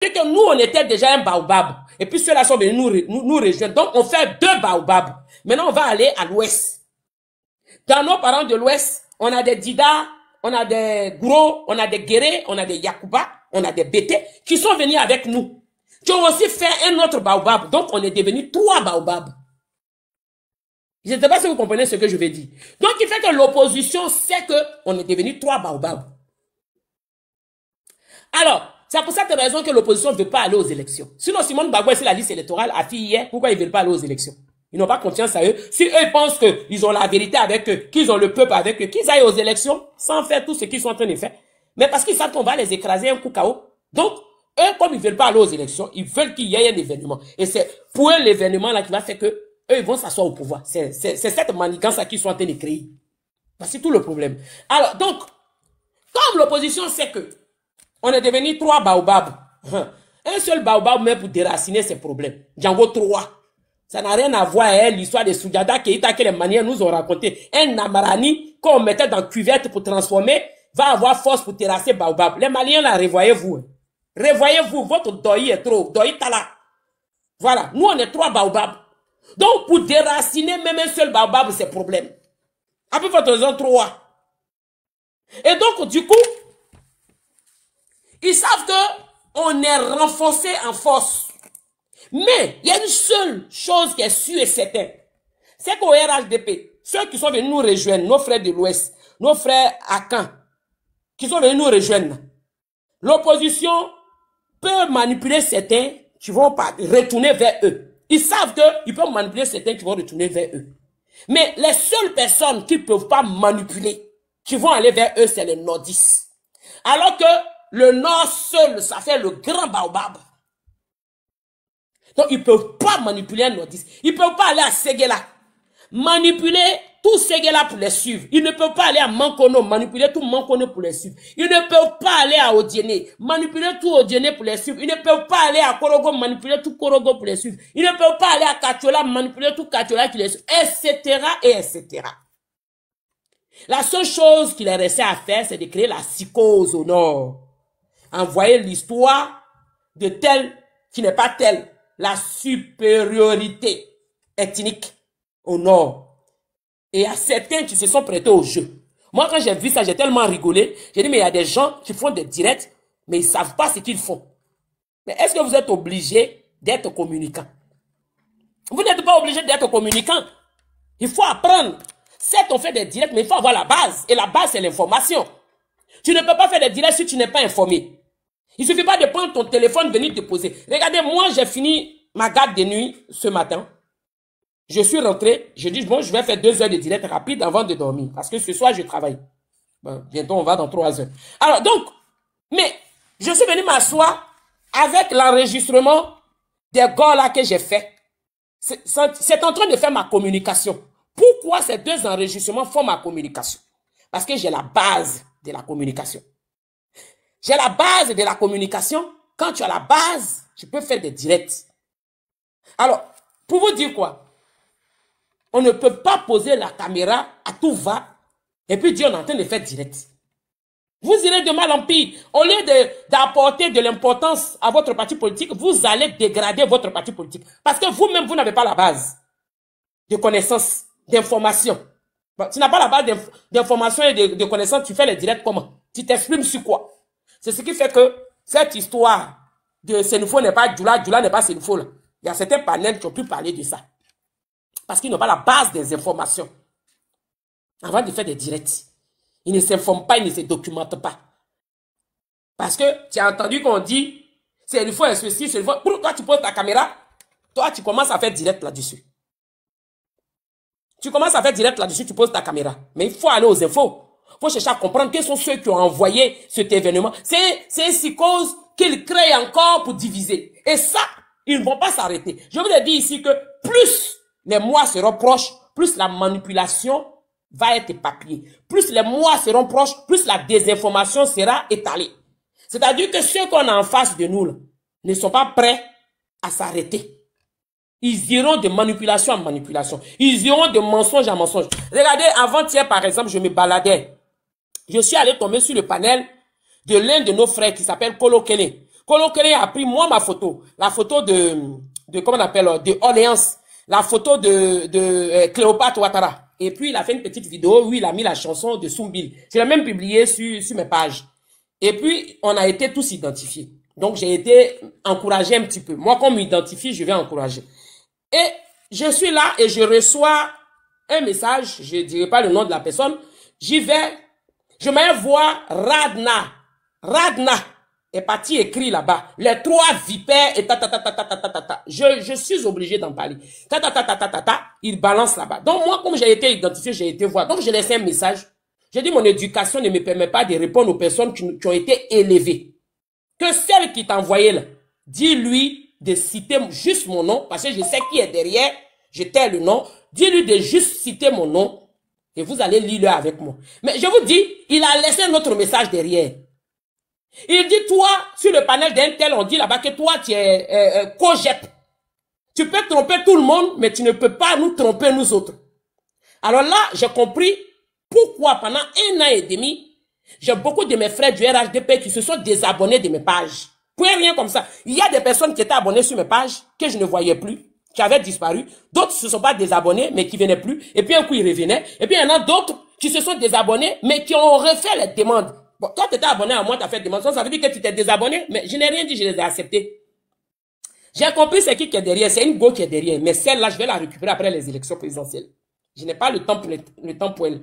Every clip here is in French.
C'est que nous, on était déjà un baobab. Et puis ceux-là sont venus nous rejoindre. Donc, on fait 2 baobabs. Maintenant, on va aller à l'ouest. Dans nos parents de l'ouest, on a des Dida, on a des Gros, on a des Guéré, on a des Yakuba, on a des Bété qui sont venus avec nous. Qui ont aussi fait un autre baobab. Donc, on est devenu 3 baobabs. Je ne sais pas si vous comprenez ce que je veux dire. Donc, il fait que l'opposition sait qu'on est devenu 3 baobabs. Alors, c'est pour cette raison que l'opposition ne veut pas aller aux élections. Sinon, Simone Bagbo, c'est la liste électorale a fait hier. Pourquoi ils ne veulent pas aller aux élections? Ils n'ont pas confiance à eux. Si eux ils pensent qu'ils ont la vérité avec eux, qu'ils ont le peuple avec eux, qu'ils aillent aux élections sans faire tout ce qu'ils sont en train de faire. Mais parce qu'ils savent qu'on va les écraser un coup KO. Donc, eux, comme ils ne veulent pas aller aux élections, ils veulent qu'il y ait un événement. Et c'est pour eux l'événement là qui va faire que eux ils vont s'asseoir au pouvoir. C'est cette manigance là qu'ils sont en train de créer. C'est tout le problème. Alors, donc, comme l'opposition sait que on est devenu 3 baobabs. Un seul baobab même pour déraciner ses problèmes. Django 3. Ça n'a rien à voir avec l'histoire de Soujada Keïta que les manières nous ont raconté. Un Namarani qu'on mettait dans cuvette pour transformer va avoir force pour terrasser baobab. Les Maliens là, revoyez-vous. Revoyez-vous, votre doi est trop. Doi tala. Voilà, nous on est 3 baobabs. Donc pour déraciner même un seul baobab, c'est problème. Après votre raison 3. Et donc du coup, ils savent que on est renforcé en force. Mais il y a une seule chose qui est sûre et certaine. C'est qu'au RHDP, ceux qui sont venus nous rejoindre, nos frères de l'Ouest, nos frères à Caen, qui sont venus nous rejoindre, l'opposition peut manipuler certains qui vont pas retourner vers eux. Ils savent qu'ils peuvent manipuler certains qui vont retourner vers eux. Mais les seules personnes qui ne peuvent pas manipuler, qui vont aller vers eux, c'est les nordistes. Alors que le nord seul, ça fait le grand baobab. Donc, ils ne peuvent pas manipuler un nordiste. Ils ne peuvent pas aller à Séguéla. Manipuler tout Séguéla pour les suivre. Ils ne peuvent pas aller à Mankono, manipuler tout Mankono pour les suivre. Ils ne peuvent pas aller à Odiéné, manipuler tout Odiéné pour les suivre. Ils ne peuvent pas aller à Korogo, manipuler tout Korogo pour les suivre. Ils ne peuvent pas aller à Katiola, manipuler tout Katiola qui les suivre, etc. et etc. La seule chose qu'il est resté à faire, c'est de créer la psychose au nord. Envoyer l'histoire de tel qui n'est pas tel. La supériorité ethnique au nord. Et il y a certains qui se sont prêtés au jeu. Moi, quand j'ai vu ça, j'ai tellement rigolé. J'ai dit, mais il y a des gens qui font des directs, mais ils ne savent pas ce qu'ils font. Mais est-ce que vous êtes obligé d'être communicant? Vous n'êtes pas obligé d'être communicant. Il faut apprendre. Certes, on fait des directs, mais il faut avoir la base. Et la base, c'est l'information. Tu ne peux pas faire des directs si tu n'es pas informé. Il ne suffit pas de prendre ton téléphone, venir te poser. Regardez, moi, j'ai fini ma garde de nuit ce matin. Je suis rentré. Je dis, bon, je vais faire 2 heures de direct rapide avant de dormir. Parce que ce soir, je travaille. Bon, bientôt, on va dans 3 heures. Alors, donc, mais je suis venu m'asseoir avec l'enregistrement des gars là que j'ai fait. C'est en train de faire ma communication. Pourquoi ces 2 enregistrements font ma communication? Parce que j'ai la base de la communication. J'ai la base de la communication. Quand tu as la base, tu peux faire des directs. Alors, pour vous dire quoi? On ne peut pas poser la caméra à tout va et puis dire on est en train de faire direct. Vous irez de mal en pire. Au lieu d'apporter de l'importance à votre parti politique, vous allez dégrader votre parti politique. Parce que vous-même, vous n'avez pas la base de connaissances, d'informations. Tu n'as pas la base d'informations et de connaissances, tu fais les directs comment? Tu t'exprimes sur quoi? C'est ce qui fait que cette histoire de Senufo n'est pas Djoula, Djoula n'est pas Senufo là. Il y a certains panels qui ont pu parler de ça. Parce qu'ils n'ont pas la base des informations. Avant de faire des directs. Ils ne s'informent pas, ils ne se documentent pas. Parce que tu as entendu qu'on dit Senufo est ceci, Senufo. Pourquoi tu poses ta caméra? Toi, tu commences à faire direct là-dessus. Tu commences à faire direct là-dessus, tu poses ta caméra. Mais il faut aller aux infos. Il faut chercher à comprendre quels sont ceux qui ont envoyé cet événement. C'est une psychose qu'ils créent encore pour diviser. Et ça, ils ne vont pas s'arrêter. Je vous ai dit ici que plus les mois seront proches, plus la manipulation va être éparpillée. Plus les mois seront proches, plus la désinformation sera étalée. C'est-à-dire que ceux qu'on a en face de nous là, ne sont pas prêts à s'arrêter. Ils iront de manipulation en manipulation. Ils iront de mensonge en mensonge. Regardez, avant-hier, par exemple, je me baladais. Je suis allé tomber sur le panel de l'un de nos frères qui s'appelle Kolo Kele. Colo Kéré a pris, moi, ma photo. La photo comment on appelle, de Orléans. La photo de Cléopâtre Ouattara. Et puis, il a fait une petite vidéo où il a mis la chanson de Soumbil. Je l'ai même publié sur mes pages. Et puis, on a été tous identifiés. Donc, j'ai été encouragé un petit peu. Moi, quand on m'identifie, je vais encourager. Et je suis là et je reçois un message. Je ne dirai pas le nom de la personne. J'y vais. Je m'envoie Radna. Radna est parti écrit là-bas. Les 3 vipères et ta. Je suis obligé d'en parler. Il balance là-bas. Donc, moi, comme j'ai été identifié, j'ai été voir. Donc, j'ai laissé un message. J'ai dit, mon éducation ne me permet pas de répondre aux personnes qui ont été élevées. Que celle qui t'a envoyé là, dis-lui de citer juste mon nom, parce que je sais qui est derrière, je tais le nom. Dis-lui de juste citer mon nom, et vous allez lire-le avec moi. Mais je vous dis, il a laissé un autre message derrière. Il dit, toi, sur le panel d'un tel, on dit là-bas que toi, tu es Cogep. Tu peux tromper tout le monde, mais tu ne peux pas nous tromper, nous autres. Alors là, j'ai compris pourquoi pendant 1 an et demi, j'ai beaucoup de mes frères du RHDP qui se sont désabonnés de mes pages. Pour rien comme ça. Il y a des personnes qui étaient abonnées sur mes pages, que je ne voyais plus, qui avaient disparu. D'autres ne se sont pas désabonnés, mais qui venaient plus. Et puis un coup, ils revenaient. Et puis il y en a d'autres qui se sont désabonnés, mais qui ont refait les demandes. Bon, toi, tu étais abonné à moi, tu as fait des demandes. Ça veut dire que tu t'es désabonné, mais je n'ai rien dit, je les ai acceptés. J'ai compris c'est qui est derrière. C'est une go qui est derrière. Mais celle-là, je vais la récupérer après les élections présidentielles. Je n'ai pas le temps pour elle.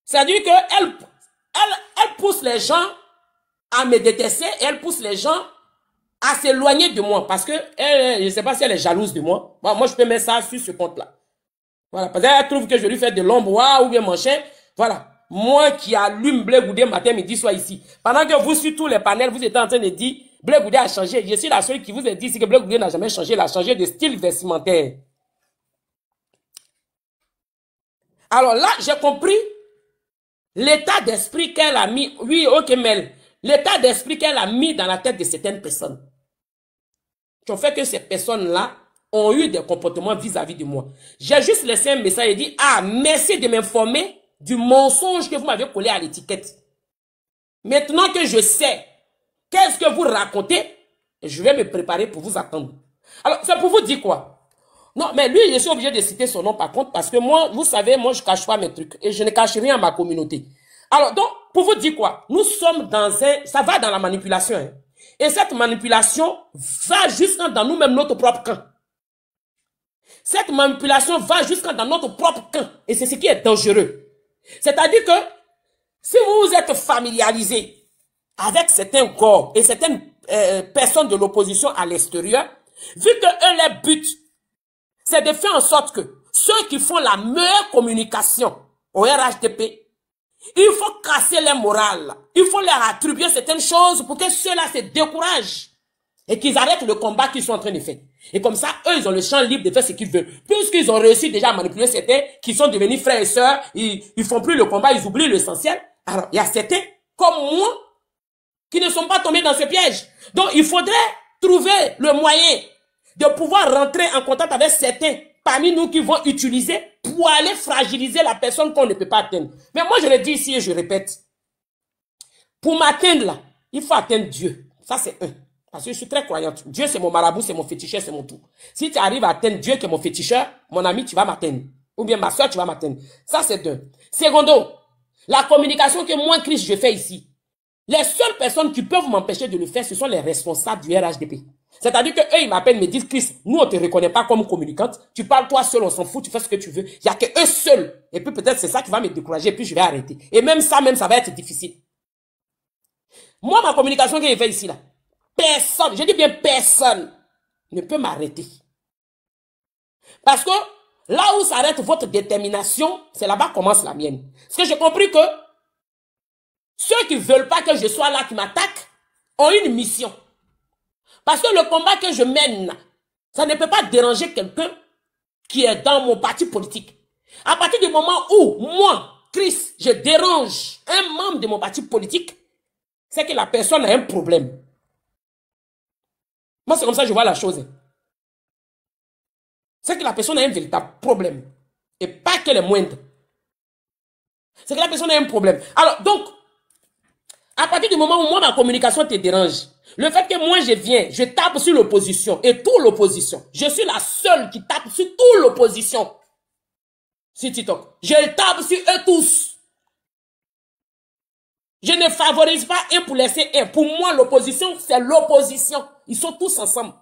C'est-à-dire qu'elle pousse les gens à me détester et elle pousse les gens à s'éloigner de moi. Parce que je ne sais pas si elle est jalouse de moi. Bon, moi, je peux mettre ça sur ce compte-là. Voilà. Parce qu'elle trouve que je lui fais de l'ombre ou bien machin. Voilà. Moi qui allume Blé Goudé matin, midi, soir ici. Pendant que vous, sur tous les panels, vous êtes en train de dire Blé Goudé a changé. Je suis la seule qui vous a dit que Blé Goudé n'a jamais changé. Il a changé de style vestimentaire. Alors là, j'ai compris l'état d'esprit qu'elle a mis. Oui, ok, Mel. L'état d'esprit qu'elle a mis dans la tête de certaines personnes. Qui ont fait que ces personnes-là ont eu des comportements vis-à-vis de moi. J'ai juste laissé un message et dit, ah, merci de m'informer du mensonge que vous m'avez collé à l'étiquette. Maintenant que je sais qu'est-ce que vous racontez, je vais me préparer pour vous attendre. Alors, c'est pour vous dire quoi? Non, mais lui, je suis obligé de citer son nom par contre, parce que moi, vous savez, moi, je cache pas mes trucs et je ne cache rien à ma communauté. Alors, donc, pour vous dire quoi? Nous sommes dans ça va dans la manipulation. Hein. Et cette manipulation va jusqu'à dans nous-mêmes notre propre camp. Cette manipulation va jusqu'à dans notre propre camp. Et c'est ce qui est dangereux. C'est-à-dire que si vous vous êtes familiarisé avec certains corps et certaines personnes de l'opposition à l'extérieur, vu que eux, leur but, c'est de faire en sorte que ceux qui font la meilleure communication au RHDP, il faut casser leur morale. Il faut leur attribuer certaines choses pour que ceux-là se découragent et qu'ils arrêtent le combat qu'ils sont en train de faire. Et comme ça, eux, ils ont le champ libre de faire ce qu'ils veulent. Puisqu'ils ont réussi déjà à manipuler certains qui sont devenus frères et sœurs, ils font plus le combat, ils oublient l'essentiel. Alors, il y a certains, comme moi, qui ne sont pas tombés dans ce piège. Donc, il faudrait trouver le moyen de pouvoir rentrer en contact avec certains parmi nous qui vont utiliser pour aller fragiliser la personne qu'on ne peut pas atteindre. Mais moi, je le dis ici et je répète. Pour m'atteindre là, il faut atteindre Dieu. Ça, c'est un. Parce que je suis très croyante. Dieu, c'est mon marabout, c'est mon féticheur, c'est mon tout. Si tu arrives à atteindre Dieu qui est mon féticheur, mon ami, tu vas m'atteindre. Ou bien ma soeur, tu vas m'atteindre. Ça, c'est deux. Secondo, la communication que moi, Christ, je fais ici. Les seules personnes qui peuvent m'empêcher de le faire, ce sont les responsables du RHDP. C'est-à-dire que eux, ils m'appellent, me disent, Christ, nous, on te reconnaît pas comme communicante. Tu parles toi seul, on s'en fout, tu fais ce que tu veux. Il y a que eux seuls. Et puis peut-être c'est ça qui va me décourager, et puis je vais arrêter. Et même ça va être difficile. Moi, ma communication que je fais ici, là, personne, je dis bien personne, ne peut m'arrêter. Parce que là où s'arrête votre détermination, c'est là-bas commence la mienne. Parce que j'ai compris que ceux qui ne veulent pas que je sois là, qui m'attaquent, ont une mission. Parce que le combat que je mène, ça ne peut pas déranger quelqu'un qui est dans mon parti politique. À partir du moment où, moi, Chris, je dérange un membre de mon parti politique, c'est que la personne a un problème. Moi, c'est comme ça que je vois la chose. C'est que la personne a un véritable problème. Et pas qu'elle est moindre. C'est que la personne a un problème. Alors, donc, à partir du moment où moi, ma communication te dérange, Le fait que moi je viens, je tape sur l'opposition et toute l'opposition. Je suis la seule qui tape sur toute l'opposition. Sur TikTok. Je tape sur eux tous. Je ne favorise pas un pour laisser un. Pour moi, l'opposition, c'est l'opposition. Ils sont tous ensemble.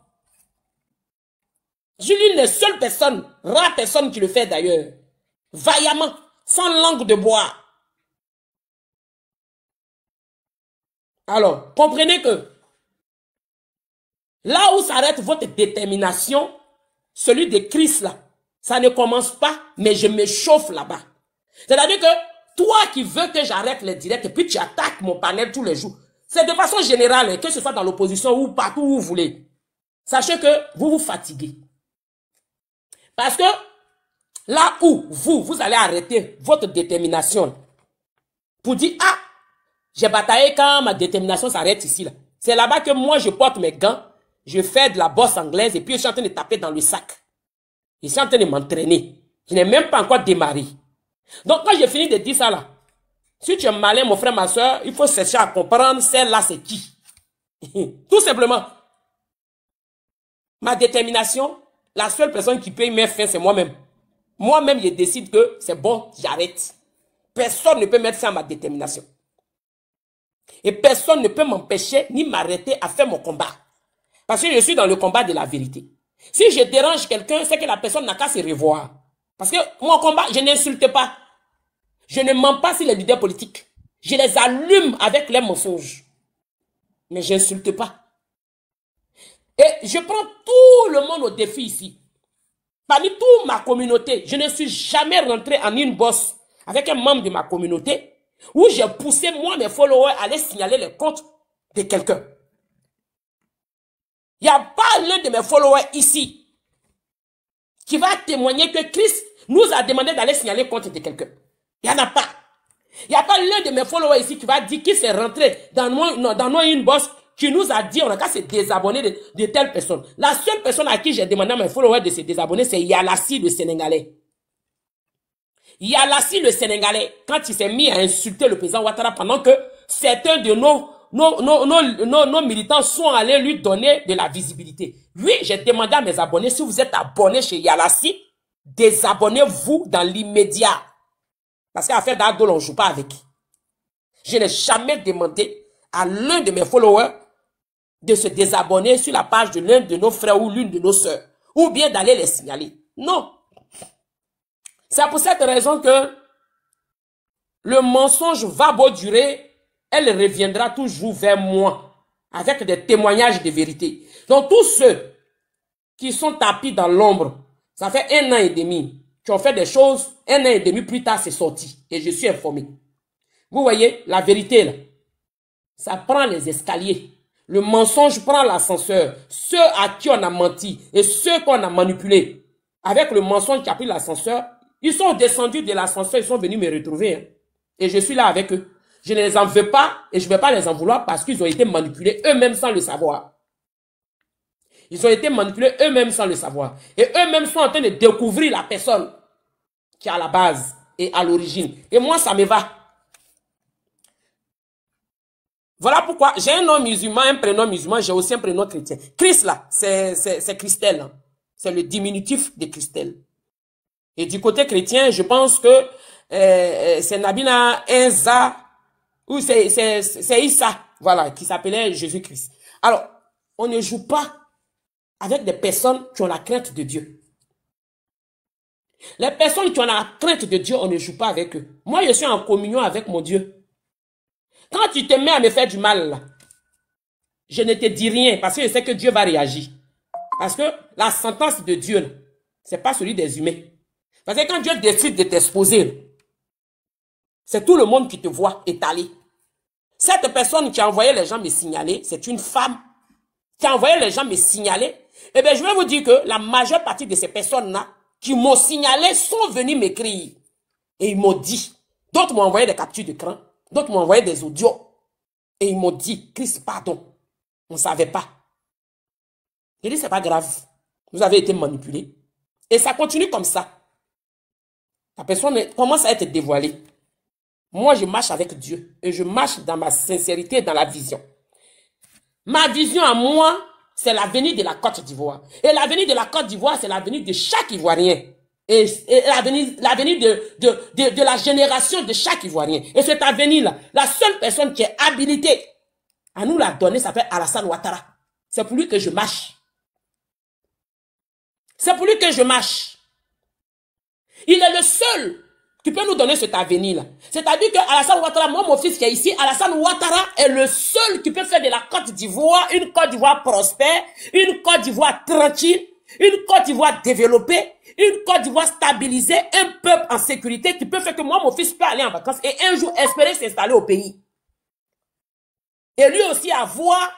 Je suis la seule personne, rare personne qui le fait d'ailleurs. Vaillamment, sans langue de bois. Alors, comprenez que là où s'arrête votre détermination, celui de Christ là, ça ne commence pas, mais je me chauffe là-bas. C'est-à-dire que toi qui veux que j'arrête les directs et puis tu attaques mon panel tous les jours, c'est de façon générale, que ce soit dans l'opposition ou partout où vous voulez. Sachez que vous vous fatiguez. Parce que là où vous allez arrêter votre détermination pour dire, ah, j'ai bataillé quand ma détermination s'arrête ici. Là. C'est là-bas que moi, je porte mes gants, je fais de la bosse anglaise et puis je suis en train de taper dans le sac. Je suis en train de m'entraîner. Je n'ai même pas encore démarré. Donc, quand j'ai fini de dire ça là, si tu es malin, mon frère, ma soeur, il faut chercher à comprendre celle-là, c'est qui. Tout simplement. Ma détermination, la seule personne qui peut y mettre fin, c'est moi-même. Moi-même, je décide que c'est bon, j'arrête. Personne ne peut mettre fin à ma détermination. Et personne ne peut m'empêcher ni m'arrêter à faire mon combat. Parce que je suis dans le combat de la vérité. Si je dérange quelqu'un, c'est que la personne n'a qu'à se revoir. Parce que mon combat, je n'insulte pas. Je ne mens pas sur les leaders politiques. Je les allume avec les mensonges. Mais je n'insulte pas. Et je prends tout le monde au défi ici. Parmi toute ma communauté, je ne suis jamais rentré en une bosse avec un membre de ma communauté où j'ai poussé moi, mes followers, à aller signaler les comptes de quelqu'un. Il n'y a pas l'un de mes followers ici qui va témoigner que Christ nous a demandé d'aller signaler le compte de quelqu'un. Il n'y en a pas. Il n'y a pas l'un de mes followers ici qui va dire qu'il s'est rentré dans une bosse qui nous a dit on a qu'à se désabonner de telle personne. La seule personne à qui j'ai demandé à mes followers de se désabonner, c'est Yalassi le Sénégalais. Yalassi le Sénégalais, quand il s'est mis à insulter le président Ouattara pendant que certains de nos militants sont allés lui donner de la visibilité. Oui, j'ai demandé à mes abonnés, si vous êtes abonnés chez Yalassi, désabonnez-vous dans l'immédiat. Parce qu'à faire d'Adol, on ne joue pas avec. Je n'ai jamais demandé à l'un de mes followers de se désabonner sur la page de l'un de nos frères ou l'une de nos sœurs. Ou bien d'aller les signaler. Non. C'est pour cette raison que le mensonge va beau durer, elle reviendra toujours vers moi avec des témoignages de vérité. Donc tous ceux qui sont tapis dans l'ombre, ça fait 1 an et demi, qui ont fait des choses, 1 an et demi plus tard c'est sorti et je suis informé. Vous voyez, la vérité là, ça prend les escaliers. Le mensonge prend l'ascenseur. Ceux à qui on a menti et ceux qu'on a manipulés, avec le mensonge qui a pris l'ascenseur, ils sont descendus de l'ascenseur, ils sont venus me retrouver. Hein. Et je suis là avec eux. Je ne les en veux pas et je ne vais pas les en vouloir parce qu'ils ont été manipulés eux-mêmes sans le savoir. Ils ont été manipulés eux-mêmes sans le savoir. Et eux-mêmes sont en train de découvrir la personne qui est à la base et à l'origine. Et moi, ça me va. Voilà pourquoi j'ai un nom musulman, un prénom musulman, j'ai aussi un prénom chrétien. Christ là, c'est Christelle. Hein. C'est le diminutif de Christelle. Et du côté chrétien, je pense que c'est Nabila Enza, ou c'est Issa, voilà, qui s'appelait Jésus-Christ. Alors, on ne joue pas avec des personnes qui ont la crainte de Dieu. Les personnes qui ont la crainte de Dieu, on ne joue pas avec eux. Moi, je suis en communion avec mon Dieu. Quand tu te mets à me faire du mal, là, je ne te dis rien parce que je sais que Dieu va réagir. Parce que la sentence de Dieu, ce n'est pas celui des humains. Parce que quand Dieu décide de t'exposer, c'est tout le monde qui te voit étalé. Cette personne qui a envoyé les gens me signaler, c'est une femme qui a envoyé les gens me signaler. Eh bien, je vais vous dire que la majeure partie de ces personnes-là qui m'ont signalé sont venues m'écrire. Et ils m'ont dit, d'autres m'ont envoyé des captures d'écran, d'autres m'ont envoyé des audios. Et ils m'ont dit, Christ, pardon, on ne savait pas. J'ai dit, c'est pas grave. Vous avez été manipulés. Et ça continue comme ça. La personne commence à être dévoilée. Moi, je marche avec Dieu. Et je marche dans ma sincérité et dans la vision. Ma vision à moi, c'est l'avenir de la Côte d'Ivoire. Et l'avenir de la Côte d'Ivoire, c'est l'avenir de chaque Ivoirien. Et l'avenir de la génération de chaque Ivoirien. Et cet avenir-là, la seule personne qui est habilitée à nous la donner s'appelle Alassane Ouattara. C'est pour lui que je marche. C'est pour lui que je marche. Il est le seul qui peut nous donner cet avenir-là. C'est-à-dire que Alassane Ouattara, moi, mon fils qui est ici, Alassane Ouattara est le seul qui peut faire de la Côte d'Ivoire une Côte d'Ivoire prospère, une Côte d'Ivoire tranquille, une Côte d'Ivoire développée, une Côte d'Ivoire stabilisée, un peuple en sécurité qui peut faire que moi, mon fils peut aller en vacances et un jour espérer s'installer au pays. Et lui aussi avoir,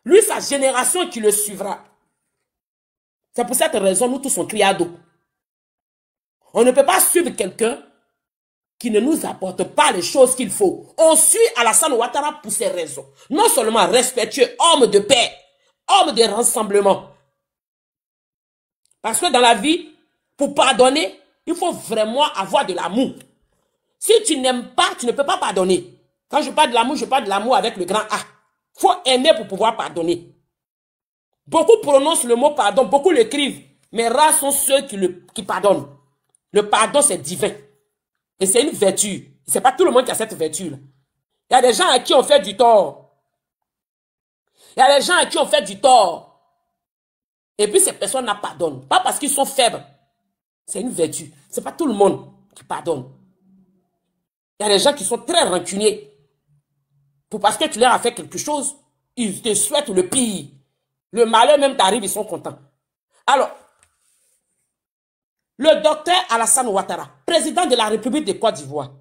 lui, sa génération qui le suivra. C'est pour cette raison, nous tous on crie à dos. On ne peut pas suivre quelqu'un qui ne nous apporte pas les choses qu'il faut. On suit Alassane Ouattara pour ces raisons. Non seulement respectueux, homme de paix, homme de rassemblement. Parce que dans la vie, pour pardonner, il faut vraiment avoir de l'amour. Si tu n'aimes pas, tu ne peux pas pardonner. Quand je parle de l'amour, je parle de l'amour avec le grand A. Il faut aimer pour pouvoir pardonner. Beaucoup prononcent le mot pardon, beaucoup l'écrivent, mais rares sont ceux qui pardonnent. Le pardon, c'est divin. Et c'est une vertu. Ce n'est pas tout le monde qui a cette vertu-là. Il y a des gens à qui on fait du tort. Il y a des gens à qui on fait du tort. Et puis ces personnes ne pardonnent. Pas parce qu'ils sont faibles. C'est une vertu. Ce n'est pas tout le monde qui pardonne. Il y a des gens qui sont très rancuniers. Parce que tu leur as fait quelque chose, ils te souhaitent le pire. Le malheur même t'arrive, ils sont contents. Alors, le docteur Alassane Ouattara, président de la République de Côte d'Ivoire,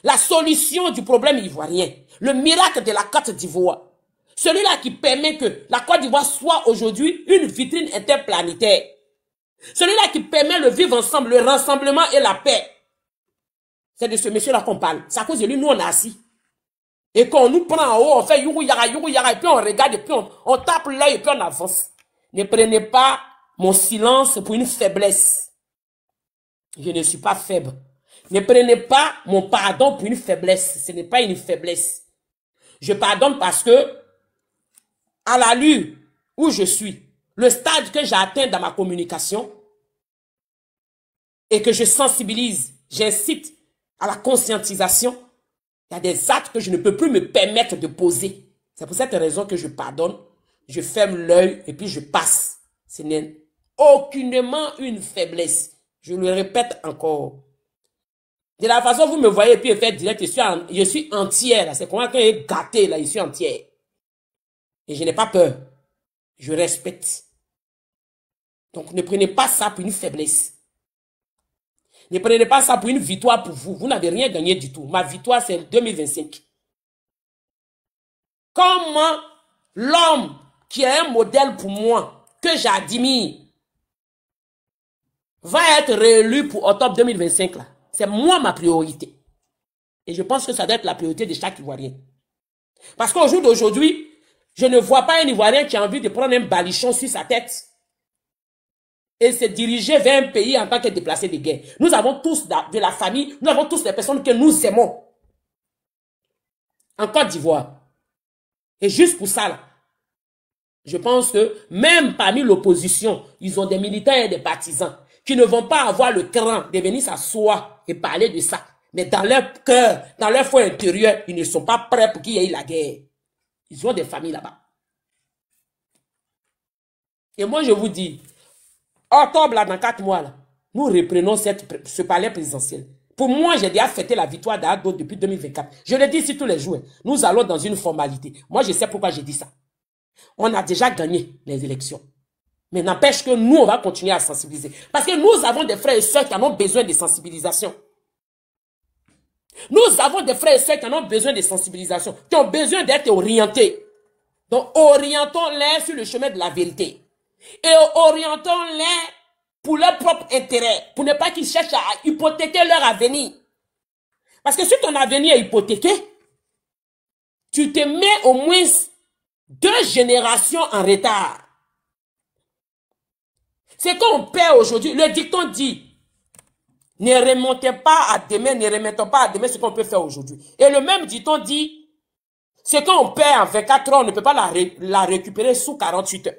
la solution du problème ivoirien, le miracle de la Côte d'Ivoire, celui-là qui permet que la Côte d'Ivoire soit aujourd'hui une vitrine interplanétaire, celui-là qui permet le vivre ensemble, le rassemblement et la paix. C'est de ce monsieur-là qu'on parle. C'est à cause de lui, nous on est assis. Et quand on nous prend en haut, on fait yougou yara, et puis on regarde, et puis on tape l'œil, et puis on avance. Ne prenez pas mon silence pour une faiblesse. Je ne suis pas faible. Ne prenez pas mon pardon pour une faiblesse. Ce n'est pas une faiblesse. Je pardonne parce que, à l'allure où je suis, le stade que j'ai atteint dans ma communication, et que je sensibilise, j'incite à la conscientisation, il y a des actes que je ne peux plus me permettre de poser. C'est pour cette raison que je pardonne, je ferme l'œil et puis je passe. Ce n'est aucunement une faiblesse. Je le répète encore. De la façon dont vous me voyez et puis faire direct, je suis entière. C'est comment quand il est gâté là, je suis entière. Et je n'ai pas peur. Je respecte. Donc ne prenez pas ça pour une faiblesse. Ne prenez pas ça pour une victoire pour vous. Vous n'avez rien gagné du tout. Ma victoire, c'est 2025. Comment l'homme qui est un modèle pour moi, que j'admire, va être réélu pour octobre 2025 là? C'est moi ma priorité. Et je pense que ça doit être la priorité de chaque Ivoirien. Parce qu'au jour d'aujourd'hui, je ne vois pas un Ivoirien qui a envie de prendre un balichon sur sa tête et se diriger vers un pays en tant que déplacé de guerre. Nous avons tous de la famille, nous avons tous des personnes que nous aimons en Côte d'Ivoire. Et juste pour ça, là, je pense que même parmi l'opposition, ils ont des militants et des partisans qui ne vont pas avoir le cran de venir s'asseoir et parler de ça. Mais dans leur cœur, dans leur foi intérieure, ils ne sont pas prêts pour qu'il y ait la guerre. Ils ont des familles là-bas. Et moi, je vous dis, octobre, là, dans 4 mois, là, nous reprenons ce palais présidentiel. Pour moi, j'ai déjà fêté la victoire d'Ado depuis 2024. Je le dis ici tous les jours. Nous allons dans une formalité. Moi, je sais pourquoi j'ai dit ça. On a déjà gagné les élections. Mais n'empêche que nous, on va continuer à sensibiliser. Parce que nous avons des frères et sœurs qui en ont besoin de sensibilisation. Nous avons des frères et sœurs qui en ont besoin de sensibilisation, qui ont besoin d'être orientés. Donc, orientons-les sur le chemin de la vérité. Et orientons-les pour leur propre intérêt, pour ne pas qu'ils cherchent à hypothéquer leur avenir. Parce que si ton avenir est hypothéqué, tu te mets au moins 2 générations en retard. C'est qu'on perd aujourd'hui. Le dicton dit, ne remontez pas à demain, ne remettons pas à demain ce qu'on peut faire aujourd'hui. Et le même dicton dit, ce qu'on perd en 24 heures, on ne peut pas la récupérer sous 48 heures.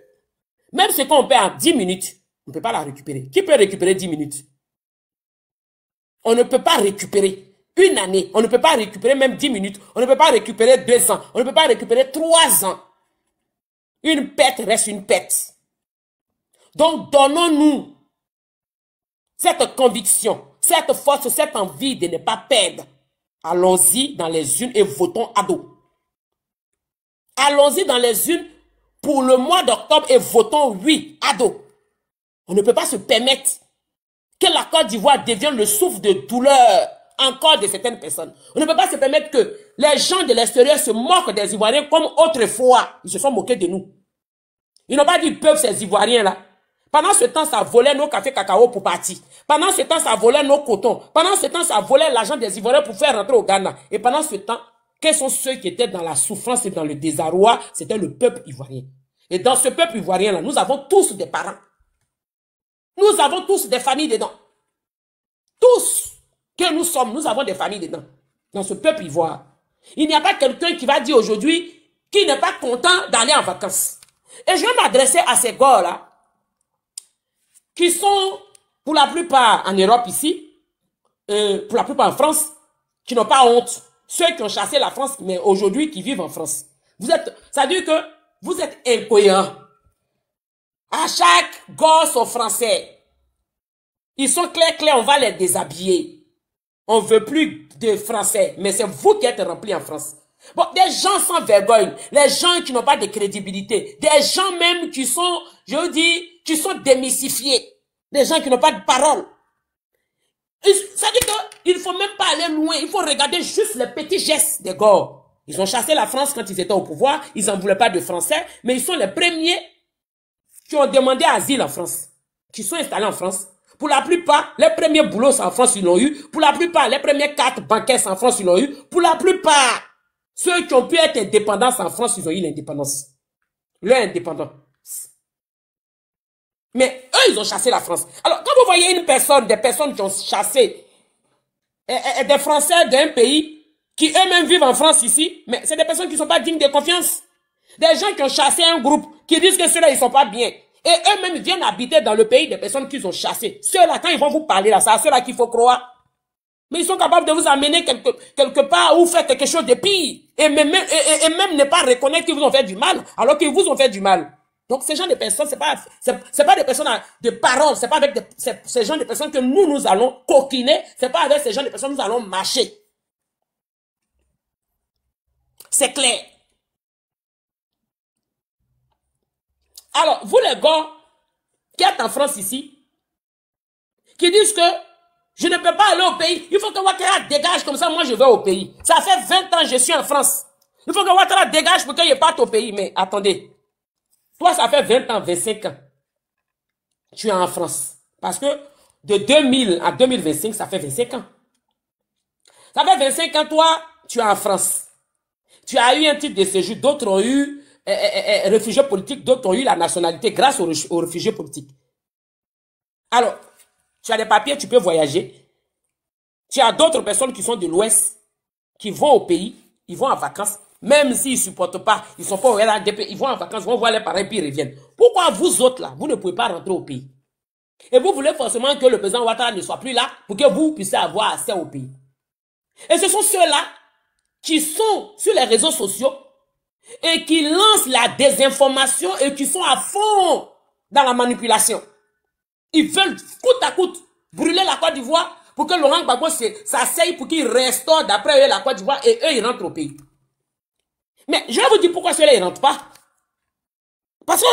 Même ce qu'on perd en 10 minutes, on ne peut pas la récupérer. Qui peut récupérer 10 minutes? On ne peut pas récupérer une année. On ne peut pas récupérer même 10 minutes. On ne peut pas récupérer 2 ans. On ne peut pas récupérer 3 ans. Une pète reste une pète. Donc, donnons-nous cette conviction, cette force, cette envie de ne pas perdre. Allons-y dans les unes et votons à dos. Allons-y dans les unes pour le mois d'octobre et votons oui à dos. On ne peut pas se permettre que la Côte d'Ivoire devienne le souffle de douleur encore de certaines personnes. On ne peut pas se permettre que les gens de l'extérieur se moquent des Ivoiriens comme autrefois. Ils se sont moqués de nous. Ils n'ont pas dit peuple ces Ivoiriens-là. Pendant ce temps, ça volait nos cafés cacao pour partir. Pendant ce temps, ça volait nos cotons. Pendant ce temps, ça volait l'argent des Ivoiriens pour faire rentrer au Ghana. Et pendant ce temps, quels sont ceux qui étaient dans la souffrance et dans le désarroi? C'était le peuple ivoirien. Et dans ce peuple ivoirien-là, nous avons tous des parents. Nous avons tous des familles dedans. Tous que nous sommes, nous avons des familles dedans. Dans ce peuple ivoire. Il n'y a pas quelqu'un qui va dire aujourd'hui qu'il n'est pas content d'aller en vacances. Et je vais m'adresser à ces gars-là qui sont pour la plupart en Europe ici, pour la plupart en France, qui n'ont pas honte. Ceux qui ont chassé la France, mais aujourd'hui qui vivent en France. Ça veut dire que vous êtes incohérents. À chaque gosse au français, ils sont clairs, on va les déshabiller. On ne veut plus de français, mais c'est vous qui êtes remplis en France. Bon, des gens sans vergogne, les gens qui n'ont pas de crédibilité, des gens même qui sont, je dis, qui sont démystifiés, des gens qui n'ont pas de parole. Ça dit qu'il ne faut même pas aller loin, il faut regarder juste les petits gestes des gars. Ils ont chassé la France quand ils étaient au pouvoir, ils n'en voulaient pas de français, mais ils sont les premiers qui ont demandé asile en France, qui sont installés en France. Pour la plupart, les premiers boulots en France, ils l'ont eu. Pour la plupart, les premières cartes bancaires en France, ils l'ont eu. Pour la plupart, ceux qui ont pu être indépendants en France, ils ont eu l'indépendance. Leur indépendance. Mais eux, ils ont chassé la France. Alors, quand vous voyez une personne, des personnes qui ont chassé des Français d'un pays qui eux-mêmes vivent en France ici, mais c'est des personnes qui ne sont pas dignes de confiance. Des gens qui ont chassé un groupe, qui disent que ceux-là, ils ne sont pas bien. Et eux-mêmes viennent habiter dans le pays des personnes qu'ils ont chassées. Ceux-là, quand ils vont vous parler là, c'est à ceux-là qu'il faut croire. Mais ils sont capables de vous amener quelque part où faire quelque chose de pire. Et même ne pas reconnaître qu'ils vous ont fait du mal, alors qu'ils vous ont fait du mal. Donc, ces gens de personnes, c'est pas des personnes de parole, c'est pas avec ces gens de personnes que nous allons coquiner, c'est pas avec ces gens de personnes que nous allons marcher. C'est clair. Alors, vous les gars qui êtes en France ici, qui disent que je ne peux pas aller au pays, il faut que Ouattara dégage comme ça, moi je vais au pays. Ça fait 20 ans que je suis en France. Il faut que Ouattara dégage pour qu'il parte au pays. Mais attendez, toi ça fait 20 ans, 25 ans, tu es en France. Parce que de 2000 à 2025, ça fait 25 ans. Ça fait 25 ans, toi, tu es en France. Tu as eu un titre de séjour, d'autres ont eu réfugiés politiques, d'autres ont eu la nationalité grâce aux réfugiés politiques. Alors, tu as des papiers, tu peux voyager. Tu as d'autres personnes qui sont de l'Ouest, qui vont au pays, ils vont en vacances, même s'ils ne supportent pas, ils ne sont pas au RADP, ils vont en vacances, vont voir les parents, puis ils reviennent. Pourquoi vous autres là, vous ne pouvez pas rentrer au pays? Et vous voulez forcément que le président Ouattara ne soit plus là pour que vous puissiez avoir accès au pays. Et ce sont ceux-là qui sont sur les réseaux sociaux et qui lancent la désinformation et qui sont à fond dans la manipulation. Ils veulent coûte à coûte brûler la Côte d'Ivoire pour que Laurent Gbagbo s'asseye pour qu'il restaure d'après eux la Côte d'Ivoire et eux ils rentrent au pays. Mais je vais vous dire pourquoi ceux-là ils ne rentrent pas. Parce que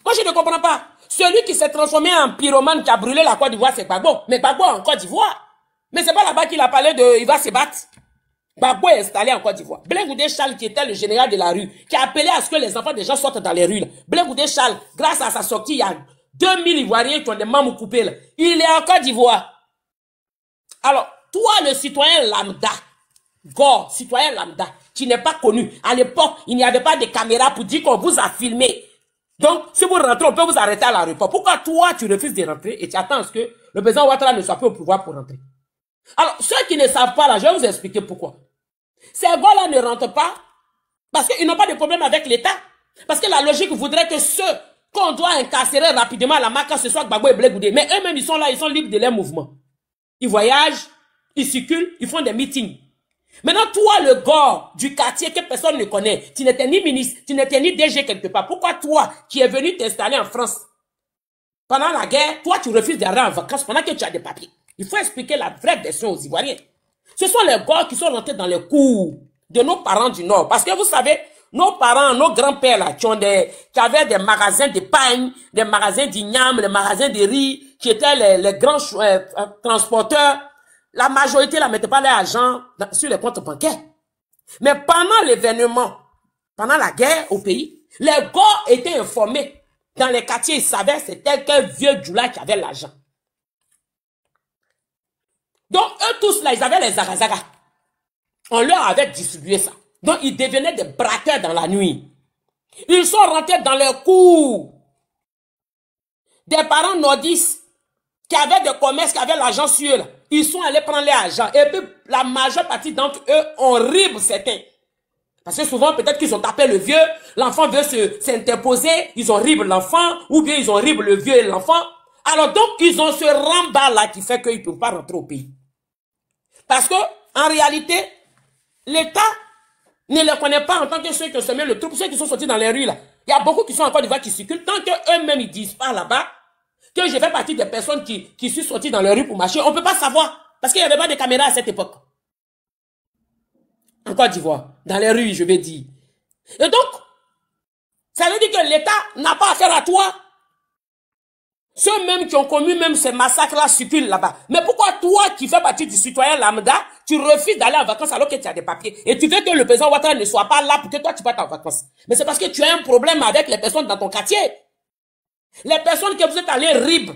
moi je ne comprends pas. Celui qui s'est transformé en pyromane qui a brûlé la Côte d'Ivoire c'est Gbagbo. Mais Gbagbo en Côte d'Ivoire. Mais c'est pas là-bas qu'il a parlé de il va se battre. Gbagbo est installé en Côte d'Ivoire. Blaise Goudé Charles, qui était le général de la rue, qui a appelé à ce que les enfants des gens sortent dans les rues. Blaise Goudé Charles, grâce à sa sortie, il y a 2000 Ivoiriens qui ont des membres coupés. Là. Il est en Côte d'Ivoire. Alors, toi, le citoyen lambda, citoyen lambda, qui n'est pas connu, à l'époque, il n'y avait pas de caméra pour dire qu'on vous a filmé. Donc, si vous rentrez, on peut vous arrêter à l'aéroport. Pourquoi toi, tu refuses de rentrer et tu attends à ce que le président Ouattara ne soit plus au pouvoir pour rentrer? Alors, ceux qui ne savent pas là, je vais vous expliquer pourquoi. Ces gars-là ne rentrent pas Parce qu'ils n'ont pas de problème avec l'État. Parce que la logique voudrait que ceux qu'on doit incarcérer rapidement à la marque, ce soit Gbagbo et Blé Goudé. Mais eux-mêmes, ils sont là, ils sont libres de leurs mouvements. Ils voyagent, ils circulent, ils font des meetings. Maintenant, toi, le gars du quartier que personne ne connaît, tu n'étais ni ministre, tu n'étais ni DG quelque part. Pourquoi toi, qui es venu t'installer en France, pendant la guerre, toi, tu refuses d'aller en vacances pendant que tu as des papiers? Il faut expliquer la vraie version aux Ivoiriens. Ce sont les gars qui sont rentrés dans les cours de nos parents du Nord. Parce que vous savez, nos parents, nos grands-pères là, qui avaient des magasins de pain, des magasins d'igname, des magasins de riz, qui étaient les grands transporteurs, la majorité ne mettait pas l'argent sur les comptes bancaires. Mais pendant l'événement, pendant la guerre au pays, les gars étaient informés. Dans les quartiers, ils savaient c'était quel vieux Djoula qui avait l'argent. Donc, eux tous là, ils avaient les zagazaga. On leur avait distribué ça. Donc, ils devenaient des braqueurs dans la nuit. Ils sont rentrés dans les cours des parents nordistes qui avaient des commerces, qui avaient l'argent sur eux. Là. Ils sont allés prendre l'argent. Et puis, la majeure partie d'entre eux ont horrible certains. Parce que souvent, peut-être qu'ils ont tapé le vieux, l'enfant veut s'interposer, ils ont horrible l'enfant, ou bien ils ont horrible le vieux et l'enfant. Alors donc, ils ont ce rembat-là qui fait qu'ils ne peuvent pas rentrer au pays. Parce que, en réalité, l'État ne les connaît pas en tant que ceux qui ont semé le trouble, ceux qui sont sortis dans les rues là. Il y a beaucoup qui sont encore d'Ivoire qui circulent. Tant qu'eux-mêmes ils disent pas là-bas que je fais partie des personnes qui sont sorties dans les rues pour marcher, on ne peut pas savoir. Parce qu'il n'y avait pas de caméras à cette époque. En Côte d'Ivoire, dans les rues, je vais dire. Et donc, ça veut dire que l'État n'a pas affaire à toi. Ceux-mêmes qui ont commis même ces massacres-là circulent là-bas. Mais pourquoi toi, qui fais partie du citoyen lambda, tu refuses d'aller en vacances alors que tu as des papiers et tu veux que le président Ouattara ne soit pas là pour que toi tu partes en vacances? Mais c'est parce que tu as un problème avec les personnes dans ton quartier. Les personnes que vous êtes allés rib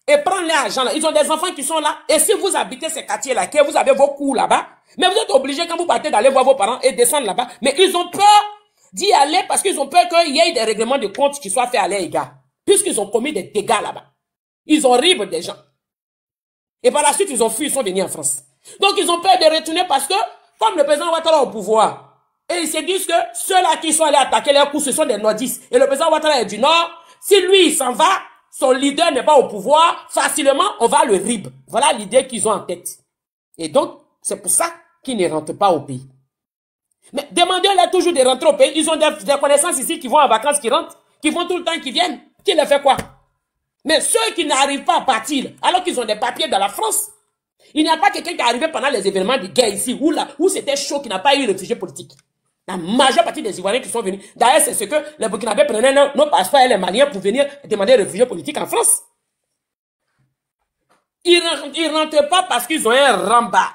et prendre l'argent là, ils ont des enfants qui sont là. Et si vous habitez ces quartiers-là, que vous avez vos cours là-bas, mais vous êtes obligés quand vous partez d'aller voir vos parents et descendre là-bas. Mais ils ont peur d'y aller parce qu'ils ont peur qu'il y ait des règlements de compte qui soient faits à leur égard. Puisqu'ils ont commis des dégâts là-bas. Ils ont horrible des gens. Et par la suite, ils ont fui, ils sont venus en France. Donc, ils ont peur de retourner parce que, comme le président Ouattara est au pouvoir, et ils se disent que ceux-là qui sont allés attaquer leurs coups, ce sont des nordistes. Et le président Ouattara est du Nord. Si lui, il s'en va, son leader n'est pas au pouvoir, facilement, on va le rib. Voilà l'idée qu'ils ont en tête. Et donc, c'est pour ça qu'ils ne rentrent pas au pays. Mais demandez-leur toujours de rentrer au pays. Ils ont des connaissances ici qui vont en vacances, qui rentrent, qui vont tout le temps, qui viennent. Qui les fait quoi? Mais ceux qui n'arrivent pas à partir, alors qu'ils ont des papiers dans la France, il n'y a pas quelqu'un qui est arrivé pendant les événements de guerre ici, où c'était chaud, qui n'a pas eu réfugié politique. La majeure partie des Ivoiriens qui sont venus, d'ailleurs, c'est ce que les Burkinabés prenaient nos passeports et les Maliens pour venir demander réfugié politique en France. Ils ne rentrent pas parce qu'ils ont un rembat.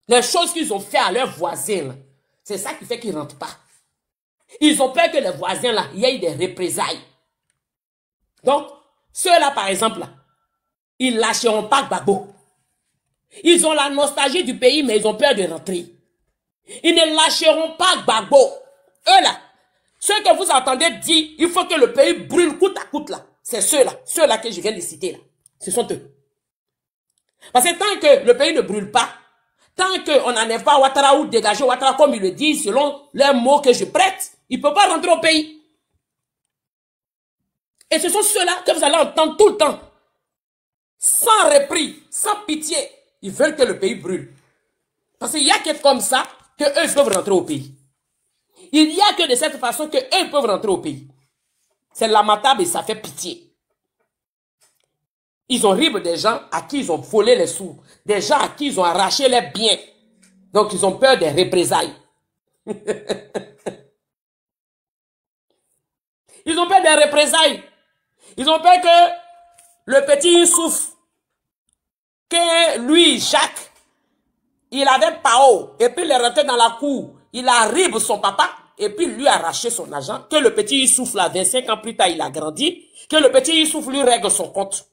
Les choses qu'ils ont fait à leurs voisins, c'est ça qui fait qu'ils ne rentrent pas. Ils ont peur que les voisins, là, il y ait des représailles. Donc, ceux-là, par exemple, là, ils ne lâcheront pas Gbagbo. Ils ont la nostalgie du pays, mais ils ont peur de rentrer. Ils ne lâcheront pas Gbagbo. Eux, là, ceux que vous entendez dire, il faut que le pays brûle coûte à coûte, là. C'est ceux-là que je viens de citer, là. Ce sont eux. Parce que tant que le pays ne brûle pas, tant qu'on n'enlève pas Ouattara ou dégager Ouattara, comme ils le disent, selon les mots que je prête, il ne peut pas rentrer au pays. Et ce sont ceux-là que vous allez entendre tout le temps. Sans repris, sans pitié. Ils veulent que le pays brûle. Parce qu'il n'y a que comme ça qu'eux peuvent rentrer au pays. Il n'y a que de cette façon qu'eux peuvent rentrer au pays. C'est lamentable et ça fait pitié. Ils ont horrible des gens à qui ils ont volé les sous. Des gens à qui ils ont arraché les biens. Donc ils ont peur des représailles. Ils ont peur des représailles. Ils ont peur que le petit Youssouf, que lui, Jacques, il avait Pao, et puis il est rentré dans la cour, il a rib son papa, et puis lui a arraché son argent, que le petit Youssouf, là, 25 ans plus tard, il a grandi, que le petit Youssouf lui règle son compte.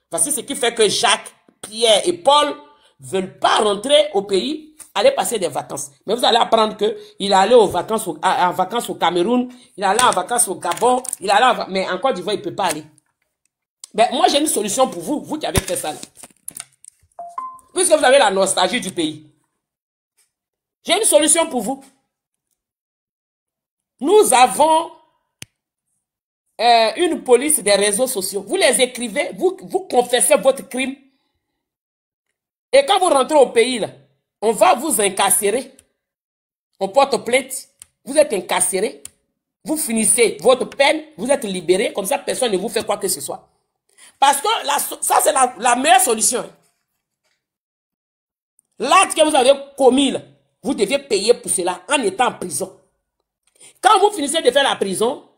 Voici ce qui fait que Jacques, Pierre et Paul ne veulent pas rentrer au pays, aller passer des vacances. Mais vous allez apprendre qu'il est allé en vacances au Cameroun, il est allé en vacances au Gabon, mais en Côte d'Ivoire, il ne peut pas aller. Ben, moi, j'ai une solution pour vous, vous qui avez fait ça. Là. Puisque vous avez la nostalgie du pays. J'ai une solution pour vous. Nous avons une police des réseaux sociaux. Vous les écrivez, vous confessez votre crime. Et quand vous rentrez au pays, là, on va vous incarcérer. On porte plainte. Vous êtes incarcéré. Vous finissez votre peine. Vous êtes libéré. Comme ça, personne ne vous fait quoi que ce soit. Parce que ça, c'est la meilleure solution. L'acte que vous avez commis, là, vous devez payer pour cela en étant en prison. Quand vous finissez de faire la prison,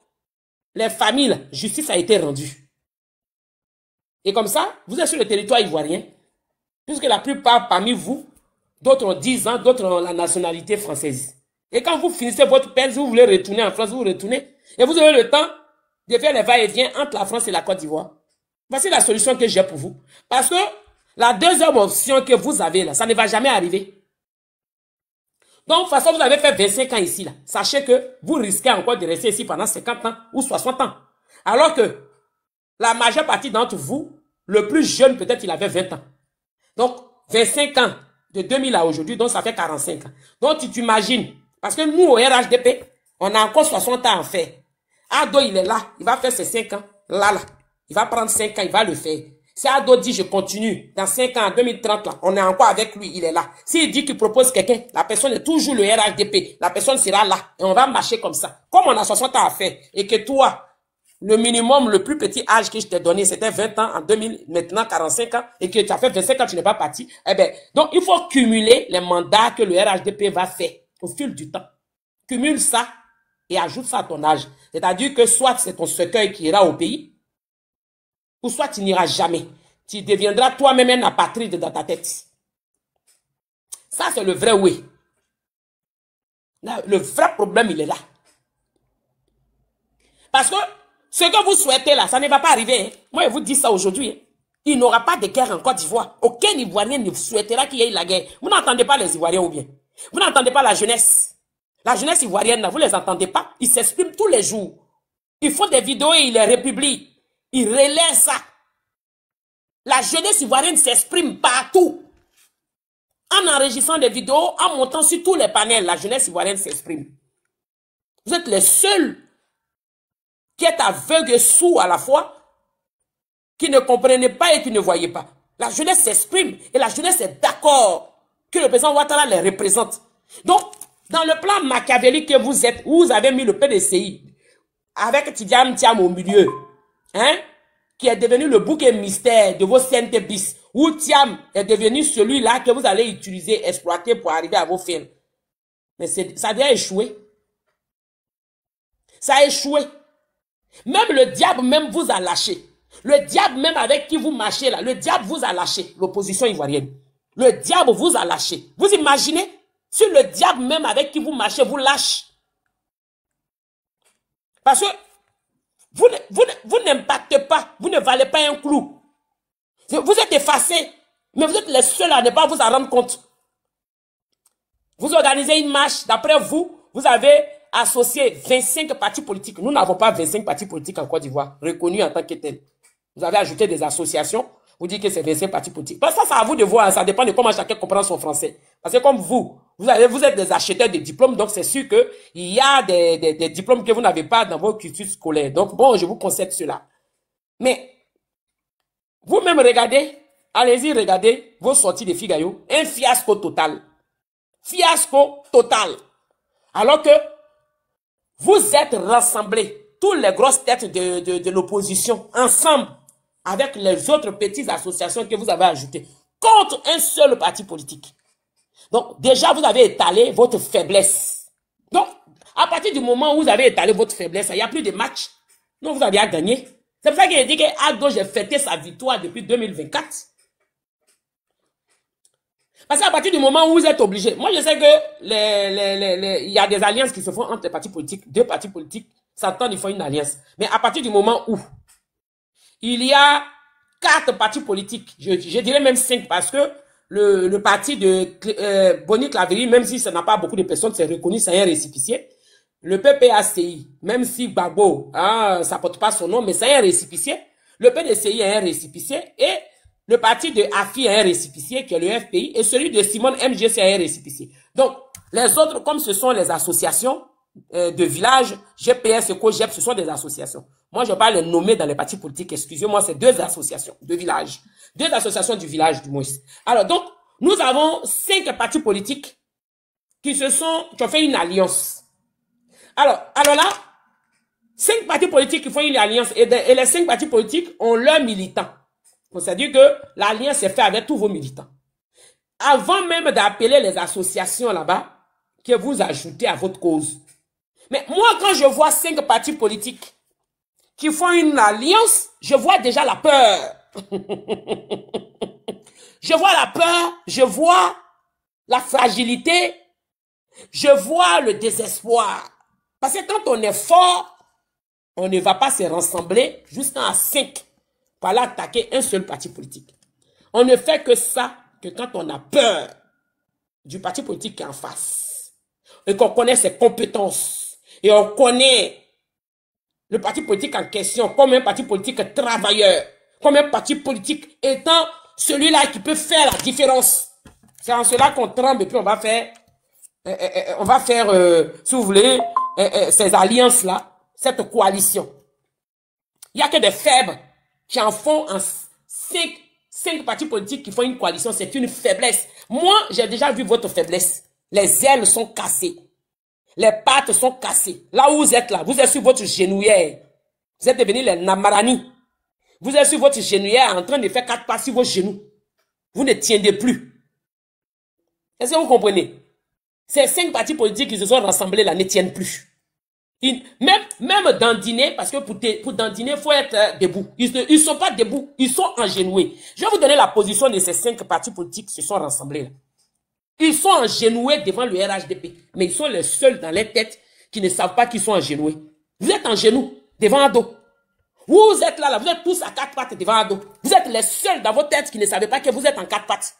les familles, la justice a été rendue. Et comme ça, vous êtes sur le territoire ivoirien, puisque la plupart parmi vous, d'autres ont 10 ans, d'autres ont la nationalité française. Et quand vous finissez votre peine, si vous voulez retourner en France, vous retournez, et vous avez le temps de faire les va-et-vient entre la France et la Côte d'Ivoire. Voici la solution que j'ai pour vous. Parce que la deuxième option que vous avez là, ça ne va jamais arriver. Donc, de toute façon, vous avez fait 25 ans ici, là. Sachez que vous risquez encore de rester ici pendant 50 ans ou 60 ans. Alors que la majeure partie d'entre vous, le plus jeune, peut-être, il avait 20 ans. Donc, 25 ans de 2000 à aujourd'hui, donc ça fait 45 ans. Donc, tu t'imagines, parce que nous, au RHDP, on a encore 60 ans à faire. Ado, il est là, il va faire ses 5 ans, là. Il va prendre 5 ans, il va le faire. Si Ado dit je continue, dans 5 ans, en 2030, là, on est encore avec lui, il est là. S'il dit qu'il propose quelqu'un, la personne est toujours le RHDP, la personne sera là, et on va marcher comme ça. Comme on a 60 ans à faire, et que toi, le minimum, le plus petit âge que je t'ai donné, c'était 20 ans en 2000, maintenant 45 ans, et que tu as fait 25 ans, tu n'es pas parti, eh ben, donc il faut cumuler les mandats que le RHDP va faire au fil du temps. Cumule ça, et ajoute ça à ton âge. C'est-à-dire que soit c'est ton cercueil qui ira au pays, ou soit tu n'iras jamais. Tu deviendras toi-même un apatride dans ta tête. Ça, c'est le vrai oui. Le vrai problème, il est là. Parce que ce que vous souhaitez là, ça ne va pas arriver. Hein. Moi, je vous dis ça aujourd'hui. Hein. Il n'y aura pas de guerre en Côte d'Ivoire. Aucun Ivoirien ne souhaitera qu'il y ait la guerre. Vous n'entendez pas les Ivoiriens ou bien? Vous n'entendez pas la jeunesse? La jeunesse ivoirienne, là, vous ne les entendez pas? Ils s'expriment tous les jours. Ils font des vidéos et ils les republient. Ils relaient ça. La jeunesse ivoirienne s'exprime partout. En enregistrant des vidéos, en montant sur tous les panels, la jeunesse ivoirienne s'exprime. Vous êtes les seuls qui êtes aveugles et sourds à la fois, qui ne comprenez pas et qui ne voyez pas. La jeunesse s'exprime et la jeunesse est d'accord que le président Ouattara les représente. Donc, dans le plan machiavélique que vous êtes, vous avez mis le PDCI avec Tidiane Thiam au milieu, hein, qui est devenu le bouc mystère de vos CNT bis, où Thiam est devenu celui-là que vous allez utiliser, exploiter pour arriver à vos fins. Mais ça a déjà échoué. Ça a échoué. Même le diable même vous a lâché. Le diable même avec qui vous marchez là, le diable vous a lâché, l'opposition ivoirienne. Le diable vous a lâché. Vous imaginez si le diable même avec qui vous marchez vous lâche? Parce que vous n'impactez pas, vous ne valez pas un clou. Vous êtes effacés, mais vous êtes les seuls à ne pas vous en rendre compte. Vous organisez une marche, d'après vous, vous avez associé 25 partis politiques. Nous n'avons pas 25 partis politiques en Côte d'Ivoire, reconnus en tant que tels. Vous avez ajouté des associations, vous dites que c'est 25 partis politiques. Ça, c'est à vous de voir, ça dépend de comment chacun comprend son français. Parce que comme vous êtes des acheteurs de diplômes, donc c'est sûr qu'il y a des diplômes que vous n'avez pas dans vos cultures scolaires. Donc bon, je vous concède cela. Mais, vous-même regardez, allez-y, regardez vos sorties de Figaro, un fiasco total. Fiasco total. Alors que vous êtes rassemblés, toutes les grosses têtes de l'opposition, ensemble, avec les autres petites associations que vous avez ajoutées, contre un seul parti politique. Donc, déjà, vous avez étalé votre faiblesse. Donc, à partir du moment où vous avez étalé votre faiblesse, il n'y a plus de match. Donc, vous avez à gagner. C'est pour ça qu'il dit que Ado, j'ai fêté sa victoire depuis 2024. Parce qu'à partir du moment où vous êtes obligé, moi je sais que il y a des alliances qui se font entre les partis politiques, deux partis politiques s'entendent, ils font une alliance. Mais à partir du moment où il y a 4 partis politiques, je dirais même 5, parce que le parti de Boni Claverie, même si ça n'a pas beaucoup de personnes, c'est reconnu, c'est un récipicié. Le PPACI, même si Gbagbo, ça porte pas son nom, mais c'est un récipicié. Le PDCI est un récipicié et le parti de AFI est un récipicié, qui est le FPI, et celui de Simone MGC est un récipicié. Donc, Les autres, comme ce sont les associations de village, GPS, COGEP, ce sont des associations. Moi, je ne vais pas les nommer dans les partis politiques, excusez-moi, c'est deux associations de village. Deux associations du village, du moins. Alors, donc, nous avons 5 partis politiques qui ont fait une alliance. Alors là, 5 partis politiques qui font une alliance et les 5 partis politiques ont leurs militants. C'est-à-dire que l'alliance est faite avec tous vos militants. Avant même d'appeler les associations là-bas, que vous ajoutez à votre cause. Mais moi, quand je vois 5 partis politiques qui font une alliance, je vois déjà la peur. Je vois la peur, je vois la fragilité, je vois le désespoir. Parce que quand on est fort, on ne va pas se rassembler jusqu'à 5 pour aller attaquer un seul parti politique. On ne fait que ça que quand on a peur du parti politique qui est en face et qu'on connaît ses compétences et on connaît le parti politique en question comme un parti politique travailleur, comme un parti politique étant celui-là qui peut faire la différence. C'est en cela qu'on tremble et puis on va faire, si vous voulez, ces alliances-là, cette coalition. Il n'y a que des faibles qui en font 5 partis politiques qui font une coalition. C'est une faiblesse. Moi, j'ai déjà vu votre faiblesse. Les ailes sont cassées. Les pattes sont cassées. Là où vous êtes là, vous êtes sur votre genouillère. Vous êtes devenus les Namarani. Vous êtes sur votre genouillère en train de faire 4 pas sur vos genoux. Vous ne tiendrez plus. Est-ce que vous comprenez? Ces 5 partis politiques qui se sont rassemblés là ne tiennent plus. Même dandiner, parce que pour dandiner, il faut être debout. Ils ne sont pas debout, ils sont engenoués. Je vais vous donner la position de ces 5 partis politiques qui se sont rassemblés là. Ils sont engenoués devant le RHDP. Mais ils sont les seuls dans les têtes qui ne savent pas qu'ils sont engenoués. Vous êtes en genoux devant Ado. Vous êtes là, vous êtes tous à 4 pattes devant Ado. Vous êtes les seuls dans vos têtes qui ne savent pas que vous êtes en 4 pattes.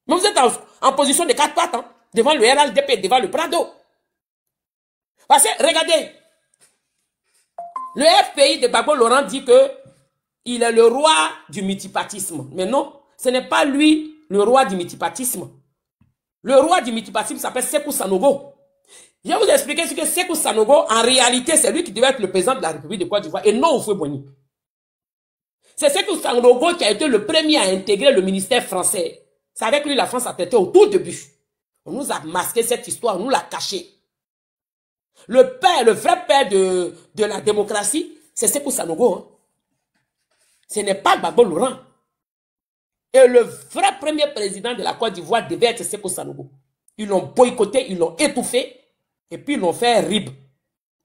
Mais vous êtes en position de 4 pattes, hein, devant le RHDP, devant le Prado. Parce que, regardez, le FPI de Gbagbo Laurent dit que il est le roi du multipartisme. Mais non, ce n'est pas lui le roi du multipartisme. Le roi du multipartisme s'appelle Sékou Sanogo. Je vais vous expliquer ce que Sékou Sanogo, en réalité, c'est lui qui devait être le président de la République de Côte d'Ivoire et non Houphouët-Boigny. C'est Sékou Sanogo qui a été le premier à intégrer le ministère français. C'est avec lui la France a traité au tout début. On nous a masqué cette histoire, on nous l'a caché. Le père, le vrai père de la démocratie, c'est Sékou Sanogo. Hein. Ce n'est pas Gbagbo Laurent. Et le vrai premier président de la Côte d'Ivoire devait être Sékou Sanogo. Ils l'ont boycotté, ils l'ont étouffé, et puis ils l'ont fait rib.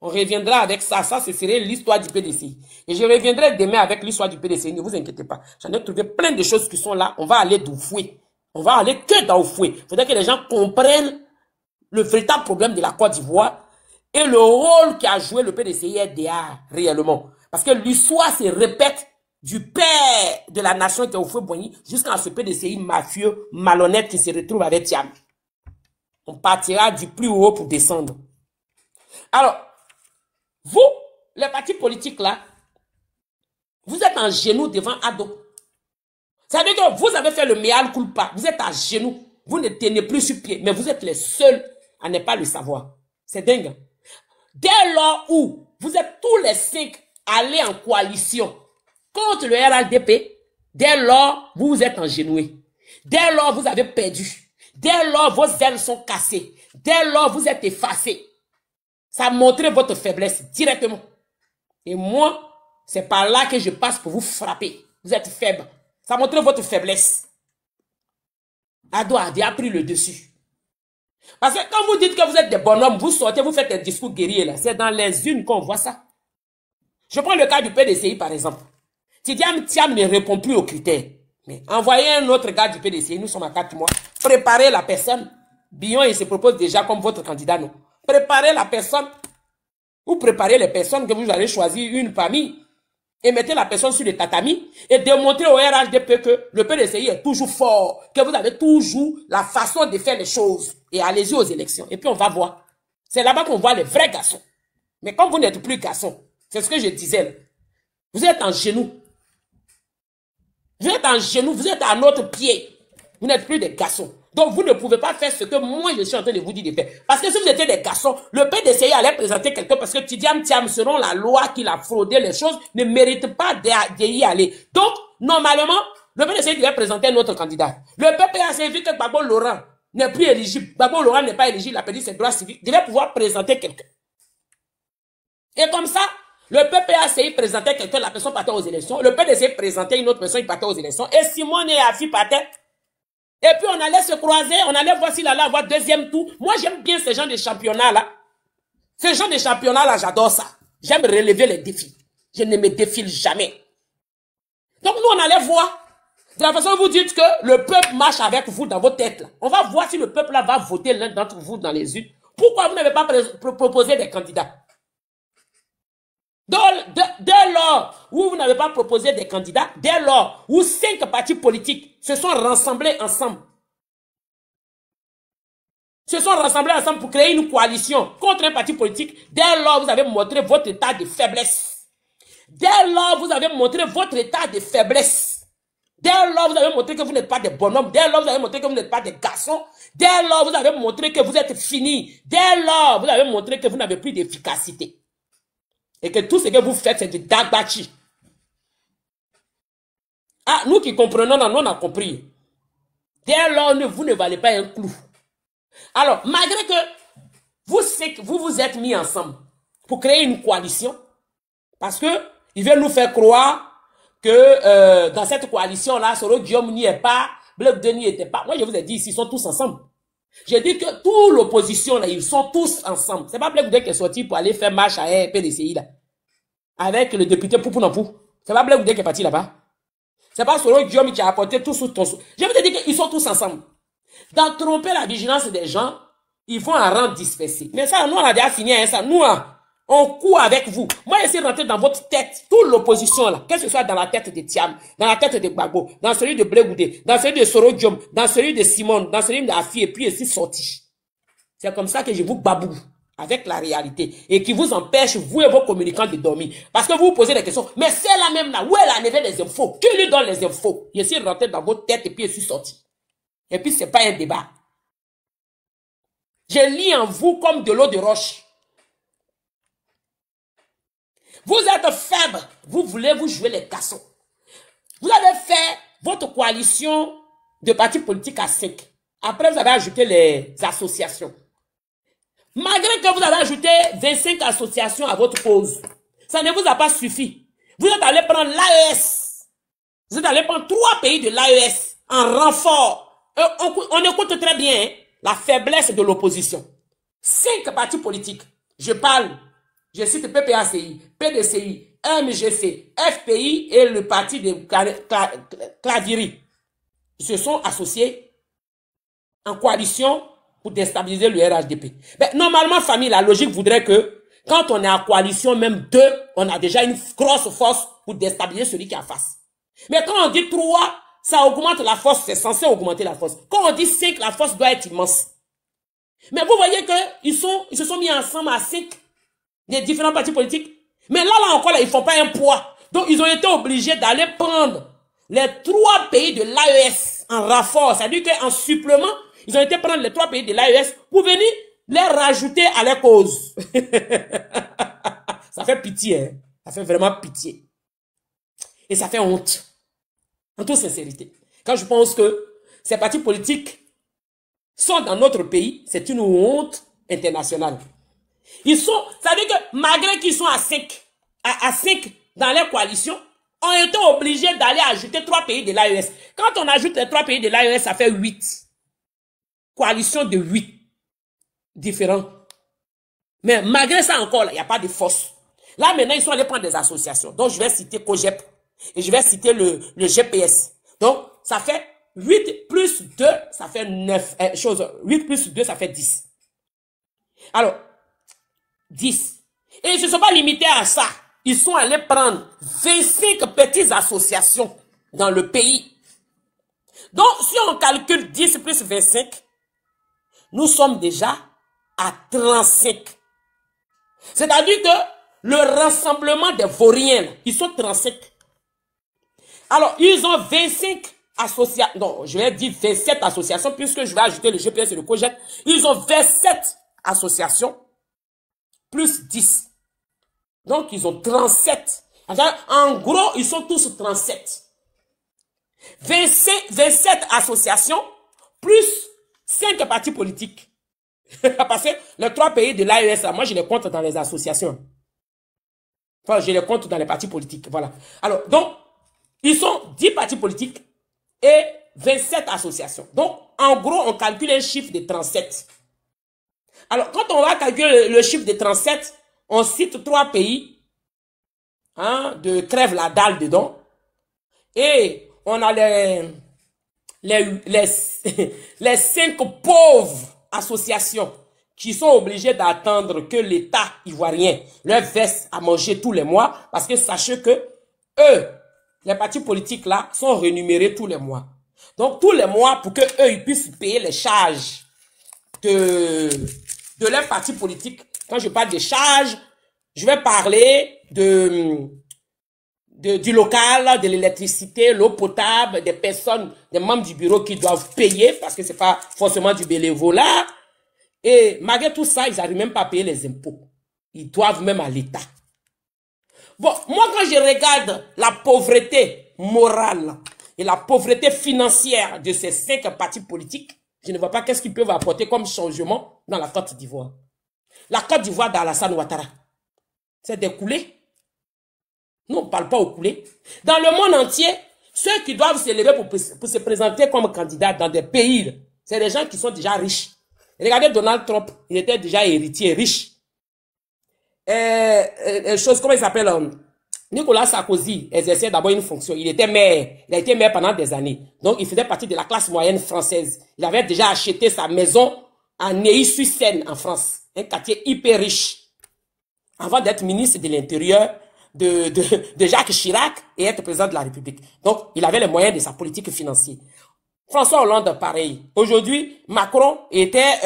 On reviendra avec ça. Ça, ce serait l'histoire du PDCI. Et je reviendrai demain avec l'histoire du PDCI. Ne vous inquiétez pas. J'en ai trouvé plein de choses qui sont là. On va aller d'Oufoué. On va aller que dans Oufoué. Il faudrait que les gens comprennent le véritable problème de la Côte d'Ivoire et le rôle qu'a joué le PDCI RDA réellement. Parce que l'histoire se répète du père de la nation qui est Houphouët-Boigny jusqu'à ce PDCI mafieux, malhonnête qui se retrouve avec Thiam. On partira du plus haut pour descendre. Alors, vous, les partis politiques là, vous êtes en genoux devant Ado. Ça veut dire que vous avez fait le mea culpa. Vous êtes à genoux. Vous ne tenez plus sur pied. Mais vous êtes les seuls à ne pas le savoir. C'est dingue. Dès lors où vous êtes tous les 5 allés en coalition contre le RHDP, dès lors, vous vous êtes engenoués. Dès lors, vous avez perdu. Dès lors, vos ailes sont cassées. Dès lors, vous êtes effacés. Ça a montré votre faiblesse directement. Et moi, c'est par là que je passe pour vous frapper. Vous êtes faible. Ça a montré votre faiblesse. Ado a pris le dessus. Parce que quand vous dites que vous êtes des bonhommes, vous sortez, vous faites des discours guerriers là. C'est dans les unes qu'on voit ça. Je prends le cas du PDCI par exemple. Tidiane Thiam ne répond plus aux critères. Mais envoyez un autre gars du PDCI, nous sommes à 4 mois. Préparez la personne. Billon, il se propose déjà comme votre candidat, non? Préparez la personne. Ou préparez les personnes que vous allez choisir une parmi. Et mettez la personne sur le tatami. Et démontrez au RHDP que le PDCI est toujours fort. Que vous avez toujours la façon de faire les choses. Et allez-y aux élections. Et puis on va voir. C'est là-bas qu'on voit les vrais garçons. Mais comme vous n'êtes plus garçons, c'est ce que je disais là. Vous êtes en genoux. Vous êtes en genoux, vous êtes à notre pied. Vous n'êtes plus des garçons. Donc, vous ne pouvez pas faire ce que moi, je suis en train de vous dire de faire. Parce que si vous étiez des garçons, le PDCI allait présenter quelqu'un parce que Tidiane Thiam, selon la loi qu'il a fraudé les choses, ne mérite pas d'y aller. Donc, normalement, le PDCI devait présenter un autre candidat. Le PPAC, vu que Gbagbo Laurent n'est plus éligible, Gbagbo Laurent n'est pas éligible, il a perdu ses droits civiques, devait pouvoir présenter quelqu'un. Et comme ça, le PPACI présentait quelqu'un, la personne partait aux élections. Le PDCI présentait une autre personne, il partait aux élections. Et Simone et Afi partaient. Et puis on allait se croiser, on allait voir s'il allait avoir deuxième tour. Moi, j'aime bien ce genre de championnat-là. Ce genre de championnat-là, j'adore ça. J'aime relever les défis. Je ne me défile jamais. Donc nous, on allait voir. De la façon dont vous dites que le peuple marche avec vous dans vos têtes. Là. On va voir si le peuple là va voter l'un d'entre vous dans les urnes. Pourquoi vous n'avez pas proposé des candidats? Dès lors où vous n'avez pas proposé des candidats, dès lors où 5 partis politiques se sont rassemblés ensemble, pour créer une coalition contre un parti politique, dès lors vous avez montré votre état de faiblesse. Dès lors vous avez montré votre état de faiblesse. Dès lors vous avez montré que vous n'êtes pas des bonhommes. Dès lors vous avez montré que vous n'êtes pas des garçons. Dès lors vous avez montré que vous êtes finis. Dès lors vous avez montré que vous n'avez plus d'efficacité. Et que tout ce que vous faites, c'est du dagbachi. Ah, nous qui comprenons, nous on a compris. Dès lors, vous ne valez pas un clou. Alors, malgré que vous vous êtes mis ensemble pour créer une coalition, parce que ils veulent nous faire croire que dans cette coalition-là, Soro Guillaume n'y est pas, Blaise Denis n'y était pas. Moi, je vous ai dit ici, ils sont tous ensemble. J'ai dit que toute l'opposition, là, ils sont tous ensemble. C'est pas Blaise Denis qui est sorti pour aller faire marche à PDCI, là. Avec le député Poupounapou. C'est pas Blaise Denis qui est parti là-bas. C'est pas Soro Guillaume qui a apporté tout sous ton... Je vous ai dit qu'ils sont tous ensemble. Dans tromper la vigilance des gens, ils vont en rendre dispersés. Mais ça, nous, on a déjà fini avec ça. Nous, on court avec vous. Moi, j'essaie de rentrer dans votre tête, toute l'opposition, là, que ce soit dans la tête de Thiam, dans la tête de Gbagbo, dans celui de Blegoudé, dans celui de Soro Guillaume, dans celui de Simone, dans celui de Afi, et puis ici sorti. C'est comme ça que je vous baboue avec la réalité et qui vous empêche, vous et vos communicants, de dormir. Parce que vous vous posez des questions. Mais c'est la même là. Où est la neveu des infos? Qui lui donne les infos? Je suis rentré dans votre tête et puis je suis sorti. Et puis, c'est pas un débat. Je lis en vous comme de l'eau de roche. Vous êtes faible. Vous voulez vous jouer les garçons. Vous avez fait votre coalition de partis politiques à 5. Après, vous avez ajouté les associations. Malgré que vous avez ajouté 25 associations à votre cause, ça ne vous a pas suffi. Vous êtes allé prendre l'AES. Vous êtes allé prendre 3 pays de l'AES en renfort. On écoute très bien la faiblesse de l'opposition. 5 partis politiques. Je cite PPACI, PDCI, MGC, FPI et le parti de Claviri. Ils se sont associés en coalition pour déstabiliser le RHDP. Mais normalement, famille, la logique voudrait que quand on est en coalition, même 2, on a déjà une grosse force pour déstabiliser celui qui est en face. Mais quand on dit 3, ça augmente la force, c'est censé augmenter la force. Quand on dit 5, la force doit être immense. Mais vous voyez qu'ils se sont mis ensemble à 5, les différents partis politiques. Mais là encore, ils ne font pas un poids. Donc, ils ont été obligés d'aller prendre les 3 pays de l'AES en renfort. C'est-à-dire qu'en supplément, ils ont été prendre les 3 pays de l'AES pour venir les rajouter à leur cause. Ça fait pitié, hein? Ça fait vraiment pitié. Et ça fait honte. En toute sincérité. Quand je pense que ces partis politiques sont dans notre pays, c'est une honte internationale. Ça veut dire que malgré qu'ils sont à 5 dans leur coalition, on été obligés d'aller ajouter 3 pays de l'AES. Quand on ajoute les 3 pays de l'AES, ça fait 8. Coalition de 8 différents. Mais malgré ça encore, il n'y a pas de force. Là maintenant, ils sont allés prendre des associations. Donc je vais citer COGEP et je vais citer le GPS. Donc ça fait 8 plus 2, ça fait 9. 8 plus 2, ça fait 10. Alors, 10. Et ils ne se sont pas limités à ça. Ils sont allés prendre 25 petites associations dans le pays. Donc, si on calcule 10 plus 25, nous sommes déjà à 35. C'est-à-dire que le rassemblement des vauriens, ils sont 35. Alors, ils ont 25 associations, non, je vais dire 27 associations, puisque je vais ajouter le GPS et le COJET. Ils ont 27 associations, plus 10. Donc, ils ont 37. En gros, ils sont tous 37. 27 associations, plus 5 partis politiques. Parce que les 3 pays de l'AES, moi, je les compte dans les associations. Enfin, je les compte dans les partis politiques. Voilà. Alors, donc, ils sont 10 partis politiques et 27 associations. Donc, en gros, on calcule un chiffre de 37. Alors, quand on va calculer le chiffre de 37, on cite 3 pays, hein, de crève la dalle dedans. Et on a les 5 pauvres associations qui sont obligées d'attendre que l'État ivoirien leur verse à manger tous les mois, parce que sachez que eux, les partis politiques là, sont rémunérés tous les mois. Donc tous les mois, pour que eux ils puissent payer les charges de leur parti politique. Quand je parle des charges, je vais parler du local, de l'électricité, l'eau potable, des personnes, des membres du bureau qui doivent payer, parce que c'est pas forcément du bénévolat. Et malgré tout ça, ils n'arrivent même pas à payer les impôts. Ils doivent même à l'État. Bon, moi quand je regarde la pauvreté morale et la pauvreté financière de ces 5 partis politiques, je ne vois pas qu'est-ce qu'ils peuvent apporter comme changement dans la Côte d'Ivoire. La Côte d'Ivoire d'Alassane Ouattara, c'est des coulées. Nous, on ne parle pas aux coulées. Dans le monde entier, ceux qui doivent s'élever pour se présenter comme candidats dans des pays, c'est des gens qui sont déjà riches. Regardez Donald Trump, il était déjà héritier riche. Comment il s'appelle? Nicolas Sarkozy exerçait d'abord une fonction. Il était maire. Il a été maire pendant des années. Donc, il faisait partie de la classe moyenne française. Il avait déjà acheté sa maison à Neuilly-sur-Seine, en France. Un quartier hyper riche. Avant d'être ministre de l'Intérieur de Jacques Chirac et être président de la République. Donc, il avait les moyens de sa politique financière. François Hollande, pareil. Aujourd'hui, Macron était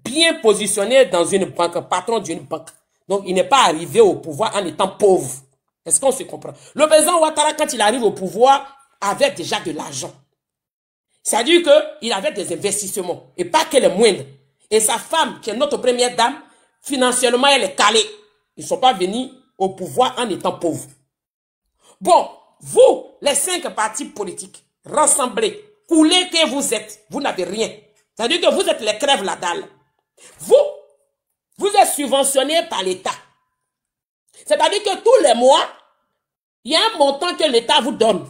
bien positionné dans une banque, patron d'une banque. Donc, il n'est pas arrivé au pouvoir en étant pauvre. Est-ce qu'on se comprend? Le président Ouattara, quand il arrive au pouvoir, avait déjà de l'argent. C'est-à-dire qu'il avait des investissements, et pas que les moindres. Et sa femme, qui est notre première dame, financièrement, elle est calée. Ils ne sont pas venus au pouvoir en étant pauvres. Bon, vous, les 5 partis politiques, rassemblés, coulés que vous êtes, vous n'avez rien. C'est-à-dire que vous êtes les crèves la dalle. Vous êtes subventionnés par l'État. C'est-à-dire que tous les mois, il y a un montant que l'État vous donne.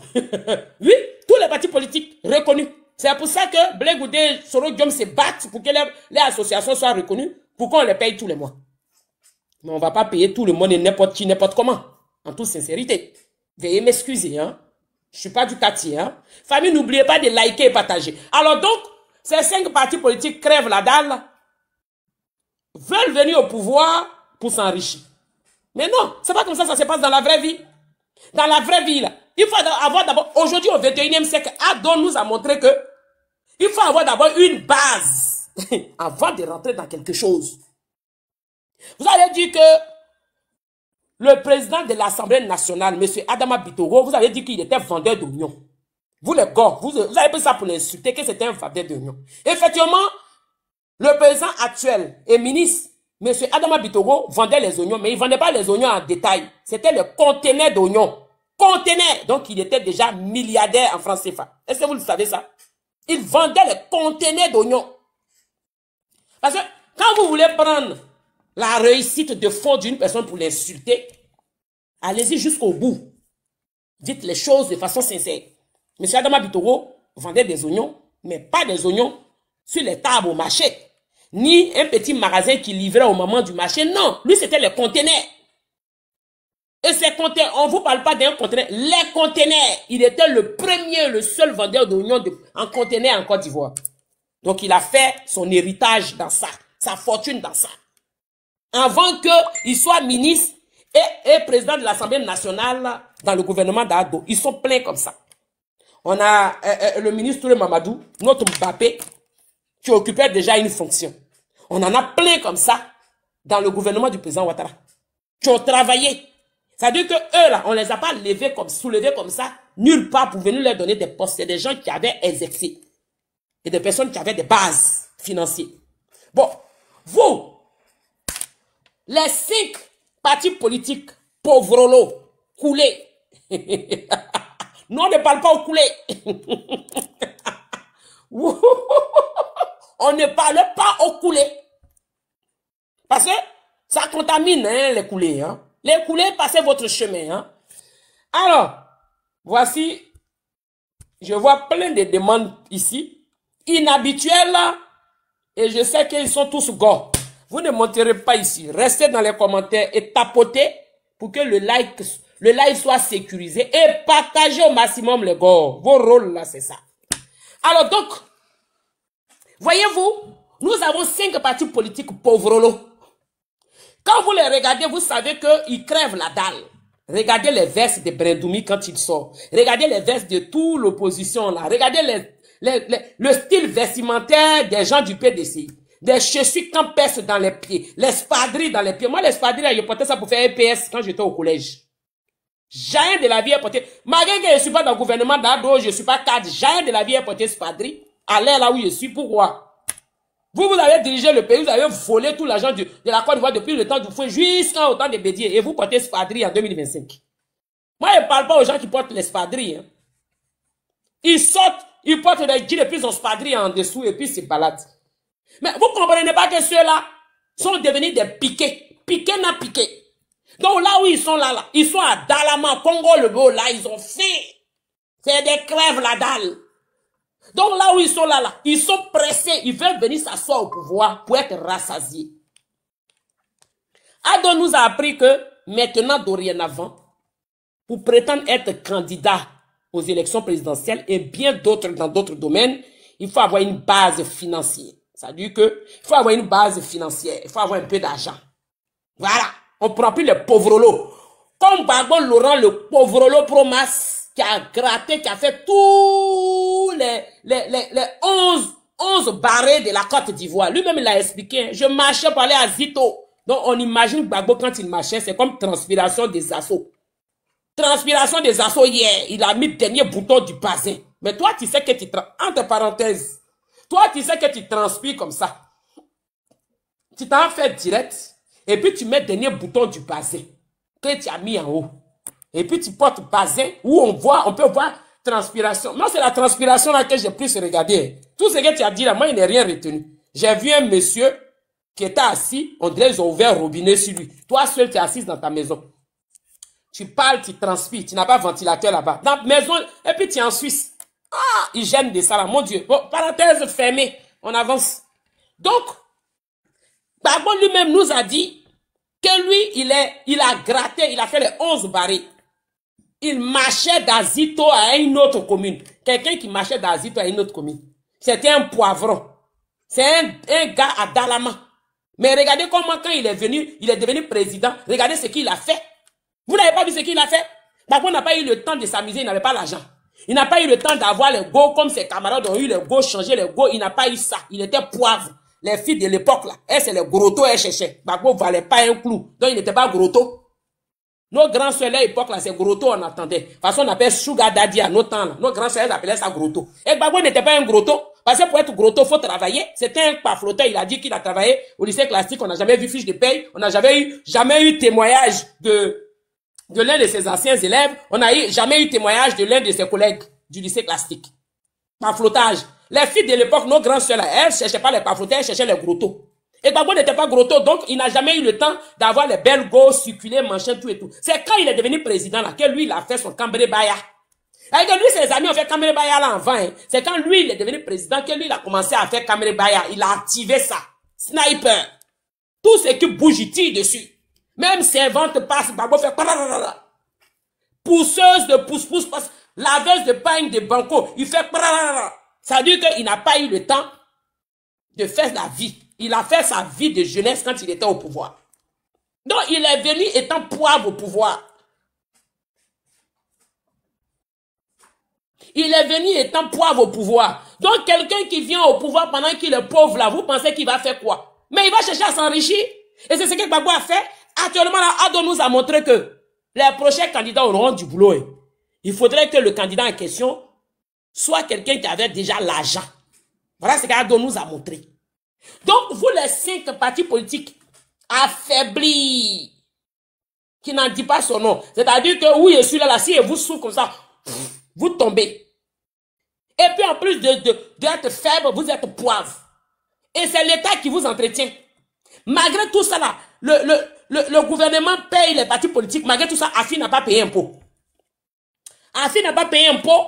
Oui, tous les partis politiques reconnus. C'est pour ça que Blé Goudé, Soro Diom se battent pour que les associations soient reconnues, pour qu'on les paye tous les mois. Mais on ne va pas payer tout le monde et n'importe qui, n'importe comment. En toute sincérité. Veuillez m'excuser, hein. Je ne suis pas du quartier, hein. Famille, n'oubliez pas de liker et partager. Alors donc, ces 5 partis politiques crèvent la dalle, veulent venir au pouvoir pour s'enrichir. Mais non, c'est pas comme ça se passe dans la vraie vie. Dans la vraie vie, là, il faut avoir d'abord, aujourd'hui au 21e siècle, Adon nous a montré que il faut avoir d'abord une base avant de rentrer dans quelque chose. Vous allez dire que le président de l'Assemblée nationale, M. Adama Bitoro, vous avez dit qu'il était vendeur d'oignons. Vous les gars, vous avez pris ça pour l'insulter, que c'était un vendeur d'oignons. Effectivement, le président actuel et ministre, M. Adama Bitoro, vendait les oignons, mais il ne vendait pas les oignons en détail. C'était le conteneur d'oignons. Conteneur. Donc, il était déjà milliardaire en francs CFA. Est-ce que vous le savez ça? Il vendait les conteneurs d'oignons. Parce que quand vous voulez prendre la réussite de fond d'une personne pour l'insulter, allez-y jusqu'au bout. Dites les choses de façon sincère. M. Adama Bitoro vendait des oignons, mais pas des oignons sur les tables au marché. Ni un petit magasin qui livrait au moment du marché. Non, lui c'était les conteneurs. Et ces conteneurs, on ne vous parle pas d'un conteneur. Les conteneurs, il était le premier, le seul vendeur d'oignons en conteneur en Côte d'Ivoire. Donc il a fait son héritage dans ça, sa fortune dans ça. Avant qu'il soit ministre et président de l'Assemblée nationale dans le gouvernement d'Ado. Ils sont pleins comme ça. On a le ministre Touré Mamadou, notre Mbappé, qui occupait déjà une fonction. On en a plein comme ça dans le gouvernement du président Ouattara, qui ont travaillé. C'est-à-dire que eux là, on les a pas levés comme, soulevés comme ça nulle part pour venir leur donner des postes. C'est des gens qui avaient exercé. Et des personnes qui avaient des bases financières. Bon, vous, les 5 partis politiques pauvres, coulés. Nous, on ne parle pas au coulé. On ne parle pas au coulé. Parce que ça contamine hein, les coulées. Hein. Les coulées, passez votre chemin. Hein. Alors, voici, je vois plein de demandes ici, inhabituelles, et je sais qu'ils sont tous gos. Vous ne monterez pas ici. Restez dans les commentaires et tapotez pour que le live soit sécurisé et partagez au maximum les gars. Vos rôles là, c'est ça. Alors donc, voyez-vous, nous avons 5 partis politiques pauvres. Quand vous les regardez, vous savez qu'ils crèvent la dalle. Regardez les vestes de Brendoumi quand il sort. Regardez les vestes de toute l'opposition là. Regardez le style vestimentaire des gens du PDCI. Des chaussures campestres dans les pieds. Les spadrilles dans les pieds. Moi, les spadrilles, je portais ça pour faire EPS quand j'étais au collège. Jamais de la vie est porté. Malgré que je ne suis pas dans le gouvernement d'Ado, je ne suis pas cadre. Jamais de la vie est porté spadrille. Allez là où je suis. Pourquoi? Vous avez dirigé le pays, vous avez volé tout l'argent de la Côte d'Ivoire depuis le temps du feu jusqu'au temps de Bédier. Et vous portez spadrille en 2025. Moi, je ne parle pas aux gens qui portent les spadrilles. Hein. Ils sortent, ils portent des jeans et puis ils ont spadrille en dessous et puis ils se baladent. Mais vous ne comprenez pas que ceux-là sont devenus des piquets. Piquets n'a piqué. Donc là où ils sont là, ils sont à Dalama, Congo le beau, là, ils ont fait. C'est des crèves la dalle. Donc là où ils sont là, ils sont pressés, ils veulent venir s'asseoir au pouvoir pour être rassasiés. Ado nous a appris que maintenant, dorénavant, pour prétendre être candidat aux élections présidentielles et bien d'autres dans d'autres domaines, il faut avoir une base financière. Ça veut dire que il faut avoir une base financière, il faut avoir un peu d'argent. Voilà, on ne prend plus les pauvres lots. Comme Gbagbo Laurent, le pauvre lot Promas, qui a gratté, qui a fait tous les 11 barrés de la Côte d'Ivoire. Lui-même, il a expliqué. Je marchais pour aller à Zito. Donc, on imagine Gbagbo quand il marchait, c'est comme transpiration des assauts. Transpiration des assauts hier, il a mis le dernier bouton du bassin. Mais toi, tu sais que tu... Entre parenthèses, toi, tu sais que tu transpires comme ça. Tu t'en fais direct. Et puis, tu mets le dernier bouton du bassin que tu as mis en haut. Et puis, tu portes bassin où on peut voir transpiration. Moi, c'est la transpiration là que j'ai plus regardé. Tout ce que tu as dit là, moi, il n'est rien retenu. J'ai vu un monsieur qui était assis, on dirait qu'ils ont ouvert un robinet sur lui. Toi, seul, tu es assis dans ta maison. Tu parles, tu transpires, tu n'as pas de ventilateur là-bas. Dans la maison, et puis tu es en Suisse. Ah, ils gênent de ça là, mon Dieu. Bon, parenthèse fermée, on avance. Donc, Gbagbo lui-même nous a dit que lui, il a gratté, il a fait les 11 barils. Il marchait d'Azito à une autre commune. Quelqu'un qui marchait d'Azito à une autre commune. C'était un poivron. C'est un gars à Dalama. Mais regardez comment quand il est devenu président, regardez ce qu'il a fait. Vous n'avez pas vu ce qu'il a fait? Gbagbo n'a pas eu le temps de s'amuser, il n'avait pas l'argent. Il n'a pas eu le temps d'avoir les go comme ses camarades ont eu les go, changer les go. Il n'a pas eu ça. Il était poivre. Les filles de l'époque là, elles c'est les grottos, elles cherchaient. Gbagbo valait pas un clou. Donc il n'était pas grotto. Nos grands soeurs à l'époque là, c'est grotto on attendait. De toute façon on appelle sugar daddy à nos temps là. Nos grands soeurs appelaient ça grotto. Et Gbagbo n'était pas un grotto. Parce que pour être grotto, faut travailler. C'était un pafloteur. Il a dit qu'il a travaillé au lycée classique. On n'a jamais vu fiche de paye. On n'a jamais eu témoignage de l'un de ses anciens élèves. On n'a jamais eu témoignage de l'un de ses collègues du lycée classique. Paflotage. Les filles de l'époque, nos grands soeurs, elles ne cherchaient pas les pafloteurs, elles cherchaient les grottos. Et Gbagbo n'était pas grotto, donc il n'a jamais eu le temps d'avoir les belles gosses, circuler, mancher, tout et tout. C'est quand il est devenu président là, que lui, il a fait son Cambré Baya. Avec lui, ses amis ont fait Cambré Baya là en vain. Hein. C'est quand lui, il est devenu président que lui, il a commencé à faire Cambré Baya. Il a activé ça. Sniper. Tout ce qui bouge, il tire dessus. Même servante passe, Gbagbo fait... Pousseuse de pousse-pousse passe. Laveuse de pagne de banco, il fait... Ça veut dire qu'il n'a pas eu le temps de faire la vie. Il a fait sa vie de jeunesse quand il était au pouvoir. Donc, il est venu étant poivre au pouvoir. Il est venu étant poivre au pouvoir. Donc, quelqu'un qui vient au pouvoir pendant qu'il est pauvre là, vous pensez qu'il va faire quoi? Mais il va chercher à s'enrichir. Et c'est ce que Gbagbo a fait. Actuellement, là, Ado nous a montré que les prochains candidats auront du boulot. il faudrait que le candidat en question soit quelqu'un qui avait déjà l'argent. Voilà ce qu'Ado nous a montré. Donc, vous les 5 partis politiques affaiblis, qui n'en dit pas son nom, c'est-à-dire que oui, je suis là, si vous souffle comme ça, vous tombez. Et puis en plus d'être faible, vous êtes poivre. Et c'est l'État qui vous entretient. Malgré tout ça, là, le gouvernement paye les partis politiques. Malgré tout ça, AFI n'a pas payé impôt. AFI n'a pas payé impôt.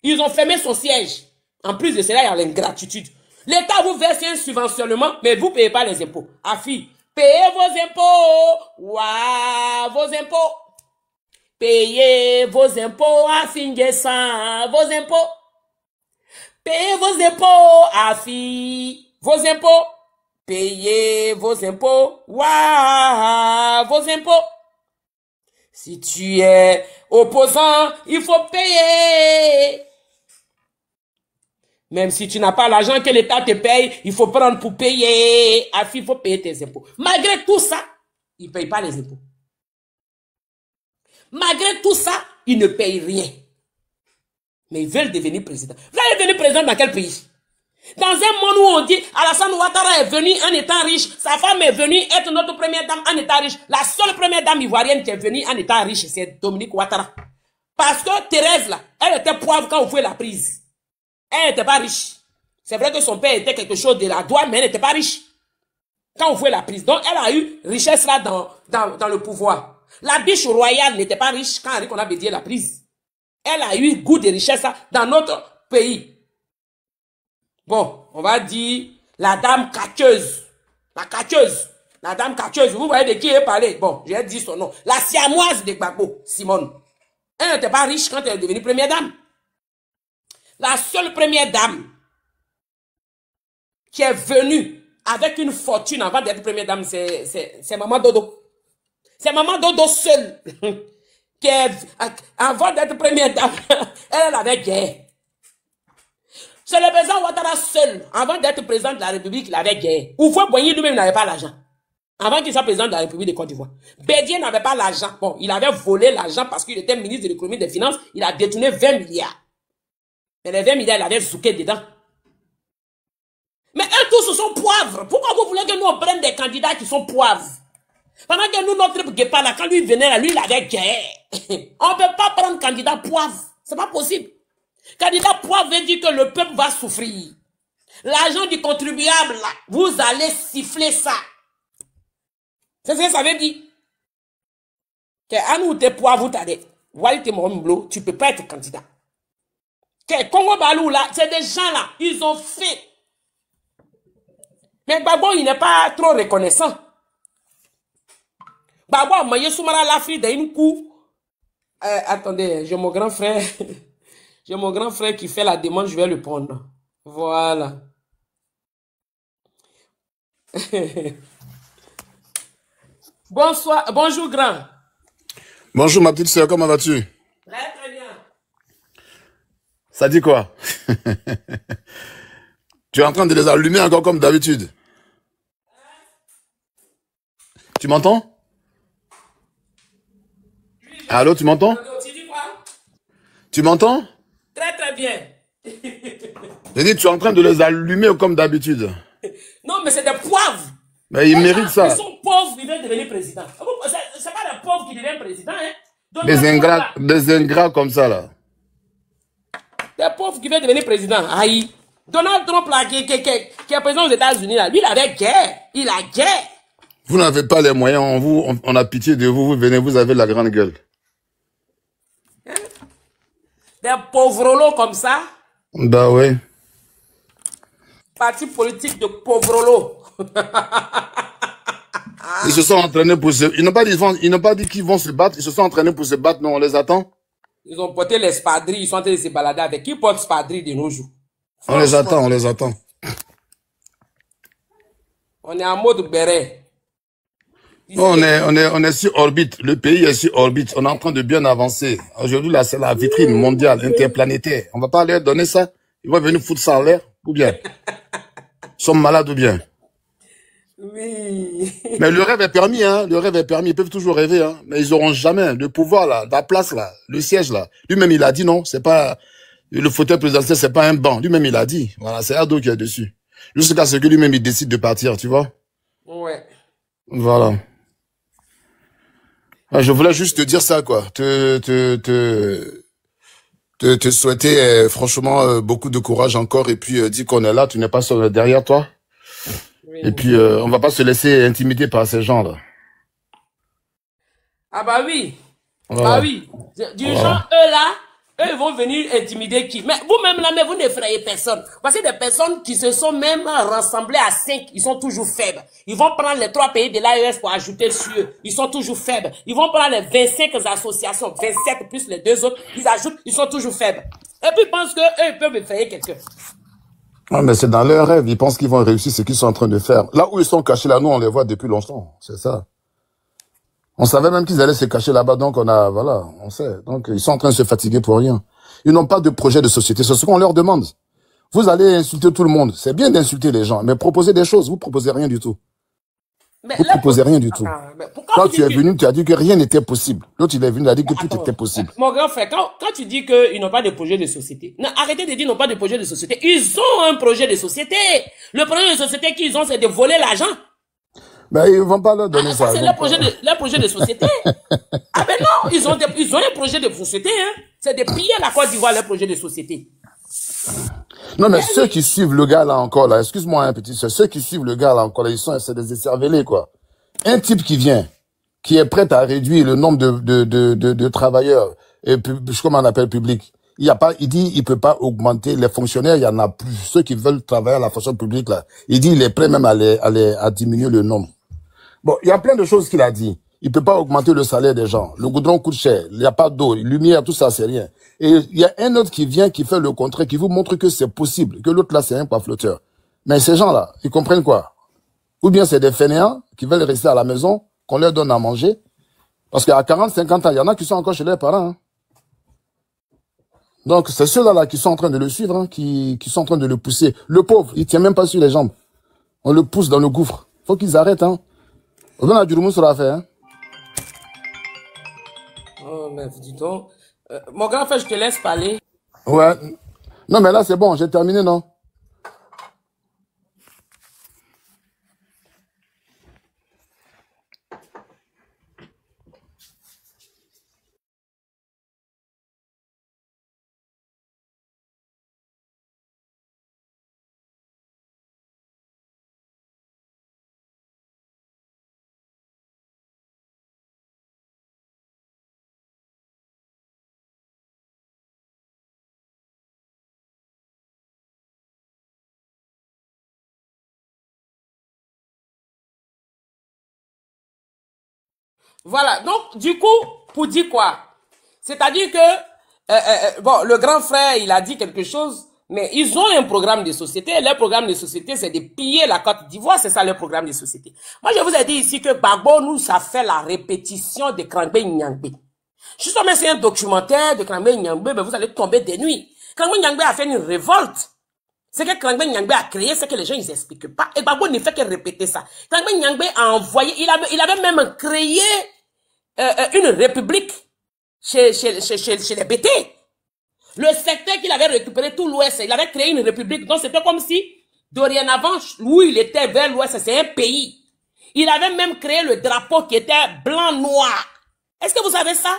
Ils ont fermé son siège. En plus de cela, il y a l'ingratitude. L'État vous verse un subventionnement, mais vous ne payez pas les impôts. AFI, payez vos impôts. Waouh, vos impôts. Payez vos impôts, AFI, vos impôts. Payez vos impôts, AFI, vos impôts. Payez vos impôts, waouh, vos impôts. Si tu es opposant, il faut payer. Même si tu n'as pas l'argent que l'État te paye, il faut prendre pour payer. AFI, il faut payer tes impôts. Malgré tout ça, ils ne payent pas les impôts. Malgré tout ça, ils ne payent rien. Mais ils veulent devenir président. Vous allez devenir président dans quel pays? Dans un monde où on dit Alassane Ouattara est venu en étant riche, sa femme est venue être notre première dame en étant riche. La seule première dame ivoirienne qui est venue en étant riche, c'est Dominique Ouattara. Parce que Thérèse, là, elle était poivre quand on fait la prise. Elle n'était pas riche. C'est vrai que son père était quelque chose de la douane, mais elle n'était pas riche. Quand on fait la prise. Donc, elle a eu richesse là dans le pouvoir. La biche royale n'était pas riche quand Henri Konan Bédié l'a prise. Elle a eu goût de richesse là dans notre pays. Bon, on va dire la dame catcheuse. La catcheuse. La dame catcheuse. Vous voyez de qui elle parlait? Bon, j'ai dit son nom. La siamoise de Gbagbo, Simone. Elle n'était pas riche quand elle est devenue première dame. La seule première dame qui est venue avec une fortune avant d'être première dame, c'est Maman Dodo. C'est Maman Dodo seule qui est, avant d'être première dame, elle avait guerre. C'est le président Ouattara seul, avant d'être président de la République, il avait guerre. Oufoué Boigny lui-même n'avait pas l'argent. Avant qu'il soit président de la République de Côte d'Ivoire. Bédié n'avait pas l'argent. Bon, il avait volé l'argent parce qu'il était ministre de l'économie et des finances. Il a détourné 20 milliards. Mais les 20 milliards, il avait zouké dedans. Mais eux tous sont poivres. Pourquoi vous voulez que nous on prenne des candidats qui sont poivres? Pendant que nous, notre Guépa, là, quand lui venait là, lui, il avait guerre. On ne peut pas prendre candidat poivre. C'est pas possible. Candidat poivre veut dire que le peuple va souffrir. L'argent du contribuable, là, vous allez siffler ça. C'est ce que ça veut dire. Que nous, t'es poivre, tu peux pas être candidat. Que Congo Balou, là, c'est des gens là, ils ont fait. Mais Gbagbo, il n'est pas trop reconnaissant. Gbagbo, Maye Soumara l'Afrique d'un coup. Attendez, j'ai mon grand frère. J'ai mon grand frère qui fait la demande, je vais le prendre. Voilà. Bonsoir, bonjour grand. Bonjour ma petite sœur, comment vas-tu? Très très bien. Ça dit quoi? Tu es en train de les allumer encore comme d'habitude. Tu m'entends? Allô, tu m'entends? Tu m'entends? Très très bien. J'ai dit, tu es en train de les allumer comme d'habitude. Non, mais c'est des poivres. Mais ils méritent ça. Ils sont pauvres, ils veulent devenir président. C'est pas les pauvres qui deviennent président, hein. Donc, des ingrats comme ça, là. Des pauvres qui veulent devenir président. Aïe. Donald Trump, là, qui est président aux États-Unis, là, lui, il avait guerre. Il a guerre. Vous n'avez pas les moyens, on a pitié de vous, vous venez, vous avez la grande gueule. Hein? Des pauvrolos comme ça. Bah ouais. Parti politique de pauvrolos. Ils se sont entraînés pour se... Ils n'ont pas dit qu'ils vont se battre, ils se sont entraînés pour se battre, non, on les attend. Ils ont porté les spadrilles, ils sont en train de se balader avec. Qui porte spadrilles de nos jours? On les attend, on les attend. On est en mode béret. On est sur orbite. Le pays est sur orbite. On est en train de bien avancer. Aujourd'hui, là, c'est la vitrine mondiale, interplanétaire. On va pas leur donner ça. Ils vont venir foutre ça en l'air, ou bien? Ils sont malades ou bien? Oui. Mais le rêve est permis, hein. Le rêve est permis. Ils peuvent toujours rêver, hein. Mais ils auront jamais le pouvoir, là, la place, là, le siège, là. Lui-même, il a dit non. C'est pas, le fauteuil présidentiel, c'est pas un banc. Lui-même, il a dit. Voilà, c'est Ado qui est dessus. Jusqu'à ce que lui-même, il décide de partir, tu vois. Ouais. Voilà. Ah, je voulais juste te dire ça, quoi. Te souhaiter, franchement, beaucoup de courage encore. Et puis, dis qu'on est là, tu n'es pas seul derrière toi. Et Oui. puis, on va pas se laisser intimider par ces gens-là. Ah bah oui. Bah Voilà. oui. Du genre, Voilà. eux là, eux ils vont venir intimider qui? Mais vous-même là, mais vous n'effrayez personne. Parce que des personnes qui se sont même rassemblées à 5, ils sont toujours faibles. Ils vont prendre les 3 pays de l'AES pour ajouter sur eux. Ils sont toujours faibles. Ils vont prendre les 25 associations, 27 plus les 2 autres, ils ajoutent, ils sont toujours faibles. Et puis ils pensent qu'eux, ils peuvent effrayer quelqu'un. Ah, mais c'est dans leur rêve. Ils pensent qu'ils vont réussir ce qu'ils sont en train de faire. Là où ils sont cachés, là, nous, on les voit depuis longtemps. C'est ça. On savait même qu'ils allaient se cacher là-bas, donc voilà, on sait. Donc, ils sont en train de se fatiguer pour rien. Ils n'ont pas de projet de société. C'est ce qu'on leur demande. Vous allez insulter tout le monde. C'est bien d'insulter les gens, mais proposez des choses. Vous proposez rien du tout. Mais Vous proposez rien du tout. mais pourquoi Quand vous tu dites es que... venu, tu as dit que rien n'était possible. L'autre, il est venu, il a dit que tout Attends, était possible. mon grand frère, quand tu dis qu'ils n'ont pas de projet de société, non, arrêtez de dire qu'ils n'ont pas de projet de société. Ils ont un projet de société. Le projet de société qu'ils ont, c'est de voler l'argent. Mais ils vont pas leur donner Ah, ça, ça. c'est Ils vont pas. leur projet de société. Ah ben non, ils ont un projet de société. Hein. C'est de piller la Côte d'Ivoire, leur projet de société. Non, mais Mais ceux oui. qui suivent le gars là encore, là, excuse-moi un petit, ceux qui suivent le gars là encore, là, c'est des écervelés, quoi. Un type qui vient, qui est prêt à réduire le nombre de travailleurs, et comment on appelle public. Il y a pas, il dit, il peut pas augmenter les fonctionnaires, il y en a plus. Ceux qui veulent travailler à la fonction publique, là. Il dit, il est prêt même à diminuer le nombre. Bon, il y a plein de choses qu'il a dit. Il peut pas augmenter le salaire des gens. Le goudron coûte cher. Il n'y a pas d'eau, lumière, tout ça, c'est rien. Et il y a un autre qui vient, qui fait le contraire, qui vous montre que c'est possible, que l'autre là, c'est un flotteur. Mais ces gens-là, ils comprennent quoi? Ou bien c'est des fainéants qui veulent rester à la maison, qu'on leur donne à manger. Parce qu'à 40, 50 ans, il y en a qui sont encore chez leurs parents. Hein. Donc, c'est ceux-là là, qui sont en train de le suivre, hein, qui sont en train de le pousser. Le pauvre, il tient même pas sur les jambes. On le pousse dans le gouffre. Faut qu'ils arrêtent, hein. On a du remous sur l'affaire, hein. Oh, mais dis donc. Mon grand frère, je te laisse parler. Ouais. Non, mais là, c'est bon, j'ai terminé, non? Voilà. Donc, du coup, pour dire quoi? C'est-à-dire que, bon, le grand frère, il a dit quelque chose, mais ils ont un programme de société. Leur programme de société, c'est de piller la Côte d'Ivoire. C'est ça leur programme de société. Moi, je vous ai dit ici que Gbagbo nous a fait la répétition de Krangbe Nyangbe. Justement, c'est un documentaire de Krangbe Nyangbe, mais vous allez tomber des nuits. Krangbe Nyangbe a fait une révolte. Ce que Krangbe Nyangbe a créé, c'est que les gens, ils expliquent pas. Et Gbagbo ne fait que répéter ça. Krangbe Nyangbe a envoyé, il avait même créé une république chez les BT. Le secteur qu'il avait récupéré tout l'Ouest, il avait créé une république. Donc c'était comme si, dorénavant, où il était vers l'Ouest, c'est un pays. Il avait même créé le drapeau qui était blanc-noir. Est-ce que vous savez ça?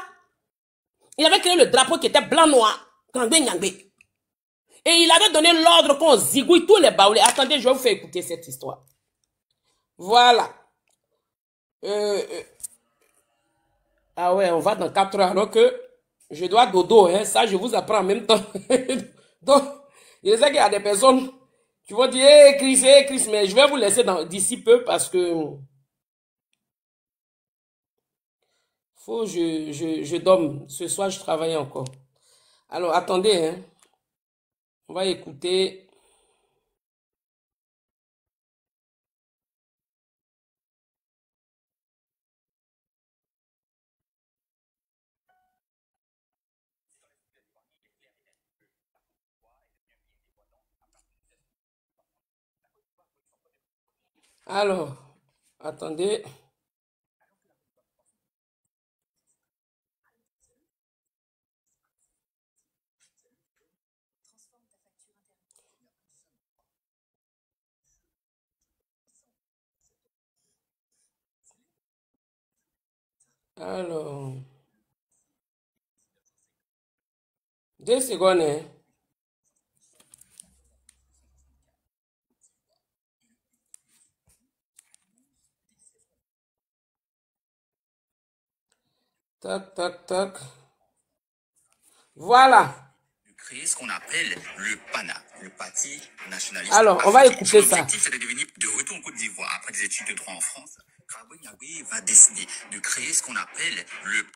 Il avait créé le drapeau qui était blanc-noir. Et il avait donné l'ordre qu'on zigouille tous les baoulés. Attendez, je vais vous faire écouter cette histoire. Voilà. Ah ouais, on va dans 4 heures alors que je dois dodo. Hein. Ça, je vous apprends en même temps. Donc, je sais qu'il y a des personnes qui vont dire, hey, Chris, mais je vais vous laisser d'ici peu parce que faut que je dorme. Ce soir, je travaille encore. Alors, attendez, hein. On va écouter. Alors, Attendez. Alors, 2 secondes, hein. Tac, tac, tac. Voilà. Créer ce qu'on appelle le PANA, le Parti nationaliste. Alors, on va écouter ça. L'objectif, c'est de devenir de retour en Côte d'Ivoire après des études de droit en France. Karaboué Niagbé va décider de créer ce qu'on appelle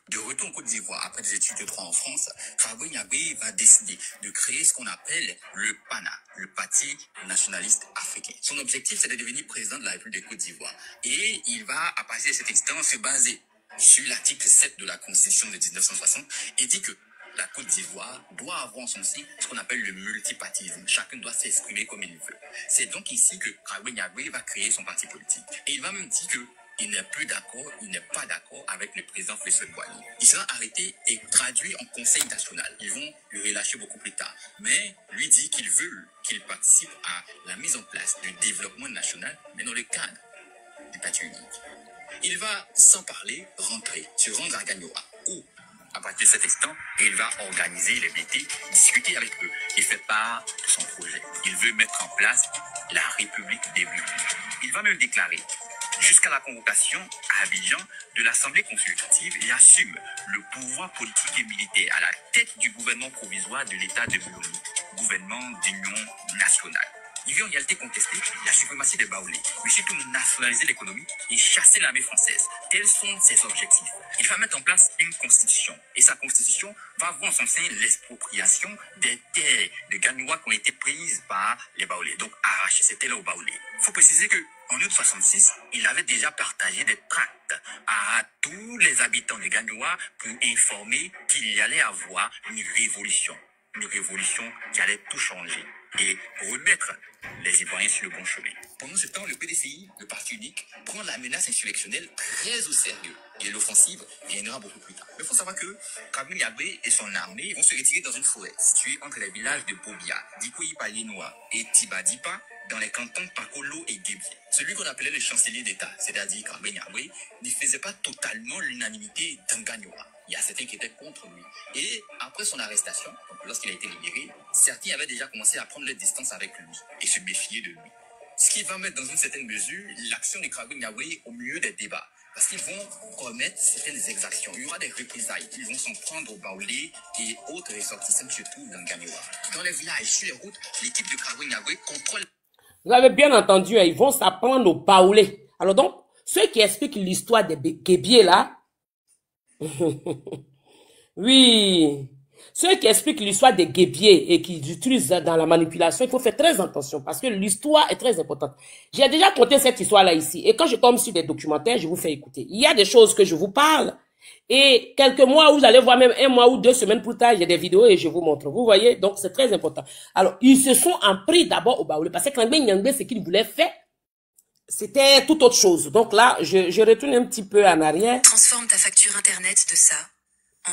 de retour en Côte d'Ivoire après des études de droit en France. Karaboué Niagbé va décider de créer ce qu'on appelle le PANA, le Parti nationaliste africain. Son objectif, c'est de devenir président de la République de Côte d'Ivoire. Et il va, à partir de cet instant, se baser sur l'article 7 de la Constitution de 1960 et dit que la Côte d'Ivoire doit avoir en son sein ce qu'on appelle le multipartisme. Chacun doit s'exprimer comme il veut. C'est donc ici que Karaboué Niagbé va créer son parti politique. Et il va même dire qu'il n'est plus d'accord, il n'est pas d'accord avec le président Faure-Boigny. Il sera arrêté et traduit en Conseil national. Ils vont le relâcher beaucoup plus tard. Mais lui dit qu'il veut qu'il participe à la mise en place du développement national, mais dans le cadre du parti unique. Il va, sans parler, se rendre à Gagnoa, où, à partir de cet instant, il va organiser les BT, discuter avec eux et faire part de son projet. Il veut mettre en place la République des Bleus. Il va même déclarer, jusqu'à la convocation à Abidjan de l'Assemblée consultative, il assume le pouvoir politique et militaire à la tête du gouvernement provisoire de l'État de Burundi, gouvernement d'union nationale. Il veut en réalité contester la suprématie des Baoulés, mais surtout nationaliser l'économie et chasser l'armée française. Tels sont ses objectifs. Il va mettre en place une constitution. Et sa constitution va avoir en son sein l'expropriation des terres de Gagnoa qui ont été prises par les Baoulés. Donc arracher ces terres aux Baoulés. Il faut préciser qu'en août 66, il avait déjà partagé des tracts à tous les habitants de Gagnoa pour informer qu'il y allait avoir une révolution. Une révolution qui allait tout changer et remettre les Ivoiriens sur le bon chemin. Pendant ce temps, le PDCI, le parti unique, prend la menace insurrectionnelle très au sérieux. Et l'offensive viendra beaucoup plus tard. Mais il faut savoir que Karaboué Niagbé et son armée vont se retirer dans une forêt située entre les villages de Bobia, Dikoyi-Palinoa et Tibadipa, dans les cantons Pakolo et Guébié. Celui qu'on appelait le chancelier d'État, c'est-à-dire Karaboué Niagbé, ne faisait pas totalement l'unanimité dans Gagnoa. Il y a certains qui étaient contre lui. Et après son arrestation, lorsqu'il a été libéré, certains avaient déjà commencé à prendre leur distance avec lui et se méfier de lui. Ce qui va mettre dans une certaine mesure l'action de Karaboué Niagbé au milieu des débats. Parce qu'ils vont commettre certaines exactions. Il y aura des représailles. Ils vont s'en prendre aux Baoulés et autres ressortissants qui se trouvent dans Gagnoa. Dans les villages, sur les routes, l'équipe de Karaboué Niagbé contrôle. Vous avez bien entendu, hein, ils vont s'apprendre aux Baoulés. Alors donc, ceux qui expliquent l'histoire des Guébiés là, oui, ceux qui expliquent l'histoire des guébiers et qui utilisent dans la manipulation, il faut faire très attention parce que l'histoire est très importante. J'ai déjà conté cette histoire-là ici et quand je tombe sur des documentaires, je vous fais écouter. Il y a des choses que je vous parle et quelques mois, vous allez voir même 1 mois ou 2 semaines plus tard, j'ai des vidéos et je vous montre. Vous voyez, donc c'est très important. Alors, ils se sont pris d'abord au Baoulé parce que Karaboué Niagbé, ce qu'il voulait faire, c'était tout autre chose. Donc là, je retourne un petit peu en arrière. Transforme ta facture internet de ça en...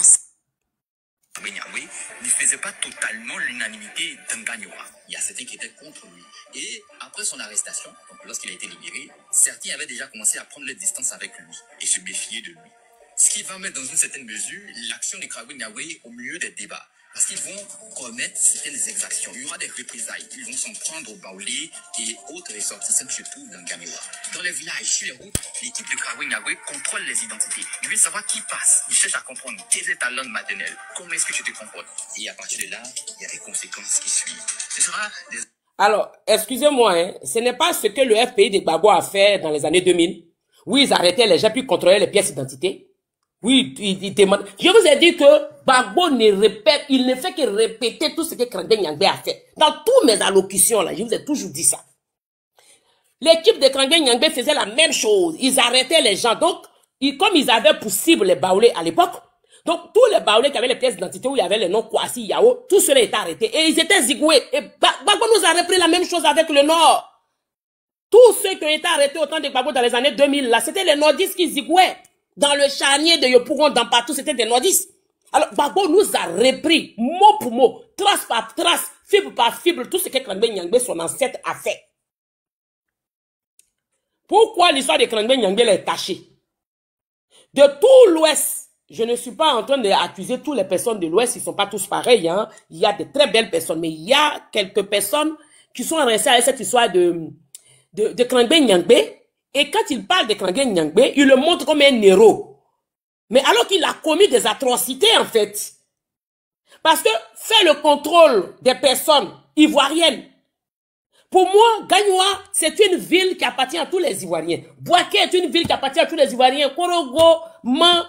Karaboué Niagbé ne faisait pas totalement l'unanimité dans Gagnoa. Il y a certains qui étaient contre lui. Et après son arrestation, lorsqu'il a été libéré, certains avaient déjà commencé à prendre leur distance avec lui et se méfier de lui. Ce qui va mettre dans une certaine mesure l'action de Karaboué Niagbé au milieu des débats. Parce qu'ils vont commettre certaines exactions. Il y aura des représailles. Ils vont s'en prendre aux Baoulés et autres ressortissants qui se trouvent dans Gagnoa. Dans les villages, sur les routes, l'équipe de Karaboué Niagbé contrôle les identités. Ils veulent savoir qui passe. Ils cherchent à comprendre quelle est ta langue maternelle. Comment est-ce que tu te comportes. Et à partir de là, il y a des conséquences qui suivent. Ce sera des... Alors, excusez-moi, hein, ce n'est pas ce que le FPI de Gbagbo a fait dans les années 2000, où ils arrêtaient les gens puis contrôlaient les pièces d'identité. Oui, il demande. Je vous ai dit que Gbagbo il ne fait que répéter tout ce que Karaboué Niagbé a fait. Dans toutes mes allocutions, là, je vous ai toujours dit ça. L'équipe de Karaboué Niagbé faisait la même chose. Ils arrêtaient les gens. Donc, comme ils avaient pour cible les Baoulés à l'époque, donc tous les Baoulés qui avaient les pièces d'identité où il y avait le nom Kwasi, Yao, tous ceux-là étaient arrêtés. Et ils étaient zigoués. Et Gbagbo nous a repris la même chose avec le Nord. Tous ceux qui ont été arrêtés au temps de Gbagbo dans les années 2000, là, c'était les nordistes qui zigouaient. Dans le charnier de Yopougon, dans partout, c'était des nordistes. Alors, Gbagbo nous a repris, mot pour mot, trace par trace, fibre par fibre, tout ce que Krangbe Nyangbe, son ancêtre, a fait. Pourquoi l'histoire de Krangbe Nyangbe est tachée? De tout l'Ouest, je ne suis pas en train d'accuser toutes les personnes de l'Ouest, ils ne sont pas tous pareils, hein. Il y a de très belles personnes, mais il y a quelques personnes qui sont restées avec cette histoire de Krangbe Nyangbe, et quand il parle de Krangbe Nyangbe, il le montre comme un héros. Mais alors qu'il a commis des atrocités, en fait. Parce que fait le contrôle des personnes ivoiriennes. Pour moi, Gagnoa, c'est une ville qui appartient à tous les Ivoiriens. Bouaké est une ville qui appartient à tous les Ivoiriens. Korogo, Man,